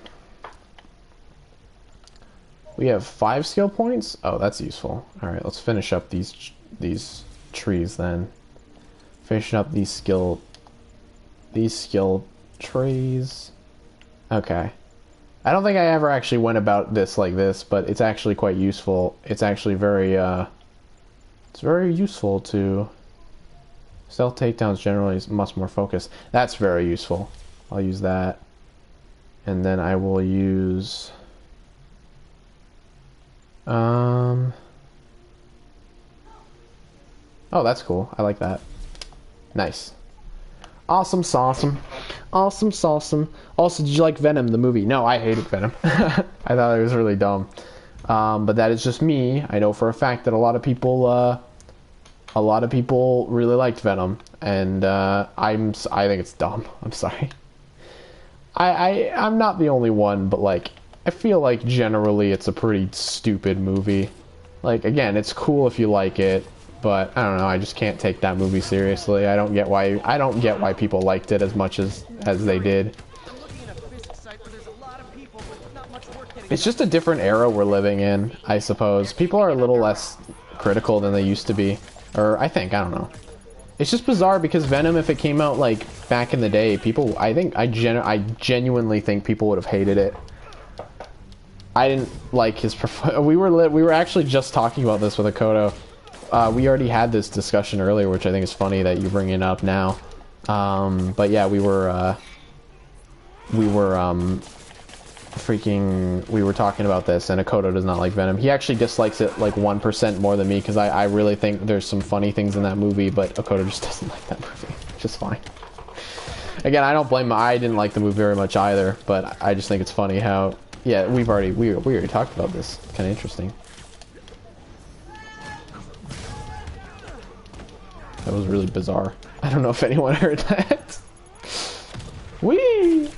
Speaker 1: We have 5 skill points? Oh, that's useful. Alright, let's finish up these trees then. Finishing up these skill trees. Okay. I don't think I ever actually went about this like this, but it's actually quite useful. It's actually very, it's very useful to... Stealth takedowns generally is much more focused. That's very useful. I'll use that. And then I will use... Oh, that's cool. I like that. Nice. Awesome sauceum. Awesome sauceum. Also, did you like Venom, the movie? No, I hated Venom. I thought it was really dumb. But that is just me. I know for a fact that a lot of people really liked Venom, and I think it's dumb. I'm sorry. I'm not the only one, but like, I feel like generally it's a pretty stupid movie. Like, again, it's cool if you like it, but I don't know, I just can't take that movie seriously. I don't get why people liked it as much as they did. It's just a different era we're living in, I suppose. People are a little less critical than they used to be. Or I don't know. It's just bizarre because Venom, if it came out like back in the day, people, I genuinely think people would have hated it. I didn't like his we were actually just talking about this with Akoto. We already had this discussion earlier, which I think is funny that you bring it up now. But yeah, we were talking about this, and Akoto does not like Venom. He actually dislikes it like 1% more than me, because I really think there's some funny things in that movie, but Akoto just doesn't like that movie, which is fine. Again, I don't blame him. I didn't like the movie very much either, but I just think it's funny how, yeah, we already talked about this. Kind of interesting. That was really bizarre. I don't know if anyone heard that. Whee!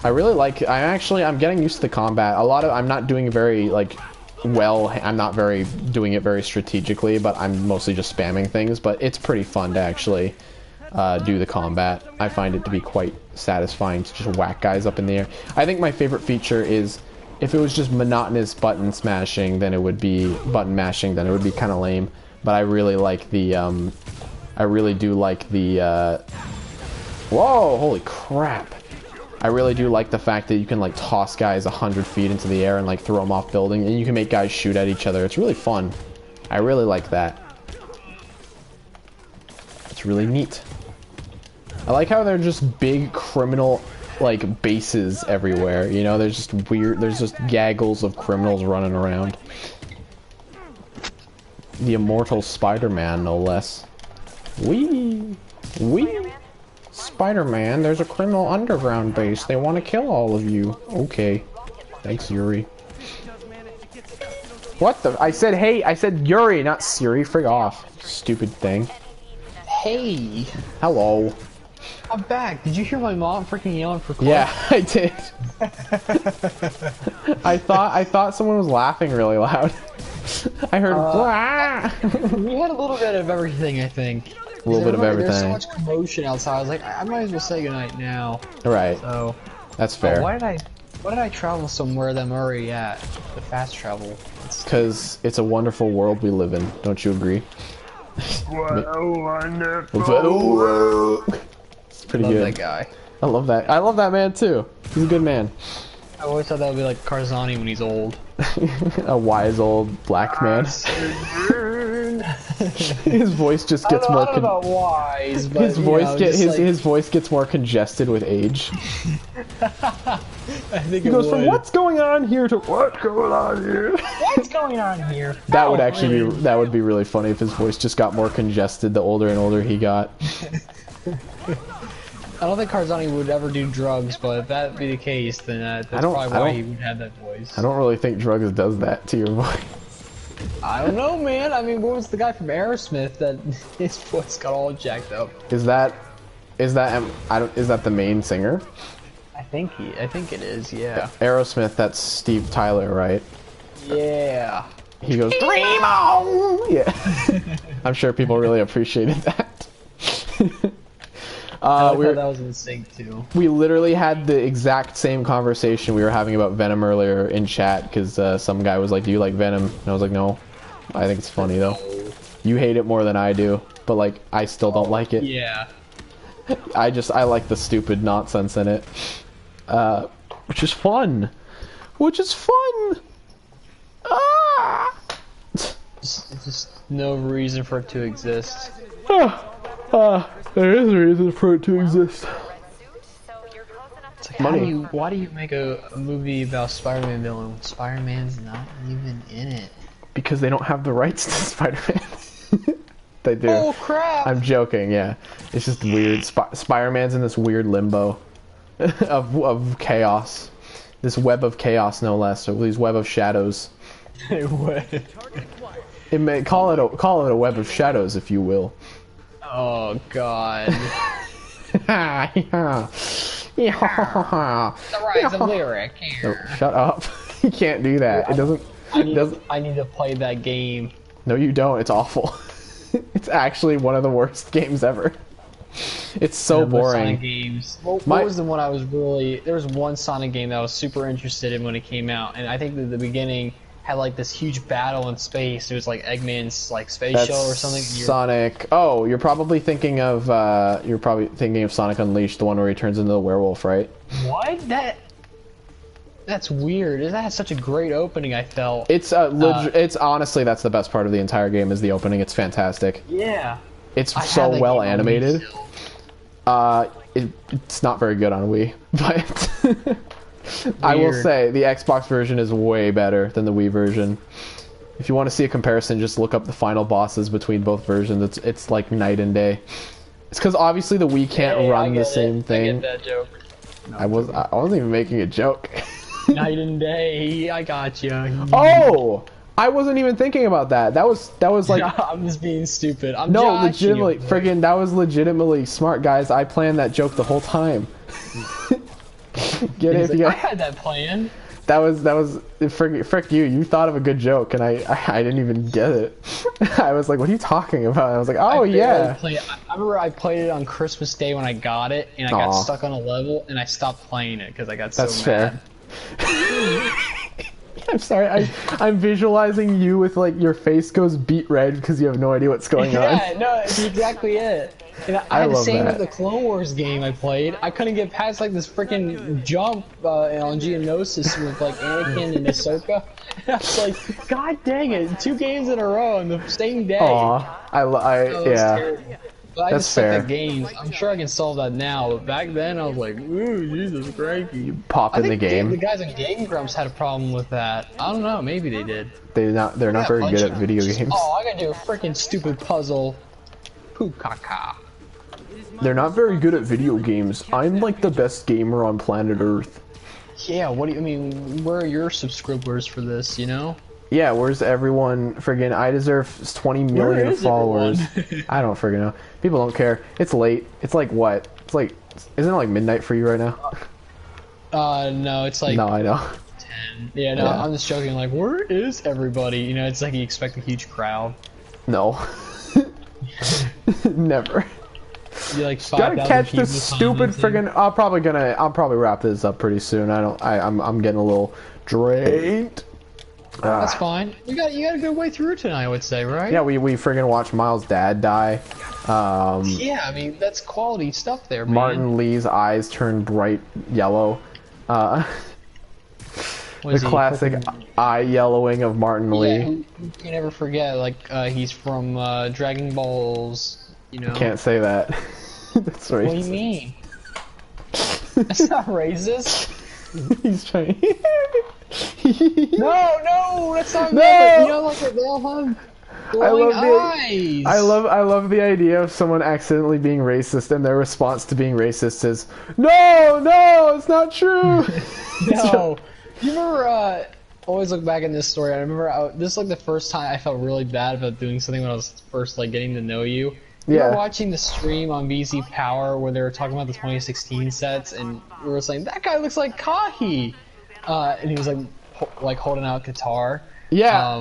Speaker 1: I really like, I'm getting used to the combat. I'm not doing very, like, well, I'm not doing it very strategically, but I'm mostly just spamming things, but it's pretty fun to actually do the combat. I find it to be quite satisfying to just whack guys up in the air. I think my favorite feature is if it was just monotonous button smashing, then it would be button mashing, then it would be kind of lame. But I really like the, I really do like the, whoa, holy crap. I really do like the fact that you can like toss guys 100 feet into the air and like throw them off building, and you can make guys shoot at each other. It's really fun. I really like that. It's really neat. I like how they're just big criminal like bases everywhere, you know, there's just gaggles of criminals running around. The immortal Spider-Man, no less. Wee! Spider-Man, there's a criminal underground base. They want to kill all of you. Okay. Thanks, Yuri. What the? I said, hey, I said Yuri, not Siri. Frig off. Stupid thing.
Speaker 2: Hey!
Speaker 1: Hello.
Speaker 2: I'm back. Did you hear my mom freaking yelling for Clark?
Speaker 1: Yeah, I did. I thought someone was laughing really loud. I heard
Speaker 2: we had a little bit of everything, I think.
Speaker 1: A little bit of everything.
Speaker 2: There's so much commotion outside. I was like, I might as well say goodnight now.
Speaker 1: Right.
Speaker 2: So
Speaker 1: that's fair.
Speaker 2: Why did I travel somewhere that I'm already at? The fast travel.
Speaker 1: Because it's a wonderful world we live in. Don't you agree?
Speaker 2: What a wonderful.
Speaker 1: It's pretty
Speaker 2: Love
Speaker 1: good.
Speaker 2: that guy.
Speaker 1: I love that. I love that man too. He's a good man.
Speaker 2: I always thought that would be like Karzani when he's old.
Speaker 1: A wise old black man. His voice just gets more.
Speaker 2: I don't know about wise, but
Speaker 1: his voice gets more congested with age.
Speaker 2: I think
Speaker 1: he goes from "What's going on here" to "What's going on here."
Speaker 2: What's going on here?
Speaker 1: That would actually be really funny if his voice just got more congested the older and older he got.
Speaker 2: I don't think Karzani would ever do drugs, but if that be the case, then that's probably why he would have that voice.
Speaker 1: I don't really think drugs does that to your voice.
Speaker 2: I don't know, man. I mean, what was the guy from Aerosmith that his voice got all jacked up?
Speaker 1: Is that the main singer?
Speaker 2: I think it is. Yeah.
Speaker 1: Aerosmith. That's Steve Tyler, right?
Speaker 2: Yeah.
Speaker 1: He goes "Dream on!" Yeah. I'm sure people really appreciated that.
Speaker 2: I thought that was in sync too.
Speaker 1: We literally had the exact same conversation we were having about Venom earlier in chat, because some guy was like, "Do you like Venom?" And I was like, "No, I think it's funny though. You hate it more than I do, but like I still don't like it."
Speaker 2: Yeah.
Speaker 1: I like the stupid nonsense in it, which is fun. Ah!
Speaker 2: Just no reason for it to exist.
Speaker 1: There is a reason for it to exist.
Speaker 2: It's like, why do you make a movie about Spider-Man villain when Spider-Man's not even in it?
Speaker 1: Because they don't have the rights to Spider-Man. They do.
Speaker 2: Oh crap!
Speaker 1: I'm joking, yeah. It's just weird. Spider-Man's in this weird limbo of chaos. This web of chaos, no less, or these web of shadows. It may call it a web of shadows, if you will.
Speaker 2: Oh god. The rise of lyric.
Speaker 1: No, shut up. You can't do that. It doesn't.
Speaker 2: I need to play that game.
Speaker 1: No, you don't. It's awful. It's actually one of the worst games ever. It's so boring.
Speaker 2: Sonic games. What was the one I was really? There was one Sonic game that I was super interested in when it came out, and I think that the beginning had like this huge battle in space. It was like Eggman's like space shuttle or something.
Speaker 1: Sonic. Oh, you're probably thinking of Sonic Unleashed, the one where he turns into the werewolf, right?
Speaker 2: What? That's weird. That had such a great opening. I felt.
Speaker 1: It's it's honestly that's the best part of the entire game is the opening. It's fantastic.
Speaker 2: Yeah.
Speaker 1: It's so well animated. It's not very good on Wii, but. I will say the Xbox version is way better than the Wii version. If you want to see a comparison, just look up the final bosses between both versions. It's like night and day. It's because obviously the Wii can't run the same thing.
Speaker 2: I get that joke. No,
Speaker 1: I wasn't even making a joke.
Speaker 2: Night and day, I got you.
Speaker 1: Oh, I wasn't even thinking about that. That was like
Speaker 2: I'm just being stupid.
Speaker 1: Legitimately, friggin' that was legitimately smart, guys. I planned that joke the whole time. Get it?
Speaker 2: Like, I had that plan.
Speaker 1: That was frick you. You thought of a good joke, and I didn't even get it. I was like, "What are you talking about?" And I was like, "Oh yeah."
Speaker 2: I remember I played it on Christmas Day when I got it, and I got stuck on a level, and I stopped playing it because I got so mad.
Speaker 1: Fair. I'm sorry. I'm visualizing you with like your face goes beet red because you have no idea what's going on.
Speaker 2: Yeah, no, it's exactly it. And I had the
Speaker 1: love
Speaker 2: same
Speaker 1: that.
Speaker 2: with the Clone Wars game I played. I couldn't get past like this freaking jump on Geonosis with like Anakin and Ahsoka. And I was like, God dang it! 2 games in a row on the same day.
Speaker 1: Aw, yeah.
Speaker 2: Terrible. But I
Speaker 1: That's
Speaker 2: just suck
Speaker 1: fair.
Speaker 2: at games. I'm sure I can solve that now, but back then I was like, ooh, Jesus Christ.
Speaker 1: Pop
Speaker 2: I
Speaker 1: in the
Speaker 2: think
Speaker 1: game.
Speaker 2: the guys on Game Grumps had a problem with that. I don't know, maybe they did.
Speaker 1: They're not very good at video games.
Speaker 2: Oh, I gotta do a freaking stupid puzzle. Poo-caca.
Speaker 1: They're not very good at video games. I'm like the best gamer on planet Earth.
Speaker 2: Yeah, what do you mean? Where are your subscribers for this, you know?
Speaker 1: Yeah, where's everyone? Friggin', I deserve 20 million
Speaker 2: is
Speaker 1: followers. I don't friggin' know. People don't care. It's late. It's like what? It's like, isn't it like midnight for you right now?
Speaker 2: No, it's like
Speaker 1: No, I know.
Speaker 2: 10. Yeah, no,
Speaker 1: Yeah.
Speaker 2: I'm just joking. Like, where is everybody? You know, it's like you expect a huge crowd.
Speaker 1: No. Never.
Speaker 2: You like
Speaker 1: Gotta
Speaker 2: 5,000
Speaker 1: catch
Speaker 2: people
Speaker 1: this stupid
Speaker 2: commenting.
Speaker 1: friggin'. I'll probably wrap this up pretty soon. I'm getting a little drained.
Speaker 2: That's fine. You got a good way through tonight, I would say, right?
Speaker 1: Yeah, we friggin' watched Miles' dad die.
Speaker 2: Yeah, I mean that's quality stuff there, man.
Speaker 1: Martin Lee's eyes turn bright yellow. The
Speaker 2: Was he
Speaker 1: classic
Speaker 2: fucking-
Speaker 1: eye yellowing of Martin
Speaker 2: Yeah,
Speaker 1: Lee.
Speaker 2: who can never forget? Like, he's from Dragon Balls. You know.
Speaker 1: Can't say that. That's racist.
Speaker 2: What do you mean? That's not racist.
Speaker 1: He's trying.
Speaker 2: No, that's not.
Speaker 1: No!
Speaker 2: You know, like they all have
Speaker 1: I
Speaker 2: glowing
Speaker 1: love
Speaker 2: eyes.
Speaker 1: I love the idea of someone accidentally being racist and their response to being racist is no, it's not true.
Speaker 2: No. You remember? Always look back in this story. I remember this is like the first time I felt really bad about doing something when I was first like getting to know you. We
Speaker 1: Yeah.
Speaker 2: were watching the stream on VZ Power where they were talking about the 2016 sets, and we were saying that guy looks like Kahi, and he was like holding out guitar.
Speaker 1: Yeah.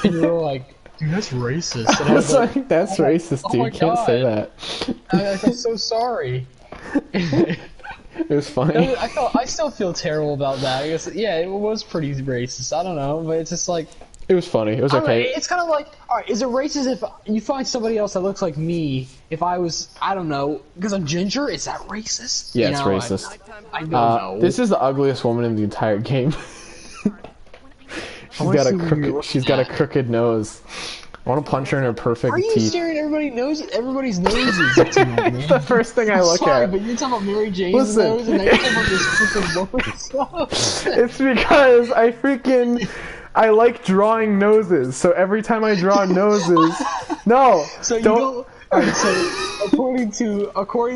Speaker 2: And you were like, dude, that's racist. And I was
Speaker 1: That's like, that's racist,
Speaker 2: oh
Speaker 1: dude.
Speaker 2: my
Speaker 1: You can't say
Speaker 2: God.
Speaker 1: that.
Speaker 2: I felt so sorry.
Speaker 1: It was funny.
Speaker 2: I still feel terrible about that. I guess yeah, it was pretty racist. I don't know, but it's just like.
Speaker 1: It was funny. It was
Speaker 2: I don't know,
Speaker 1: okay.
Speaker 2: it's kind of like, alright, is it racist if you find somebody else that looks like me, if I was, I don't know, because I'm ginger, is that racist?
Speaker 1: Yeah,
Speaker 2: You
Speaker 1: it's
Speaker 2: know,
Speaker 1: racist.
Speaker 2: I don't know.
Speaker 1: This is the ugliest woman in the entire game.
Speaker 2: wanna see what you're
Speaker 1: She's
Speaker 2: looking
Speaker 1: got a
Speaker 2: at.
Speaker 1: crooked nose. I want to punch her in her perfect
Speaker 2: Are you
Speaker 1: teeth.
Speaker 2: staring at everybody's noses tonight, man?
Speaker 1: It's the first thing I look
Speaker 2: Sorry,
Speaker 1: at.
Speaker 2: but you're talking about Mary Jane's
Speaker 1: Listen.
Speaker 2: nose, and now you're talking about this freaking woman's nose.
Speaker 1: It's because I like drawing noses. So every time I draw noses, no,
Speaker 2: So you
Speaker 1: don't.
Speaker 2: don't. Alright, so according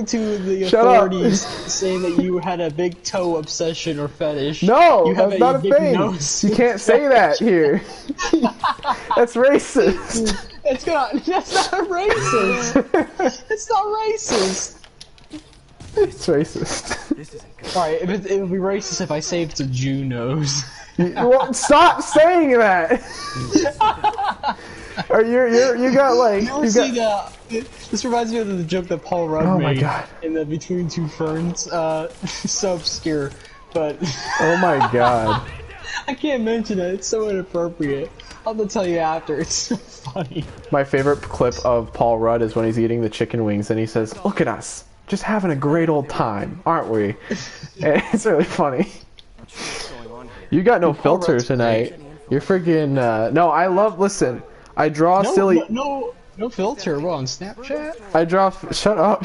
Speaker 2: to the
Speaker 1: Shut up.
Speaker 2: authorities saying that you had a big toe obsession or fetish.
Speaker 1: No,
Speaker 2: you have
Speaker 1: that's not a
Speaker 2: big
Speaker 1: thing.
Speaker 2: nose.
Speaker 1: You can't say that here. That's racist.
Speaker 2: That's not racist. It's not racist.
Speaker 1: It's racist.
Speaker 3: This isn't good.
Speaker 2: Alright, it would be racist if I say it's a Jew nose.
Speaker 1: Well, stop saying that. Or you got like
Speaker 2: You ever
Speaker 1: you
Speaker 2: see
Speaker 1: got.
Speaker 2: this reminds me of the joke that Paul Rudd
Speaker 1: Oh my
Speaker 2: made
Speaker 1: God.
Speaker 2: in the Between Two Ferns. So obscure, but
Speaker 1: Oh my god.
Speaker 2: I can't mention it. It's so inappropriate. I'll have to tell you after. It's so funny.
Speaker 1: My favorite clip of Paul Rudd is when he's eating the chicken wings and he says, "Look at us, just having a great old time, aren't we?" And it's really funny.
Speaker 3: What's going on here?
Speaker 1: You got no filter
Speaker 2: Rudd's
Speaker 1: tonight. You're friggin' no. I love. Listen, I draw silly.
Speaker 2: No filter. Well, on Snapchat.
Speaker 1: I draw. Shut up.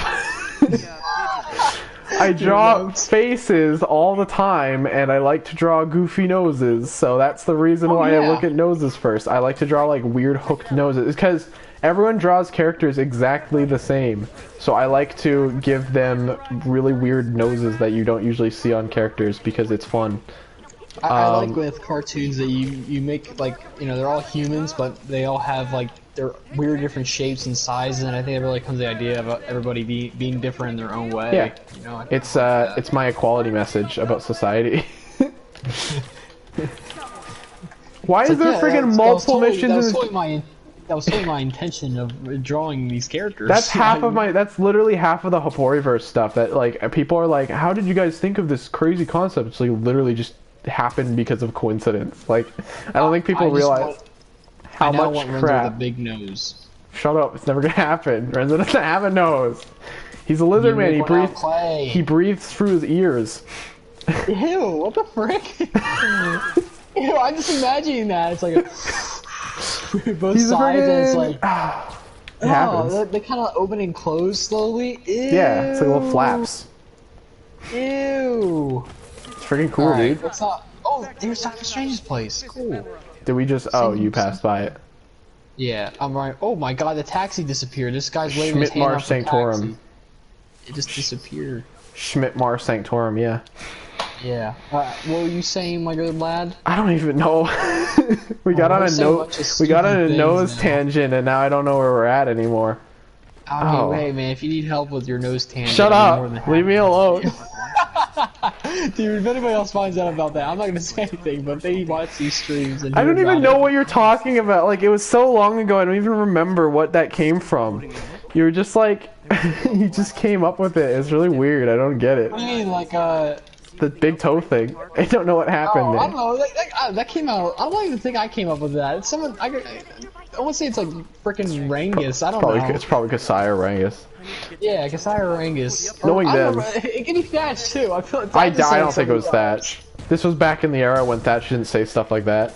Speaker 1: I draw faces all the time, and I like to draw goofy noses. So that's the reason why I
Speaker 2: yeah.
Speaker 1: look at noses first. I like to draw like weird hooked noses because everyone draws characters exactly the same. So I like to give them really weird noses that you don't usually see on characters because it's fun.
Speaker 2: I like with cartoons that you make like they're all humans, but they all have like their weird different shapes and sizes, and I think it really comes to the idea of everybody being different in their own way.
Speaker 1: Yeah.
Speaker 2: You know,
Speaker 1: It's my equality message about society. Why is there friggin' multiple missions in this?
Speaker 2: That was totally my intention of drawing these characters.
Speaker 1: That's half of my. That's literally half of the Haporiverse stuff. That like people are like, "How did you guys think of this crazy concept?" It's like literally just happened because of coincidence. Like, I don't think people
Speaker 2: I just
Speaker 1: realize
Speaker 2: want-
Speaker 1: how
Speaker 2: I now
Speaker 1: much
Speaker 2: want Renzo
Speaker 1: crap.
Speaker 2: with a big nose.
Speaker 1: Shut up! It's never gonna happen. Renzo doesn't have a nose. He's a lizard man.
Speaker 2: Make one out of clay.
Speaker 1: He breathes through his ears.
Speaker 2: Ew, what the frick? Ew, I'm just imagining that. It's like both
Speaker 1: He's a
Speaker 2: sides, and it's
Speaker 1: friggin-
Speaker 2: like,
Speaker 1: It happens.
Speaker 2: they kind of open and close slowly. Ew.
Speaker 1: Yeah, it's like little flaps.
Speaker 2: Ew.
Speaker 1: It's freaking cool,
Speaker 2: Alright,
Speaker 1: dude.
Speaker 2: what's up? Oh, there's Dr. Strange's place. Cool.
Speaker 1: Did we just? Oh, you passed by it.
Speaker 2: Yeah, I'm right. Oh my god, the taxi disappeared. This guy's waving his hand
Speaker 1: Schmidt-Mar
Speaker 2: off the
Speaker 1: Sanctorum.
Speaker 2: taxi. It just disappeared.
Speaker 1: Schmidt-Mar Sanctorum. Yeah.
Speaker 2: Yeah. What were you saying, my good lad?
Speaker 1: I don't even know. we got on
Speaker 2: we're
Speaker 1: a
Speaker 2: saying a
Speaker 1: nose.
Speaker 2: bunch of
Speaker 1: We got on a
Speaker 2: stupid
Speaker 1: nose
Speaker 2: things now.
Speaker 1: tangent, and now I don't know where we're at anymore. Oh.
Speaker 2: Hey man, if you need help with your nose tangent,
Speaker 1: Shut
Speaker 2: I'd be more than
Speaker 1: up!
Speaker 2: happy.
Speaker 1: Leave me alone.
Speaker 2: Dude, if anybody else finds out about that, I'm not gonna say anything, but they watch these streams and
Speaker 1: I don't
Speaker 2: hear
Speaker 1: even
Speaker 2: about
Speaker 1: know
Speaker 2: it.
Speaker 1: what you're talking about. Like, it was so long ago, I don't even remember what that came from. You were just like, you just came up with it. It's really weird. I don't get it.
Speaker 2: What do you mean, like,
Speaker 1: The big toe thing. I don't know what happened
Speaker 2: oh, I
Speaker 1: there.
Speaker 2: don't know, that came out, I don't even think I came up with that. It's someone, I want to say it's like frickin' Rangus, I don't know.
Speaker 1: It's probably Kasai or Rangus.
Speaker 2: Yeah, Kasai or Rangus.
Speaker 1: Knowing
Speaker 2: I don't
Speaker 1: them.
Speaker 2: know, it could be Thatch too, I feel like
Speaker 1: I
Speaker 2: Thatch is saying
Speaker 1: don't think it was
Speaker 2: something
Speaker 1: Thatch. This was back in the era when Thatch didn't say stuff like that.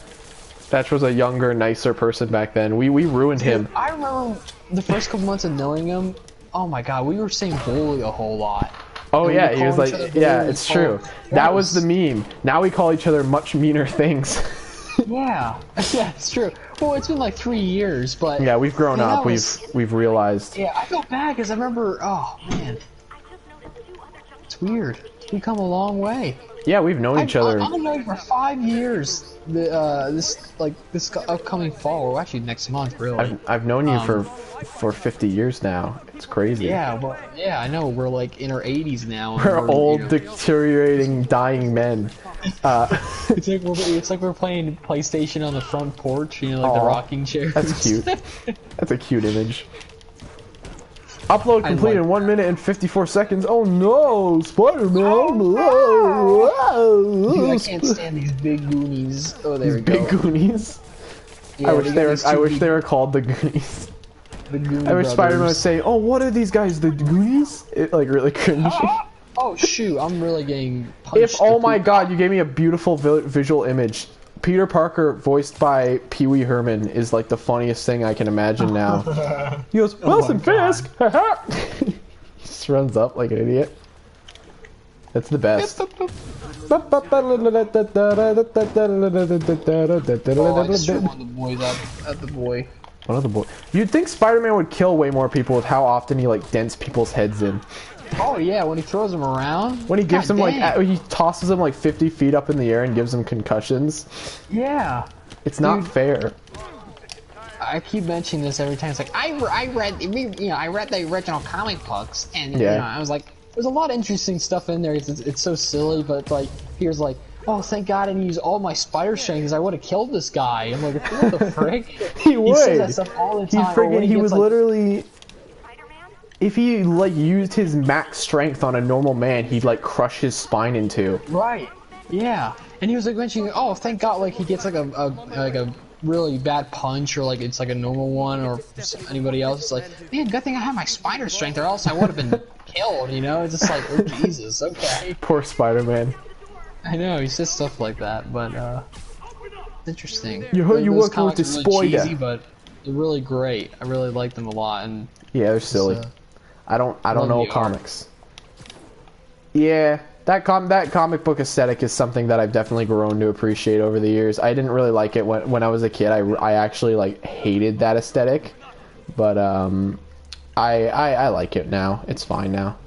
Speaker 1: Thatch was a younger, nicer person back then. We ruined him.
Speaker 2: I remember the first couple months of knowing him, oh my god, we were saying bully a whole lot.
Speaker 1: Oh
Speaker 2: And we
Speaker 1: yeah,
Speaker 2: would
Speaker 1: he was
Speaker 2: call each
Speaker 1: like,
Speaker 2: other
Speaker 1: yeah,
Speaker 2: bully,
Speaker 1: it's true.
Speaker 2: call-
Speaker 1: That was the meme. Now we call each other much meaner things.
Speaker 2: Yeah, yeah, it's true. Well, it's been like 3 years, but
Speaker 1: Yeah, we've grown
Speaker 2: Yeah, that
Speaker 1: up.
Speaker 2: was-
Speaker 1: We've realized.
Speaker 2: yeah, I feel bad because I remember. Oh man, it's weird. We come a long way.
Speaker 1: Yeah, we've known each other.
Speaker 2: I've known you for 5 years. This upcoming fall, or actually next month, really.
Speaker 1: I've known you for 50 years now. It's crazy.
Speaker 2: Yeah, well, yeah, I know. We're like in our 80s now. and
Speaker 1: We're old,
Speaker 2: you know,
Speaker 1: deteriorating, dying men.
Speaker 2: it's like we're playing PlayStation on the front porch. You know, like the
Speaker 1: Aw,
Speaker 2: rocking chairs.
Speaker 1: That's cute. That's a cute image. Upload
Speaker 2: I
Speaker 1: complete
Speaker 2: like
Speaker 1: in 1 minute and 54 seconds. Oh no, Spider-Man!
Speaker 2: Dude, I can't stand these big Goonies. Oh, there we go.
Speaker 1: Big Goonies.
Speaker 2: Yeah,
Speaker 1: I wish
Speaker 2: got
Speaker 1: they were.
Speaker 2: these
Speaker 1: I
Speaker 2: two
Speaker 1: wish
Speaker 2: big-
Speaker 1: they were called the Goonies.
Speaker 2: the Goonie
Speaker 1: I wish Spider-Man would
Speaker 2: brothers.
Speaker 1: say, "Oh, what are these guys? The Goonies?" It like really cringy.
Speaker 2: Oh shoot, I'm really getting punched.
Speaker 1: If oh my god, you gave me a beautiful visual image. Peter Parker, voiced by Pee Wee Herman, is like the funniest thing I can imagine now. He goes, Wilson Fisk! Haha! He just runs up like an idiot. That's the best.
Speaker 2: Oh, I just threw one of the boys at the boy.
Speaker 1: One of the boys. You'd think Spider-Man would kill way more people with how often he like dents people's heads in.
Speaker 2: Oh yeah, when he throws them around.
Speaker 1: When he gives
Speaker 2: God
Speaker 1: them like,
Speaker 2: dang.
Speaker 1: he tosses them like 50 feet up in the air and gives them concussions.
Speaker 2: Yeah.
Speaker 1: It's not
Speaker 2: Dude.
Speaker 1: fair.
Speaker 2: I keep mentioning this every time. It's like I read the original comic books, and
Speaker 1: Yeah.
Speaker 2: you know, I was like, there's a lot of interesting stuff in there. It's so silly, but like here's like, oh thank God I didn't use all my spider strength because I would have killed this guy. I'm like, what the frick?
Speaker 1: He would.
Speaker 2: says that stuff all the
Speaker 1: He
Speaker 2: time. or when
Speaker 1: he
Speaker 2: gets,
Speaker 1: was
Speaker 2: like,
Speaker 1: literally. If he like used his max strength on a normal man, he'd like crush his spine in two.
Speaker 2: Right. Yeah. And he was like mentioning, oh, thank God, like he gets like a really bad punch, or like it's like a normal one, or anybody else. It's like, man, good thing I have my spider strength, or else I would have been killed. You know, it's just like, oh Jesus, okay.
Speaker 1: Poor Spider-Man.
Speaker 2: I know he says stuff like that, but interesting.
Speaker 1: You heard you
Speaker 2: Those
Speaker 1: working with
Speaker 2: comics
Speaker 1: the
Speaker 2: are really
Speaker 1: spoiler.
Speaker 2: cheesy, but they're really great. I really like them a lot, and
Speaker 1: Yeah, they're silly. I don't know
Speaker 2: love the art.
Speaker 1: comics. Yeah, that comic book aesthetic is something that I've definitely grown to appreciate over the years. I didn't really like it when I was a kid. I actually like hated that aesthetic, but I like it now. It's fine now.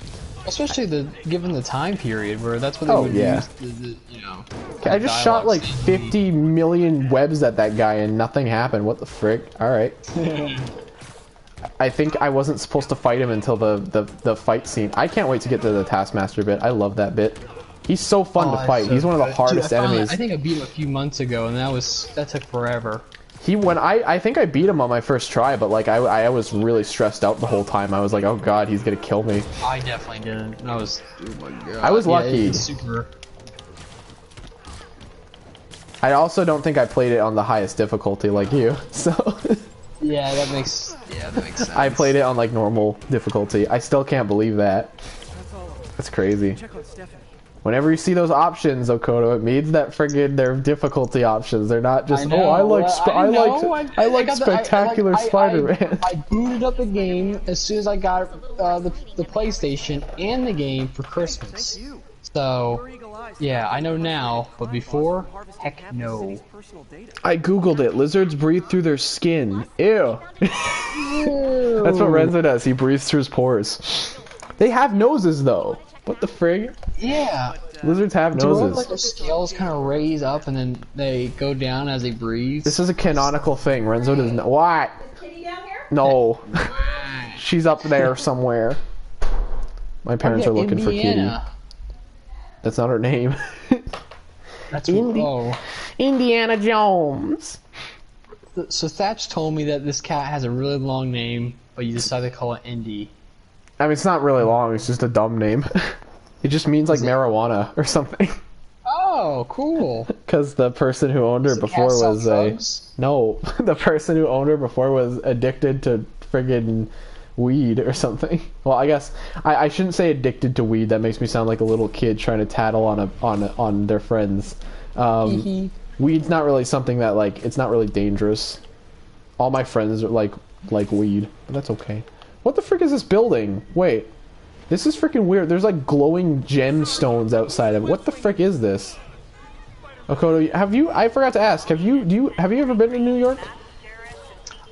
Speaker 2: especially given the time period where that's what they
Speaker 1: Oh,
Speaker 2: would
Speaker 1: yeah.
Speaker 2: use. You know,
Speaker 1: I just shot
Speaker 2: dialogue
Speaker 1: like
Speaker 2: scene.
Speaker 1: 50 million webs at that guy and nothing happened. What the frick? All right. I think I wasn't supposed to fight him until the fight scene. I can't wait to get to the Taskmaster bit. I love that bit. He's so fun to fight.
Speaker 2: so
Speaker 1: He's one of the
Speaker 2: good.
Speaker 1: hardest
Speaker 2: Dude,
Speaker 1: enemies.
Speaker 2: I think I beat him a few months ago, and that took forever.
Speaker 1: I think I beat him on my first try, but like I was really stressed out the whole time. I was like, oh god, he's gonna kill me.
Speaker 2: I definitely didn't. Oh my god.
Speaker 1: I was lucky.
Speaker 2: It's super.
Speaker 1: I also don't think I played it on the highest difficulty like you, so...
Speaker 2: Yeah, that makes sense.
Speaker 1: I played it on, like, normal difficulty. I still can't believe that. That's crazy.
Speaker 3: Check on Stephanie.
Speaker 1: Whenever you see those options, Okoto, it means that friggin' they're difficulty options. They're not just,
Speaker 2: know,
Speaker 1: I like
Speaker 2: got
Speaker 1: Spectacular Spider-Man.
Speaker 2: I booted up the game as soon as I got the PlayStation and the game for Christmas. So, yeah, I know now, but before, heck no.
Speaker 1: I googled it. Lizards breathe through their skin. Ew. That's what Renzo does. He breathes through his pores. They have noses, though. What the frig?
Speaker 2: Yeah.
Speaker 1: Lizards have noses.
Speaker 2: Like their scales kind of raise up and then they go down as they breathe.
Speaker 1: This is a canonical thing. Renzo does not. What? No. She's up there somewhere. My parents are looking for Kitty. That's not her name.
Speaker 2: That's
Speaker 1: Indiana Jones.
Speaker 2: So Thatch told me that this cat has a really long name, but you decided to call it Indy.
Speaker 1: I mean, it's not really long. It's just a dumb name. It just means like marijuana or something.
Speaker 2: Oh, cool.
Speaker 1: Because the person who owned her before was no. The person who owned her before was addicted to friggin' weed or something. Well, I guess I shouldn't say addicted to weed. That makes me sound like a little kid trying to tattle on their friends. Weed's not really something that like it's not really dangerous. All my friends are like weed, but that's okay. What the frick is this building? Wait, this is freaking weird. There's like glowing gemstones outside of it. What the frick is this? Okoto, I forgot to ask. Have you ever been to New York?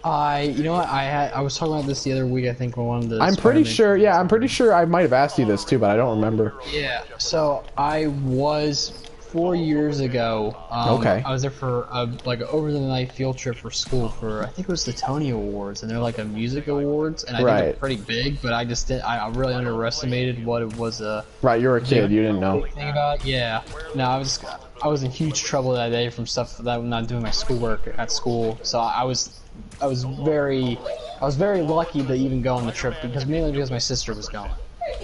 Speaker 2: You know what? I was talking about this the other week. I think on one of the.
Speaker 1: I'm pretty sure. Yeah, I'm pretty sure I might have asked you this too, but I don't remember.
Speaker 2: Yeah. So I was 4 years ago.
Speaker 1: Okay.
Speaker 2: I was there for like an over the night field trip for school for I think it was the Tony Awards, and they're like a music awards, and I think they're pretty big, but I just I really underestimated what it was.
Speaker 1: Right, you were a kid, you didn't know.
Speaker 2: Thing about it. Yeah. No, I was in huge trouble that day from stuff that I'm not doing my schoolwork at school, so I was very lucky to even go on the trip mainly because my sister was going.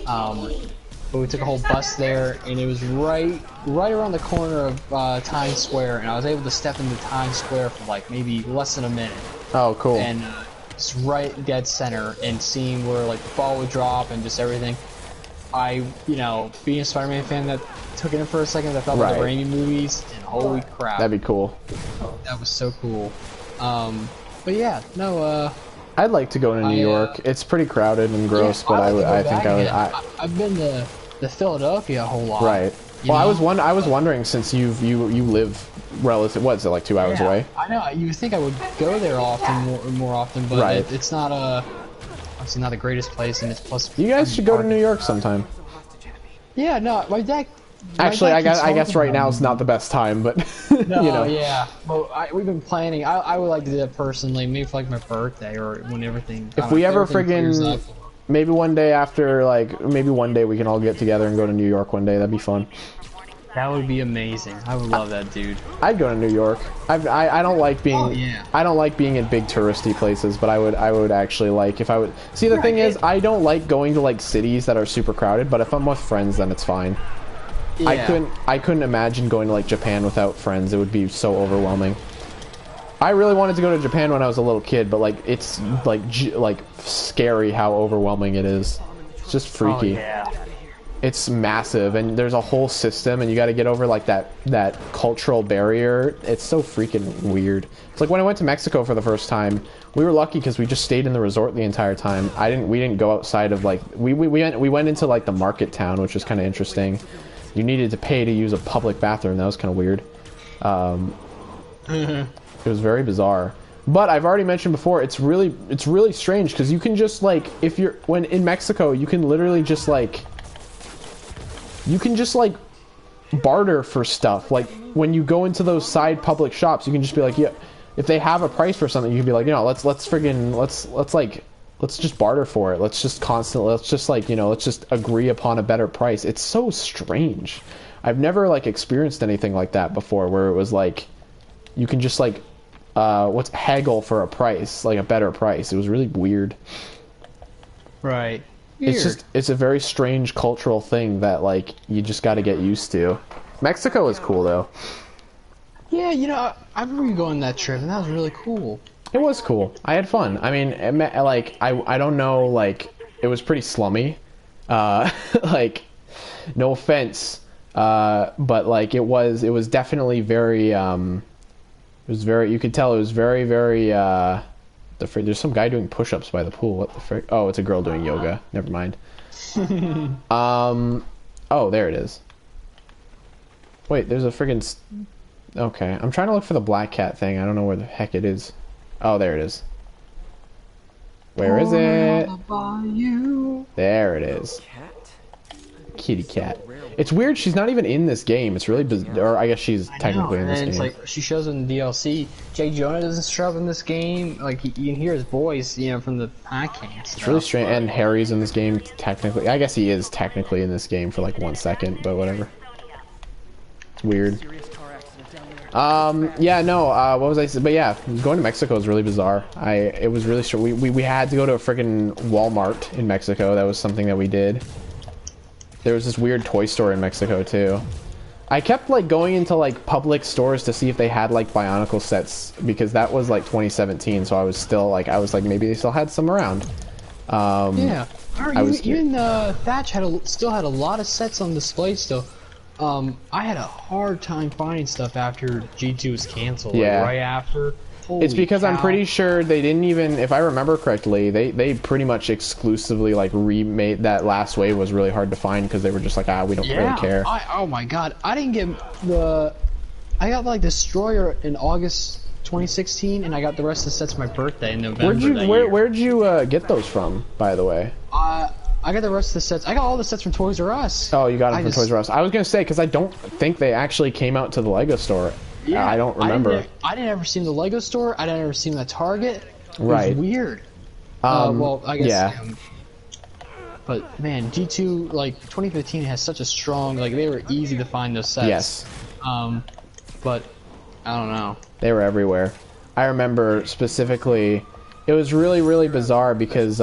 Speaker 2: But we took a whole bus there, and it was right around the corner of Times Square, and I was able to step into Times Square for like maybe less than a minute.
Speaker 1: Oh, cool.
Speaker 2: And it's right dead center, and seeing where like the ball would drop and just everything. Being a Spider-Man fan, that took it in for a second. I thought about the Raimi movies, and holy crap,
Speaker 1: that'd be cool.
Speaker 2: That was so cool. But yeah, no.
Speaker 1: I'd like to go to New York. It's pretty crowded and gross, but I think I would.
Speaker 2: I've been to Philadelphia a whole lot.
Speaker 1: Right. Well, I was wondering since you live relative. What is it, like 2 hours away?
Speaker 2: I know. You would think I would go there more often, but it's not obviously not the greatest place, and it's plus.
Speaker 1: You guys should go to New York sometime.
Speaker 2: Yeah. No, my dad.
Speaker 1: Actually, I guess right now is not the best time, but
Speaker 2: no, yeah. Well, we've been planning. I would like to do that personally, maybe for like my birthday or when everything.
Speaker 1: If we ever friggin' maybe one day after, maybe one day we can all get together and go to New York one day. That'd be fun.
Speaker 2: That would be amazing. I would love that, dude.
Speaker 1: I'd go to New York. I don't like being.
Speaker 2: Oh, yeah.
Speaker 1: I don't like being in big touristy places, but I would actually like if I would. See, the thing is, I don't like going to like cities that are super crowded. But if I'm with friends, then it's fine. Yeah. I couldn't imagine going to like Japan without friends. It would be so overwhelming. I really wanted to go to Japan when I was a little kid, but like it's like scary how overwhelming it is. It's just freaky.
Speaker 2: Oh, yeah.
Speaker 1: It's massive, and there's a whole system, and you got to get over like that cultural barrier. It's so freaking weird. It's like when I went to Mexico for the first time. We were lucky because we just stayed in the resort the entire time. We didn't go outside of like we went into like the market town, which was kind of interesting. You needed to pay to use a public bathroom. That was kind of weird. It was very bizarre. But I've already mentioned before, it's really strange because you can just like when in Mexico, you can literally just like barter for stuff. Like when you go into those side public shops, you can just be like, yeah, if they have a price for something, you can be like, let's just barter for it. Let's just agree upon a better price. It's so strange. I've never like experienced anything like that before, where it was like you can just like haggle for a price, like a better price. It was really weird.
Speaker 2: Right.
Speaker 1: It's a very strange cultural thing that like you just got to get used to. Mexico is cool though.
Speaker 2: Yeah, yeah, I remember you going on that trip, and that was really cool.
Speaker 1: It was cool. I had fun. I mean, I don't know, like, it was pretty slummy. Like, no offense, but like it was definitely very you could tell it was very there's some guy doing push-ups by the pool. What the frick? Oh, it's a girl doing yoga. Never mind. Oh, there it is. Wait, there's a friggin' okay, I'm trying to look for the black cat thing. I don't know where the heck it is. Oh, there it is. Where is it? There it is. Kitty cat. It's weird, she's not even in this game. It's really bizarre. Or I guess she's technically in this game.
Speaker 2: It's like, she shows in the DLC. Jay Jonah doesn't show up in this game. Like, you can hear his voice, from the podcast.
Speaker 1: It's really strange. And Harry's in this game, technically. I guess he is technically in this game for like 1 second, but whatever. It's weird. Yeah, no, what was I saying? But yeah, going to Mexico is really bizarre. It was really strange. We had to go to a freaking Walmart in Mexico. That was something that we did. There was this weird toy store in Mexico too. I kept like going into like public stores to see if they had like Bionicle sets, because that was like 2017, so I was like maybe they still had some around.
Speaker 2: Yeah, even Thatch still had a lot of sets on display still. I had a hard time finding stuff after G2 was canceled.
Speaker 1: Yeah.
Speaker 2: Like, right after.
Speaker 1: It's because
Speaker 2: cow.
Speaker 1: I'm pretty sure they didn't even, if I remember correctly, they pretty much exclusively like remade that last wave. Was really hard to find because they were just like, we don't really care.
Speaker 2: Oh my god, I didn't get I got like Destroyer in August 2016, and I got the rest of the sets for my birthday in November.
Speaker 1: Where'd you get those from, by the way?
Speaker 2: I got the rest of the sets. I got all the sets from Toys R Us.
Speaker 1: Oh, you got them from Toys R Us. I was gonna say, because I don't think they actually came out to the Lego store. Yeah, I don't remember.
Speaker 2: I didn't ever see them in the Lego store. I didn't ever see them at Target. It
Speaker 1: right.
Speaker 2: was weird. Well, I guess.
Speaker 1: Yeah.
Speaker 2: But man, G2 like 2015 has such a strong, like, they were easy to find those sets.
Speaker 1: Yes.
Speaker 2: But I don't know.
Speaker 1: They were everywhere. I remember specifically, it was really bizarre because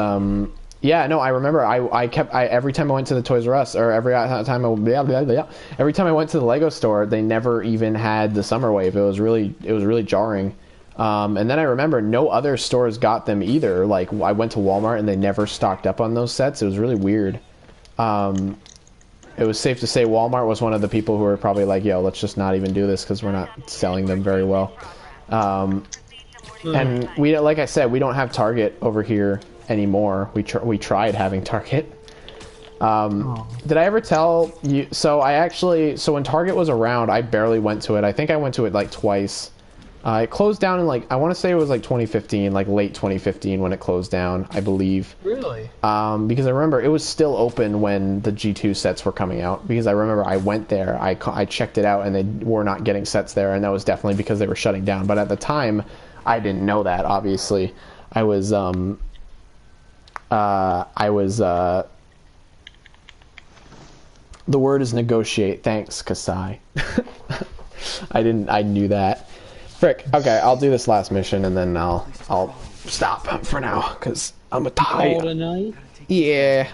Speaker 1: yeah, no, I remember. I every time I went to the Toys R Us, or every time I went to the Lego store, they never even had the Summer Wave. It was really jarring. And then I remember no other stores got them either. Like, I went to Walmart and they never stocked up on those sets. It was really weird. It was safe to say Walmart was one of the people who were probably like, yo, let's just not even do this because we're not selling them very well. And we, like I said, we don't have Target over here anymore. We tried having Target. Did I ever tell you? So when Target was around, I barely went to it. I think I went to it like twice. It closed down in like, I want to say it was like 2015, like late 2015 when it closed down, I believe.
Speaker 2: Really?
Speaker 1: Because I remember it was still open when the G2 sets were coming out. Because I remember I went there, I checked it out, and they were not getting sets there, and that was definitely because they were shutting down. But at the time, I didn't know that. Obviously, the word is negotiate. Thanks, Kasai. I knew that. Frick. Okay, I'll do this last mission and then I'll stop for now because I'm tired.
Speaker 2: All tonight?
Speaker 1: Yeah.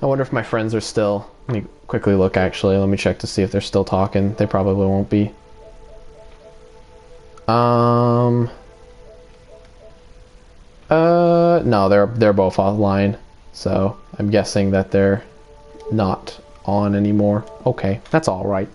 Speaker 1: I wonder if my friends are still. Let me quickly look. Actually, let me check to see if they're still talking. They probably won't be. No, they're both offline. So I'm guessing that they're not on anymore. Okay, that's all right.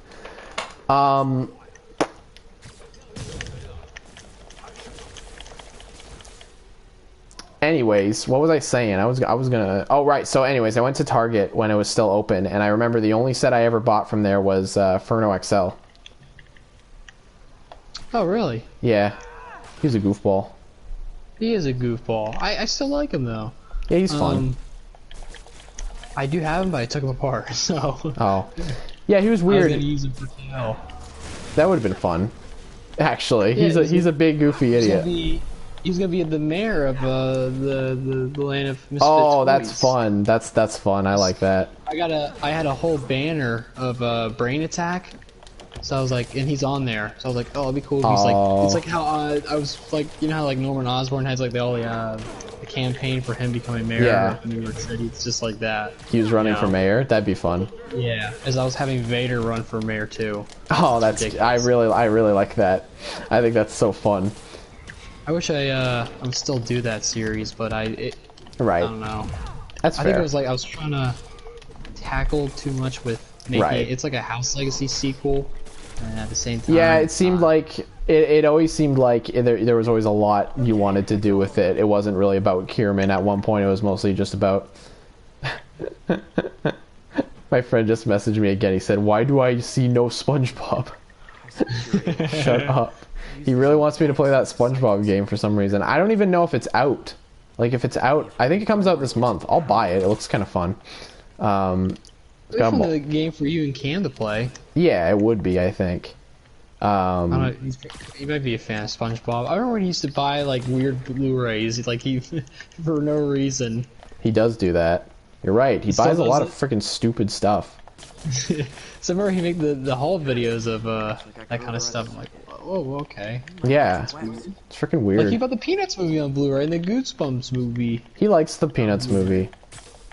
Speaker 1: Anyways, what was I saying? I was gonna. Oh right. So anyways, I went to Target when it was still open, and I remember the only set I ever bought from there was Furno XL.
Speaker 2: Oh really?
Speaker 1: Yeah, he's a goofball.
Speaker 2: He is a goofball. I still like him though.
Speaker 1: Yeah, he's fun.
Speaker 2: I do have him, but I took him apart. So.
Speaker 1: Oh. Yeah, he was weird.
Speaker 2: I was gonna use him for KO.
Speaker 1: That would have been fun. Actually, yeah, he's a big goofy idiot.
Speaker 2: He's gonna be the mayor of the land of misfit
Speaker 1: Oh,
Speaker 2: toys.
Speaker 1: that's fun. That's fun. I like that.
Speaker 2: I had a whole banner of Brain Attack. So I was like, and he's on there. So I was like, oh, it'd be cool. If he's like, it's like how I was like, you know how like Norman Osborn has like all the campaign for him becoming mayor
Speaker 1: Yeah.
Speaker 2: of New York City. It's just like that.
Speaker 1: He was running
Speaker 2: You
Speaker 1: for
Speaker 2: know?
Speaker 1: mayor. That'd be fun.
Speaker 2: Yeah, as I was having Vader run for mayor too.
Speaker 1: Oh, that's
Speaker 2: ridiculous.
Speaker 1: I really like that. I think that's so fun.
Speaker 2: I wish I would still do that series, but I
Speaker 1: Right.
Speaker 2: don't know.
Speaker 1: That's
Speaker 2: I
Speaker 1: fair.
Speaker 2: think it was like I was trying to tackle too much with making
Speaker 1: Right.
Speaker 2: it's like a House Legacy sequel, and at the same time.
Speaker 1: Yeah, it seemed like it always seemed like there was always a lot you wanted to do with it. It wasn't really about Kierman. At one point, it was mostly just about. My friend just messaged me again. He said, "Why do I see no SpongeBob?" Shut up. He really wants me to play that SpongeBob game for some reason. I don't even know if it's out. Like, if it's out, I think it comes out this month. I'll buy it. It looks kind of fun.
Speaker 2: It's
Speaker 1: got
Speaker 2: a game for you and Cam to play.
Speaker 1: Yeah, it would be, I think.
Speaker 2: I don't know, he might be a fan of SpongeBob. I remember when he used to buy like weird Blu-rays, like he for no reason.
Speaker 1: He does do that. You're right. He
Speaker 2: Still
Speaker 1: buys a lot
Speaker 2: does
Speaker 1: of freaking stupid stuff.
Speaker 2: So I remember he made the haul videos of that kind of stuff. I'm like, oh, okay.
Speaker 1: Yeah. It's freaking
Speaker 2: Like he
Speaker 1: weird.
Speaker 2: bought the Peanuts movie on Blu-ray and the Goosebumps movie.
Speaker 1: He likes the Peanuts movie.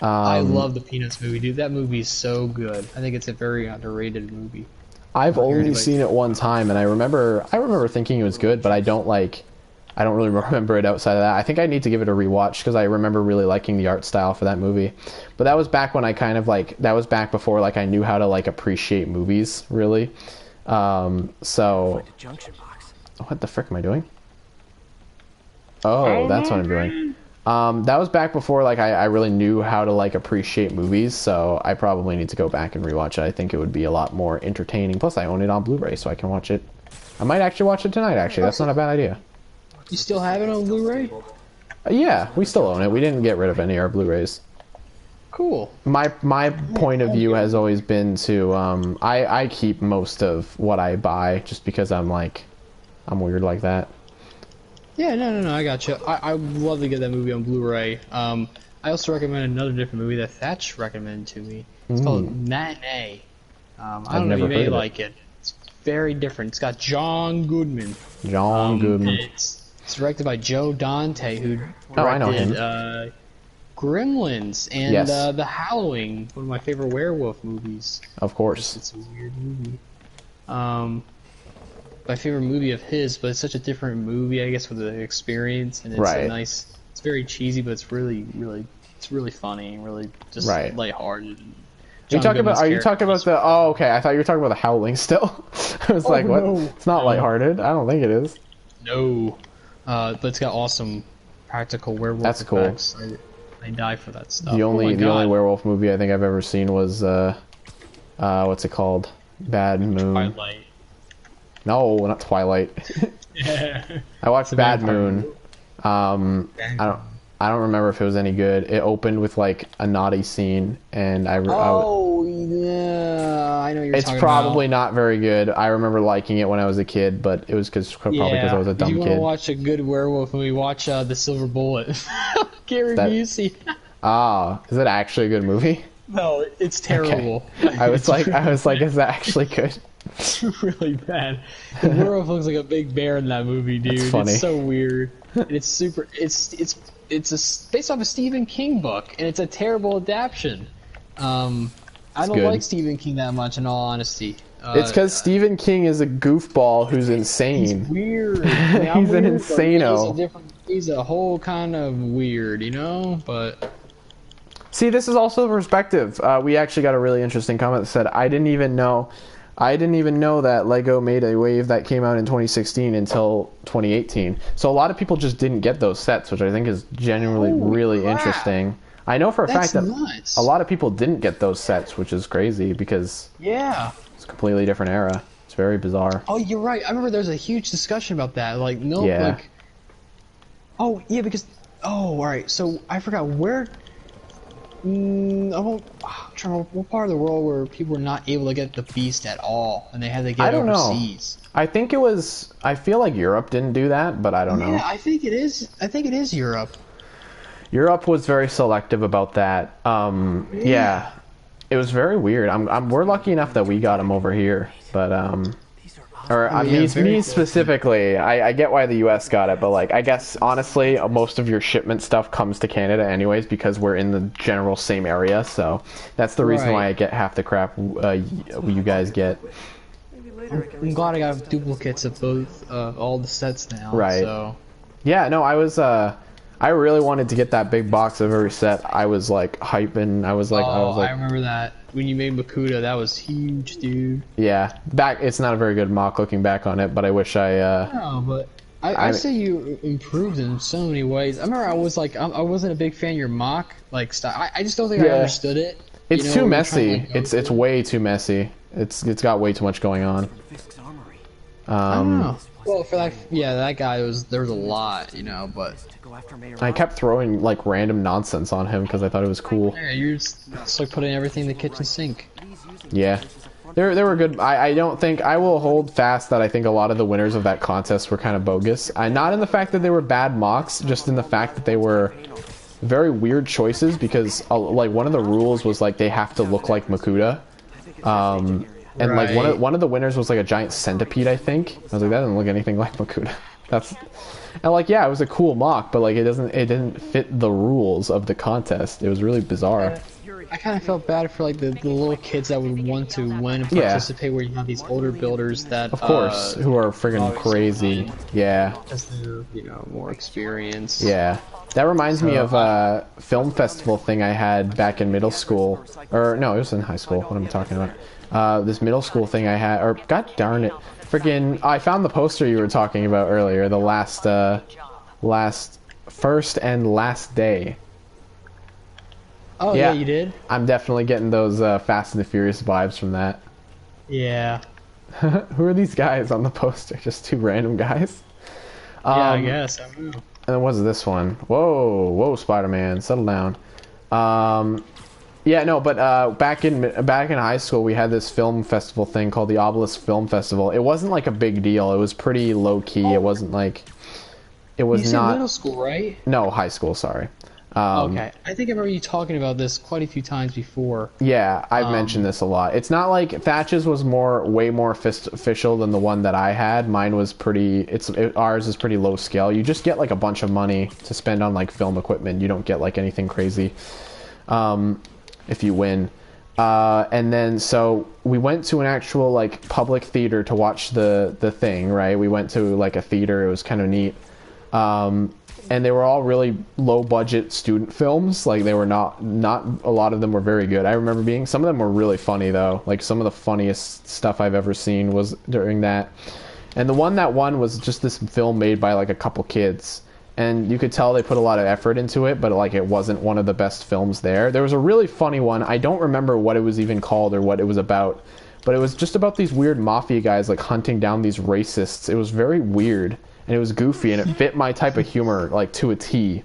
Speaker 2: I love the Peanuts movie, dude. That movie is so good. I think it's a very underrated movie.
Speaker 1: I've only
Speaker 2: like-
Speaker 1: seen it one time, and I remember thinking it was good, but I don't really remember it outside of that. I think I need to give it a rewatch because I remember really liking the art style for that movie. But that was back when I kind of that was back before I knew how to appreciate movies really. So what the frick am I doing? Oh, that's what I'm doing. That was back before I really knew how to appreciate movies, so I probably need to go back and rewatch it. I think it would be a lot more entertaining. Plus, I own it on Blu-ray, so I can watch it. I might actually watch it tonight. Actually, that's not a bad idea.
Speaker 2: You still have it on Blu-ray?
Speaker 1: Yeah, we still own it. We didn't get rid of any of our Blu-rays.
Speaker 2: Cool.
Speaker 1: My point of view has always been to I keep most of what I buy just because I'm weird like that.
Speaker 2: Yeah, no, I got you. I would love to get that movie on Blu-ray. I also recommend another different movie that Thatch recommended to me. It's called Matinee. I don't know,
Speaker 1: never
Speaker 2: you may
Speaker 1: heard of it.
Speaker 2: like it. It's very different. It's got John Goodman.
Speaker 1: John Goodman.
Speaker 2: It's directed by Joe Dante, who
Speaker 1: Oh, I know
Speaker 2: directed
Speaker 1: him.
Speaker 2: Gremlins and
Speaker 1: Yes.
Speaker 2: The Howling, one of my favorite werewolf movies.
Speaker 1: Of course.
Speaker 2: It's a weird movie. My favorite movie of his, but it's such a different movie, I guess, with the experience, and it's
Speaker 1: Right.
Speaker 2: a nice. It's very cheesy, but it's really funny, and really just
Speaker 1: Right.
Speaker 2: lighthearted.
Speaker 1: Are you
Speaker 2: John
Speaker 1: talking about?
Speaker 2: Goodman's
Speaker 1: Are you talking about
Speaker 2: character
Speaker 1: the? Oh, okay. I thought you were talking about the Howling. Still, I was like, what?
Speaker 2: no.
Speaker 1: It's not lighthearted. I don't think it is.
Speaker 2: is- No, but it's got awesome practical werewolf
Speaker 1: That's cool.
Speaker 2: effects. I die for that stuff.
Speaker 1: The
Speaker 2: Oh my
Speaker 1: only
Speaker 2: God.
Speaker 1: werewolf movie I think I've ever seen was what's it called? Bad Moon.
Speaker 2: Twilight.
Speaker 1: No, not Twilight.
Speaker 2: Yeah.
Speaker 1: I watched
Speaker 2: a
Speaker 1: Bad
Speaker 2: vampire
Speaker 1: Moon. I don't remember if it was any good. It opened with a naughty scene, and
Speaker 2: Oh, yeah, I know you're
Speaker 1: it's
Speaker 2: talking
Speaker 1: probably
Speaker 2: about.
Speaker 1: not very good. I remember liking it when I was a kid, but it was probably because I was a
Speaker 2: If
Speaker 1: dumb
Speaker 2: you want to
Speaker 1: kid.
Speaker 2: watch a good werewolf movie, watch The Silver Bullet. Gary
Speaker 1: That-
Speaker 2: Busey.
Speaker 1: Ah, is it actually a good movie?
Speaker 2: No, it's terrible.
Speaker 1: I was like, is that actually good?
Speaker 2: It's really bad. The werewolf looks like a big bear in that movie, dude.
Speaker 1: That's funny.
Speaker 2: It's so weird. And it's super. It's based off a Stephen King book, and it's a terrible adaptation. I don't
Speaker 1: good.
Speaker 2: like Stephen King that much, in all honesty.
Speaker 1: It's because Stephen King is a goofball who's insane.
Speaker 2: He's weird. I mean, I'm
Speaker 1: He's an
Speaker 2: weird, but
Speaker 1: insano.
Speaker 2: He's a whole kind of weird, you know. But
Speaker 1: See, this is also the perspective. We actually got a really interesting comment that said, I didn't even know that Lego made a wave that came out in 2016 until 2018. So a lot of people just didn't get those sets, which I think is genuinely
Speaker 2: Holy
Speaker 1: really
Speaker 2: crap.
Speaker 1: interesting. I know for a
Speaker 2: that's
Speaker 1: fact that
Speaker 2: nuts.
Speaker 1: a lot of people didn't get those sets, which is crazy because
Speaker 2: Yeah.
Speaker 1: it's a completely different era. It's very bizarre.
Speaker 2: Oh, you're right. I remember there was a huge discussion about that. Like, no,
Speaker 1: Yeah.
Speaker 2: like. Oh yeah, because. Oh, all right. So I forgot where. I'm trying to remember what part of the world where people were not able to get the Beast at all, and they had to get
Speaker 1: I
Speaker 2: it
Speaker 1: don't know.
Speaker 2: overseas.
Speaker 1: I think it was. I feel like Europe didn't do that, but I don't know.
Speaker 2: Yeah, I think it is. I think it is Europe.
Speaker 1: Europe was very selective about that. Yeah, it was very weird. We're lucky enough that we got them over here, but Or
Speaker 2: yeah, very
Speaker 1: me
Speaker 2: cool.
Speaker 1: specifically, I get why the U.S. got it, but like I guess honestly, most of your shipment stuff comes to Canada anyways because we're in the general same area. So that's the reason why I get half the crap you guys get.
Speaker 3: Maybe later I can
Speaker 2: I'm glad I got duplicates of both all the sets now.
Speaker 1: Right.
Speaker 2: So
Speaker 1: Yeah, no, I really wanted to get that big box of every set. I was like hyping. I was like,
Speaker 2: I remember that when you made Makuta, that was huge, dude.
Speaker 1: yeah. It's not a very good mock looking back on it, but I wish I.
Speaker 2: No, but I say you improved in so many ways. I remember I was like, I wasn't a big fan of your mock like style. I just don't think I understood it.
Speaker 1: It's
Speaker 2: You know,
Speaker 1: too
Speaker 2: when you're
Speaker 1: messy.
Speaker 2: trying to, like,
Speaker 1: It's way too messy. It's got way too much going on.
Speaker 3: Fisk's armory
Speaker 2: I don't know. Well, for that guy, there was a lot, you know, but
Speaker 3: to go after Mayor.
Speaker 1: I kept throwing like random nonsense on him because I thought it was cool.
Speaker 2: yeah, you're just like putting everything in the kitchen sink.
Speaker 1: Yeah, they were good. I don't think I will hold fast that I think a lot of the winners of that contest were kind of bogus. Not in the fact that they were bad mocks, just in the fact that they were very weird choices because like one of the rules was like they have to look like Makuta. And like one of the winners was like a giant centipede, I think. I was like, that doesn't look anything like Makuta. And like, yeah, it was a cool mock, but like it didn't fit the rules of the contest. It was really bizarre.
Speaker 2: I kind of felt bad for like the little kids that would want to win and participate, where you have these older builders that,
Speaker 1: of course, who are friggin' crazy. Yeah.
Speaker 2: Because they're, more experienced.
Speaker 1: Yeah. That reminds me of a film festival thing I had back in middle school. Or, no, it was in high school. What am I talking about? This middle school thing I had, or god darn it. Friggin', I found the poster you were talking about earlier, the first and last day.
Speaker 2: Oh, yeah, you did?
Speaker 1: I'm definitely getting those Fast and the Furious vibes from that.
Speaker 2: Yeah.
Speaker 1: Who are these guys on the poster? Just two random guys?
Speaker 2: Yeah, I guess. I don't know.
Speaker 1: And then what's this one? Whoa, Spider-Man, settle down. Yeah, no, but back in high school, we had this film festival thing called the Obelisk Film Festival. It wasn't like a big deal. It was pretty low key. It wasn't like it was
Speaker 2: you
Speaker 1: not
Speaker 2: said middle school, right?
Speaker 1: No, high school. Sorry.
Speaker 2: Okay, I think I remember you talking about this quite a few times before.
Speaker 1: Yeah, I've mentioned this a lot. It's not like Thatch's was way more official than the one that I had. Mine was ours is pretty low scale. You just get like a bunch of money to spend on like film equipment. You don't get like anything crazy if you win. And then so we went to an actual like public theater to watch the thing, right? We went to like a theater. It was kind of neat. And they were all really low budget student films. Like they were not a lot of them were very good. I remember some of them were really funny though. Like some of the funniest stuff I've ever seen was during that. And the one that won was just this film made by like a couple kids. And you could tell they put a lot of effort into it, but like it wasn't one of the best films there. There was a really funny one. I don't remember what it was even called or what it was about, but it was just about these weird mafia guys like hunting down these racists. It was very weird. And it was goofy, and it fit my type of humor, like, to a T.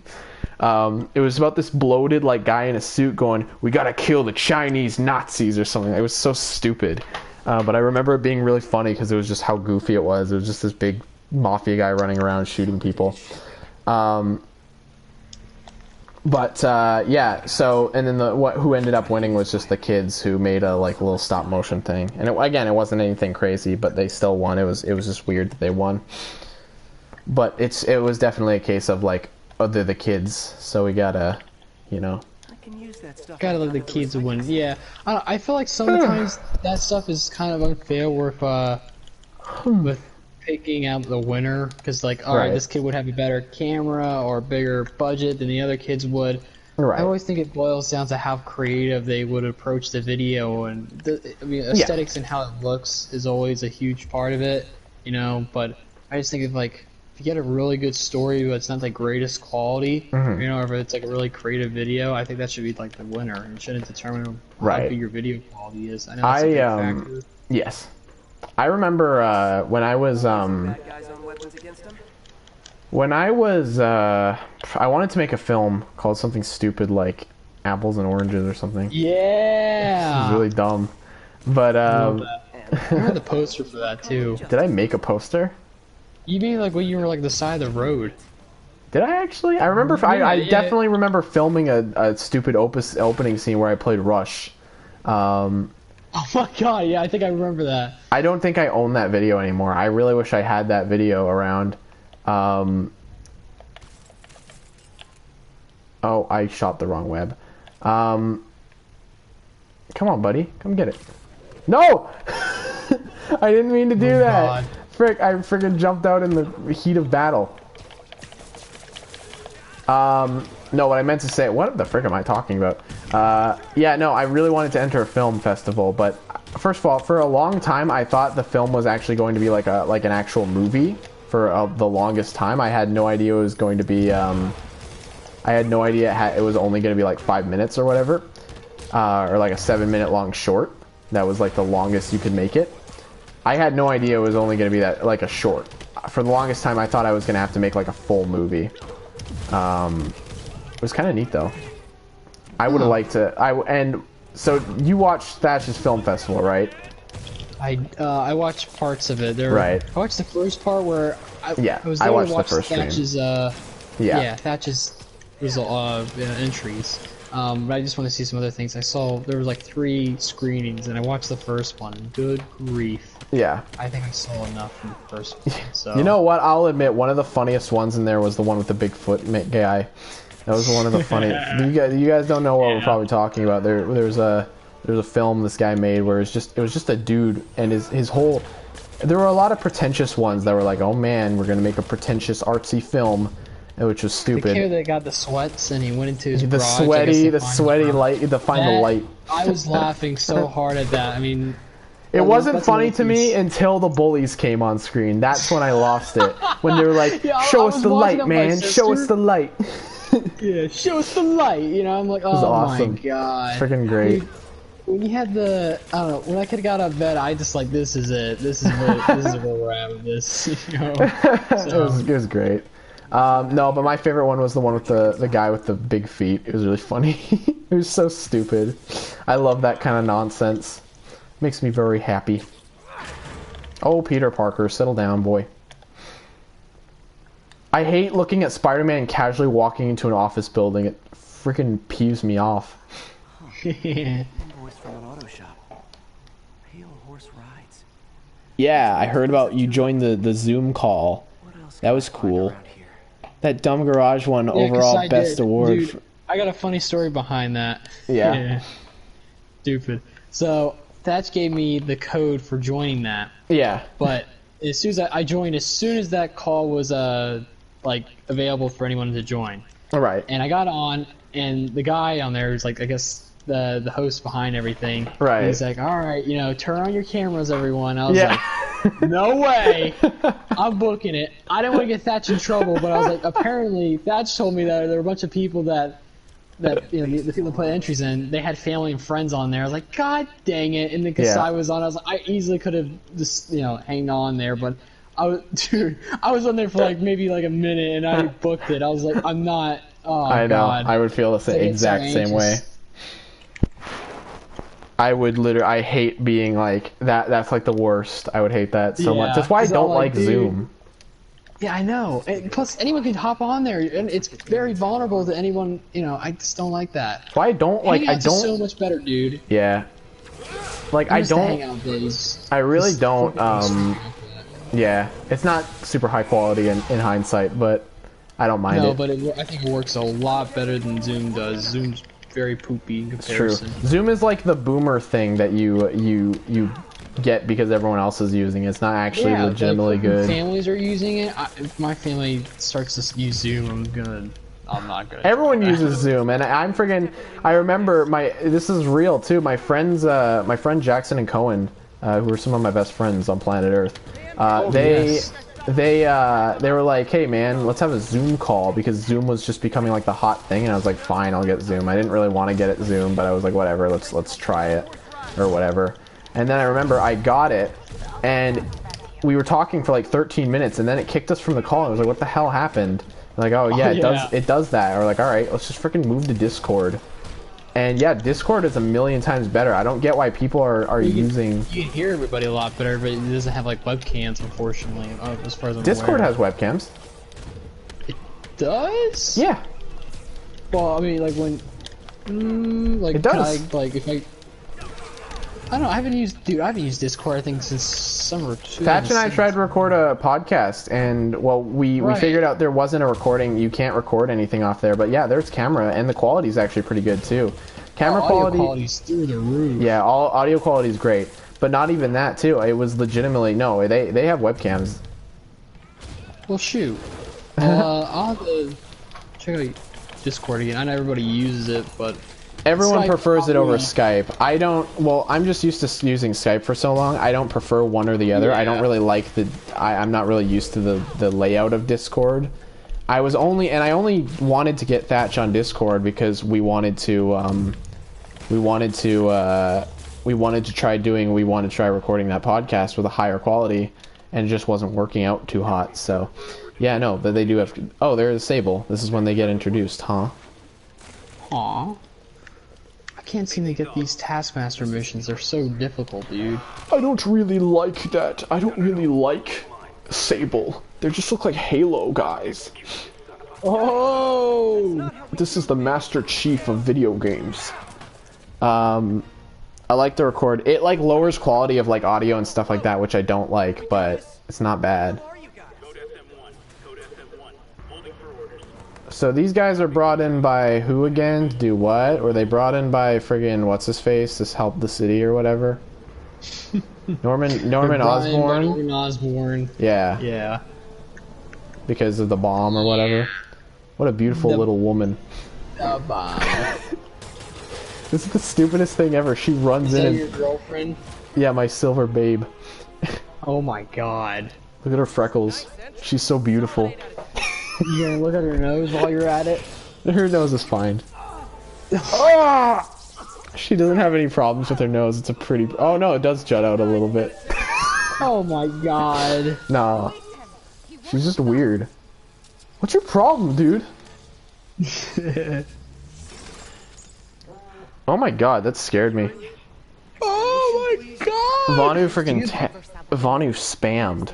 Speaker 1: It was about this bloated, like, guy in a suit going, "We gotta kill the Chinese Nazis," or something. It was so stupid. But I remember it being really funny because it was just how goofy it was. It was just this big mafia guy running around shooting people. Yeah, so, and then who ended up winning was just the kids who made a, like, little stop-motion thing. And, it wasn't anything crazy, but they still won. It was just weird that they won. But it was definitely a case of like, they're the kids, so we gotta,
Speaker 3: I can use that stuff.
Speaker 2: Gotta let the kids win. Yeah, I feel like sometimes that stuff is kind of unfair with picking out the winner, because like, all right, this kid would have a better camera or a bigger budget than the other kids would.
Speaker 1: Right.
Speaker 2: I always think it boils down to how creative they would approach the video, and aesthetics and how it looks is always a huge part of it, But I just think of like, if you get a really good story but it's not the greatest quality, or if it's like a really creative video, I think that should be like the winner. And it shouldn't determine how good your video quality is. I know that's a big factor.
Speaker 1: Yes. I remember when I was I wanted to make a film called something stupid like Apples and Oranges or something.
Speaker 2: Yeah.
Speaker 1: This is really dumb. But
Speaker 2: I remember the poster for that too.
Speaker 1: Did I make a poster?
Speaker 2: You mean like when you were like the side of the road?
Speaker 1: Did I actually? I remember. I definitely remember filming a stupid opening scene where I played Rush.
Speaker 2: Oh my god, yeah, I think I remember that.
Speaker 1: I don't think I own that video anymore. I really wish I had that video around. Oh, I shot the wrong web. Come on, buddy. Come get it. No! I didn't mean to do that.
Speaker 2: God.
Speaker 1: Frick, I freaking jumped out in the heat of battle. No, what I meant to say, what the frick am I talking about? Yeah, no, I really wanted to enter a film festival, but first of all, for a long time, I thought the film was actually going to be like an actual movie. For the longest time, I had no idea it was going to be, I had no idea it was only going to be like 5 minutes or whatever, or like a 7-minute long short. That was like the longest you could make it. I had no idea it was only going to be that, like a short. For the longest time, I thought I was going to have to make like a full movie. It was kind of neat though. I would have liked to. And so you watched Thatch's Film Festival, right?
Speaker 2: I watched parts of it.
Speaker 1: Right.
Speaker 2: I watched the first part where I was
Speaker 1: I
Speaker 2: there
Speaker 1: watched
Speaker 2: to watch
Speaker 1: the first
Speaker 2: Thatch's
Speaker 1: Yeah.
Speaker 2: Thatch's entries. But I just want to see some other things. I saw there was like 3 screenings, and I watched the first one. Good grief.
Speaker 1: Yeah.
Speaker 2: I think I saw enough from the first one. So.
Speaker 1: You know what? I'll admit one of the funniest ones in there was the one with the Bigfoot guy. That was one of the funny. You guys don't know what we're probably talking about. There's a film this guy made where it was just a dude and his whole. There were a lot of pretentious ones that were like, oh man, we're gonna make a pretentious artsy film, which was stupid.
Speaker 2: The kid that got the sweats and he went into his
Speaker 1: the
Speaker 2: garage,
Speaker 1: sweaty light to find the light.
Speaker 2: I was laughing so hard at that. I mean.
Speaker 1: It wasn't funny to me until the bullies came on screen. That's when I lost it. When they were like, show us the light, man. Show us the light.
Speaker 2: Yeah, show us the light. You know, I'm like, oh
Speaker 1: awesome.
Speaker 2: my god.
Speaker 1: Freaking great.
Speaker 2: Dude, when you had the, I don't know, when I could have got out of bed, I just like, this is it. This is where we're at with this. You know? So.
Speaker 1: It was great. No, but my favorite one was the one with the guy with the big feet. It was really funny. It was so stupid. I love that kind of nonsense. Makes me very happy. Oh, Peter Parker, settle down, boy. I hate looking at Spider-Man casually walking into an office building. It freaking peeves me off.
Speaker 3: Voice from an auto shop. Pale horse rides.
Speaker 1: Yeah, I heard about you joined the Zoom call. That was cool. That dumb garage won overall best award.
Speaker 2: Dude, I got a funny story behind that.
Speaker 1: Yeah.
Speaker 2: Stupid. So Thatch gave me the code for joining that.
Speaker 1: Yeah.
Speaker 2: But as soon as I joined, as soon as that call was like available for anyone to join.
Speaker 1: All right.
Speaker 2: And I got on, and the guy on there is like, I guess the host behind everything.
Speaker 1: Right.
Speaker 2: He's like, all right, you know, turn on your cameras, everyone. I was like, no way. I'm booking it. I didn't want to get Thatch in trouble, but I was like, apparently Thatch told me that there were a bunch of people that you know, the people that put entries in, they had family and friends on there. I was like, God dang it! And then Kasai was on, I was like, I easily could have just, you know, hanged on there, but I was on there for like maybe like a minute, and I booked it. I was like, I'm not. Oh,
Speaker 1: I know.
Speaker 2: God.
Speaker 1: I would feel the exact same way. I would literally. I hate being like that. That's like the worst. I would hate that so much. That's why I don't like Zoom.
Speaker 2: Yeah, I know. And plus, anyone can hop on there, and it's very vulnerable to anyone. You know, I just don't like that.
Speaker 1: Why I don't like? I don't.
Speaker 2: So much better, dude.
Speaker 1: Yeah. Like I don't.
Speaker 2: Hangout days.
Speaker 1: I really don't. Yeah, it's not super high quality in hindsight, but I don't mind it.
Speaker 2: No, but I think it works a lot better than Zoom does. Zoom's very poopy in comparison.
Speaker 1: It's true. Zoom is like the boomer thing that you get because everyone else is using it. It's not actually legitimately good.
Speaker 2: Families are using it. If my family starts to use Zoom, I'm not gonna.
Speaker 1: Everyone uses Zoom, and I'm friggin'. I remember this is real too. My friend Jackson and Cohen, who are some of my best friends on planet Earth. They were like, hey man, let's have a Zoom call, because Zoom was just becoming like the hot thing, and I was like, fine, I'll get Zoom. I didn't really want to get it Zoom, but I was like, whatever, let's try it or whatever. And then I remember I got it, and we were talking for like 13 minutes, and then it kicked us from the call, and I was like, what the hell happened? Like, oh yeah, it does that. Or like, all right, let's just freaking move to Discord. And yeah, Discord is a million times better. I don't get why people are using.
Speaker 2: You can hear everybody a lot better, but it doesn't have like webcams, unfortunately. As far as I'm
Speaker 1: Discord
Speaker 2: aware.
Speaker 1: has webcams.
Speaker 2: It does?
Speaker 1: Yeah.
Speaker 2: Well, I mean, like when, like,
Speaker 1: it does.
Speaker 2: if I I don't know. I haven't used Discord, I think, since summer.
Speaker 1: Thatch and I tried to record a podcast, and well, we figured out there wasn't a recording. You can't record anything off there, but yeah, there's camera, and the quality is actually pretty good too. Camera
Speaker 2: quality's through the roof.
Speaker 1: Yeah, all audio quality is great, but not even that too. It was legitimately no. They have webcams.
Speaker 2: Well, shoot. I'll have to check out Discord again. I know everybody uses it, but
Speaker 1: everyone
Speaker 2: Skype
Speaker 1: prefers it over
Speaker 2: probably.
Speaker 1: Skype. I don't. Well, I'm just used to using Skype for so long. I don't prefer one or the other.
Speaker 2: Yeah.
Speaker 1: I don't really like the. I'm not really used to the layout of Discord. I only wanted to get Thatch on Discord because we wanted to try recording that podcast with a higher quality, and it just wasn't working out too hot. So, yeah, no, but they do have. Oh, there's Sable. This is when they get introduced, huh?
Speaker 2: Aw. I can't seem to get these Taskmaster missions. They're so difficult, dude.
Speaker 1: I don't really like that. I don't really like Sable. They just look like Halo guys.
Speaker 2: Oh!
Speaker 1: This is the Master Chief of video games. I like to record. It like lowers quality of like audio and stuff like that, which I don't like, but it's not bad. So these guys are brought in by who again? To do what? Were they brought in by friggin' what's his face? To help the city or whatever? Norman Osborn?
Speaker 2: Norman Osborn.
Speaker 1: Yeah.
Speaker 2: Yeah.
Speaker 1: Because of the bomb or whatever. What a beautiful little woman.
Speaker 2: The bomb.
Speaker 1: This is the stupidest thing ever. She runs
Speaker 2: Is
Speaker 1: in
Speaker 2: that
Speaker 1: and...
Speaker 2: your girlfriend?
Speaker 1: Yeah, my silver babe.
Speaker 2: Oh my god.
Speaker 1: Look at her freckles. She's so beautiful.
Speaker 2: You gonna look at her nose while you're at it?
Speaker 1: Her nose is fine. Ah! She doesn't have any problems with her nose. It's a pretty... Oh no, it does jut out a little bit.
Speaker 2: Oh my god.
Speaker 1: Nah. She's just weird. What's your problem, dude? Oh my god, that scared me.
Speaker 2: Oh my god!
Speaker 1: Vanu spammed.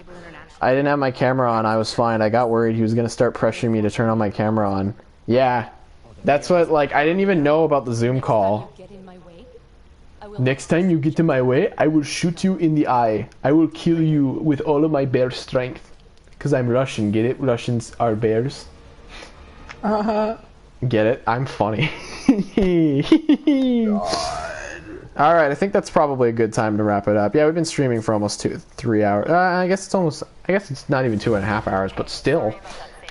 Speaker 1: I didn't have my camera on, I was fine. I got worried he was gonna start pressuring me to turn on my camera on. Yeah. That's what, like, I didn't even know about the Zoom call. Next time you get in my way, I will shoot you in the eye. I will kill you with all of my bear strength. Because I'm Russian, get it? Russians are bears. Get it? I'm funny. Alright, I think that's probably a good time to wrap it up. Yeah, we've been streaming for almost 3 hours. I guess it's not even 2.5 hours, but still.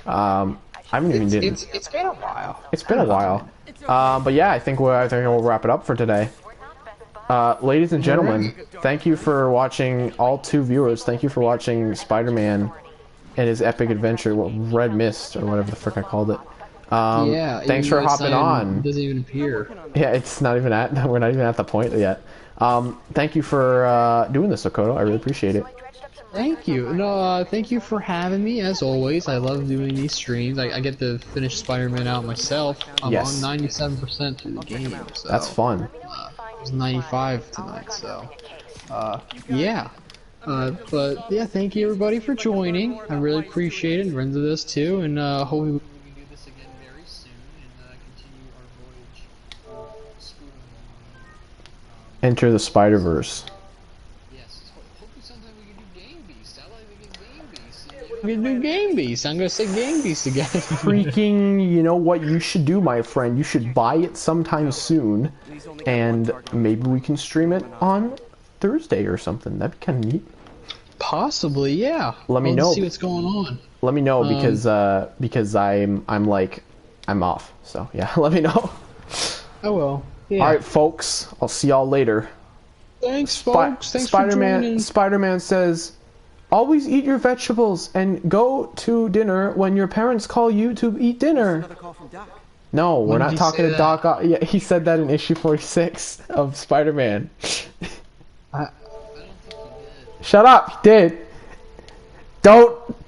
Speaker 1: I haven't even did.
Speaker 2: It's been a while.
Speaker 1: It's been a while. But yeah, I think we'll wrap it up for today. Ladies and gentlemen, thank you for watching, all 2 viewers. Thank you for watching Spider-Man and his epic adventure, Red Mist, or whatever the frick I called it.
Speaker 2: Yeah.
Speaker 1: Thanks for hopping on.
Speaker 2: It doesn't even appear.
Speaker 1: Yeah, it's not even at. We're not even at the point yet. Thank you for doing this, Okoto. I really appreciate it.
Speaker 2: Thank you. No, thank you for having me. As always, I love doing these streams. I get to finish Spider-Man out myself. I'm on 97% through the game. So,
Speaker 1: that's fun.
Speaker 2: It was 95 tonight, so yeah. But yeah, thank you everybody for joining. I really appreciate it. And Renzo does too, and hopefully we can do this again very soon and continue our voyage.
Speaker 1: Enter the Spider-Verse.
Speaker 2: Yes, hopefully sometime we can do Game Beast. I like to get Game Beast. We can do Game Beast. I'm gonna say Game Beast again.
Speaker 1: Freaking, you know what you should do, my friend? You should buy it sometime soon, and maybe we can stream it on Thursday or something. That'd be kind of neat.
Speaker 2: Possibly, yeah.
Speaker 1: Let me know.
Speaker 2: See what's going on.
Speaker 1: Let me know because I'm off. So yeah, let me know.
Speaker 2: Oh well. Yeah.
Speaker 1: All right, folks. I'll see y'all later.
Speaker 2: Thanks, folks. Thanks for joining.
Speaker 1: Spider-Man says, "Always eat your vegetables and go to dinner when your parents call you to eat dinner." No, we're not talking to Doc. Yeah, he said that in issue 46 of Spider-Man.
Speaker 2: I
Speaker 1: Shut up, he did. Don't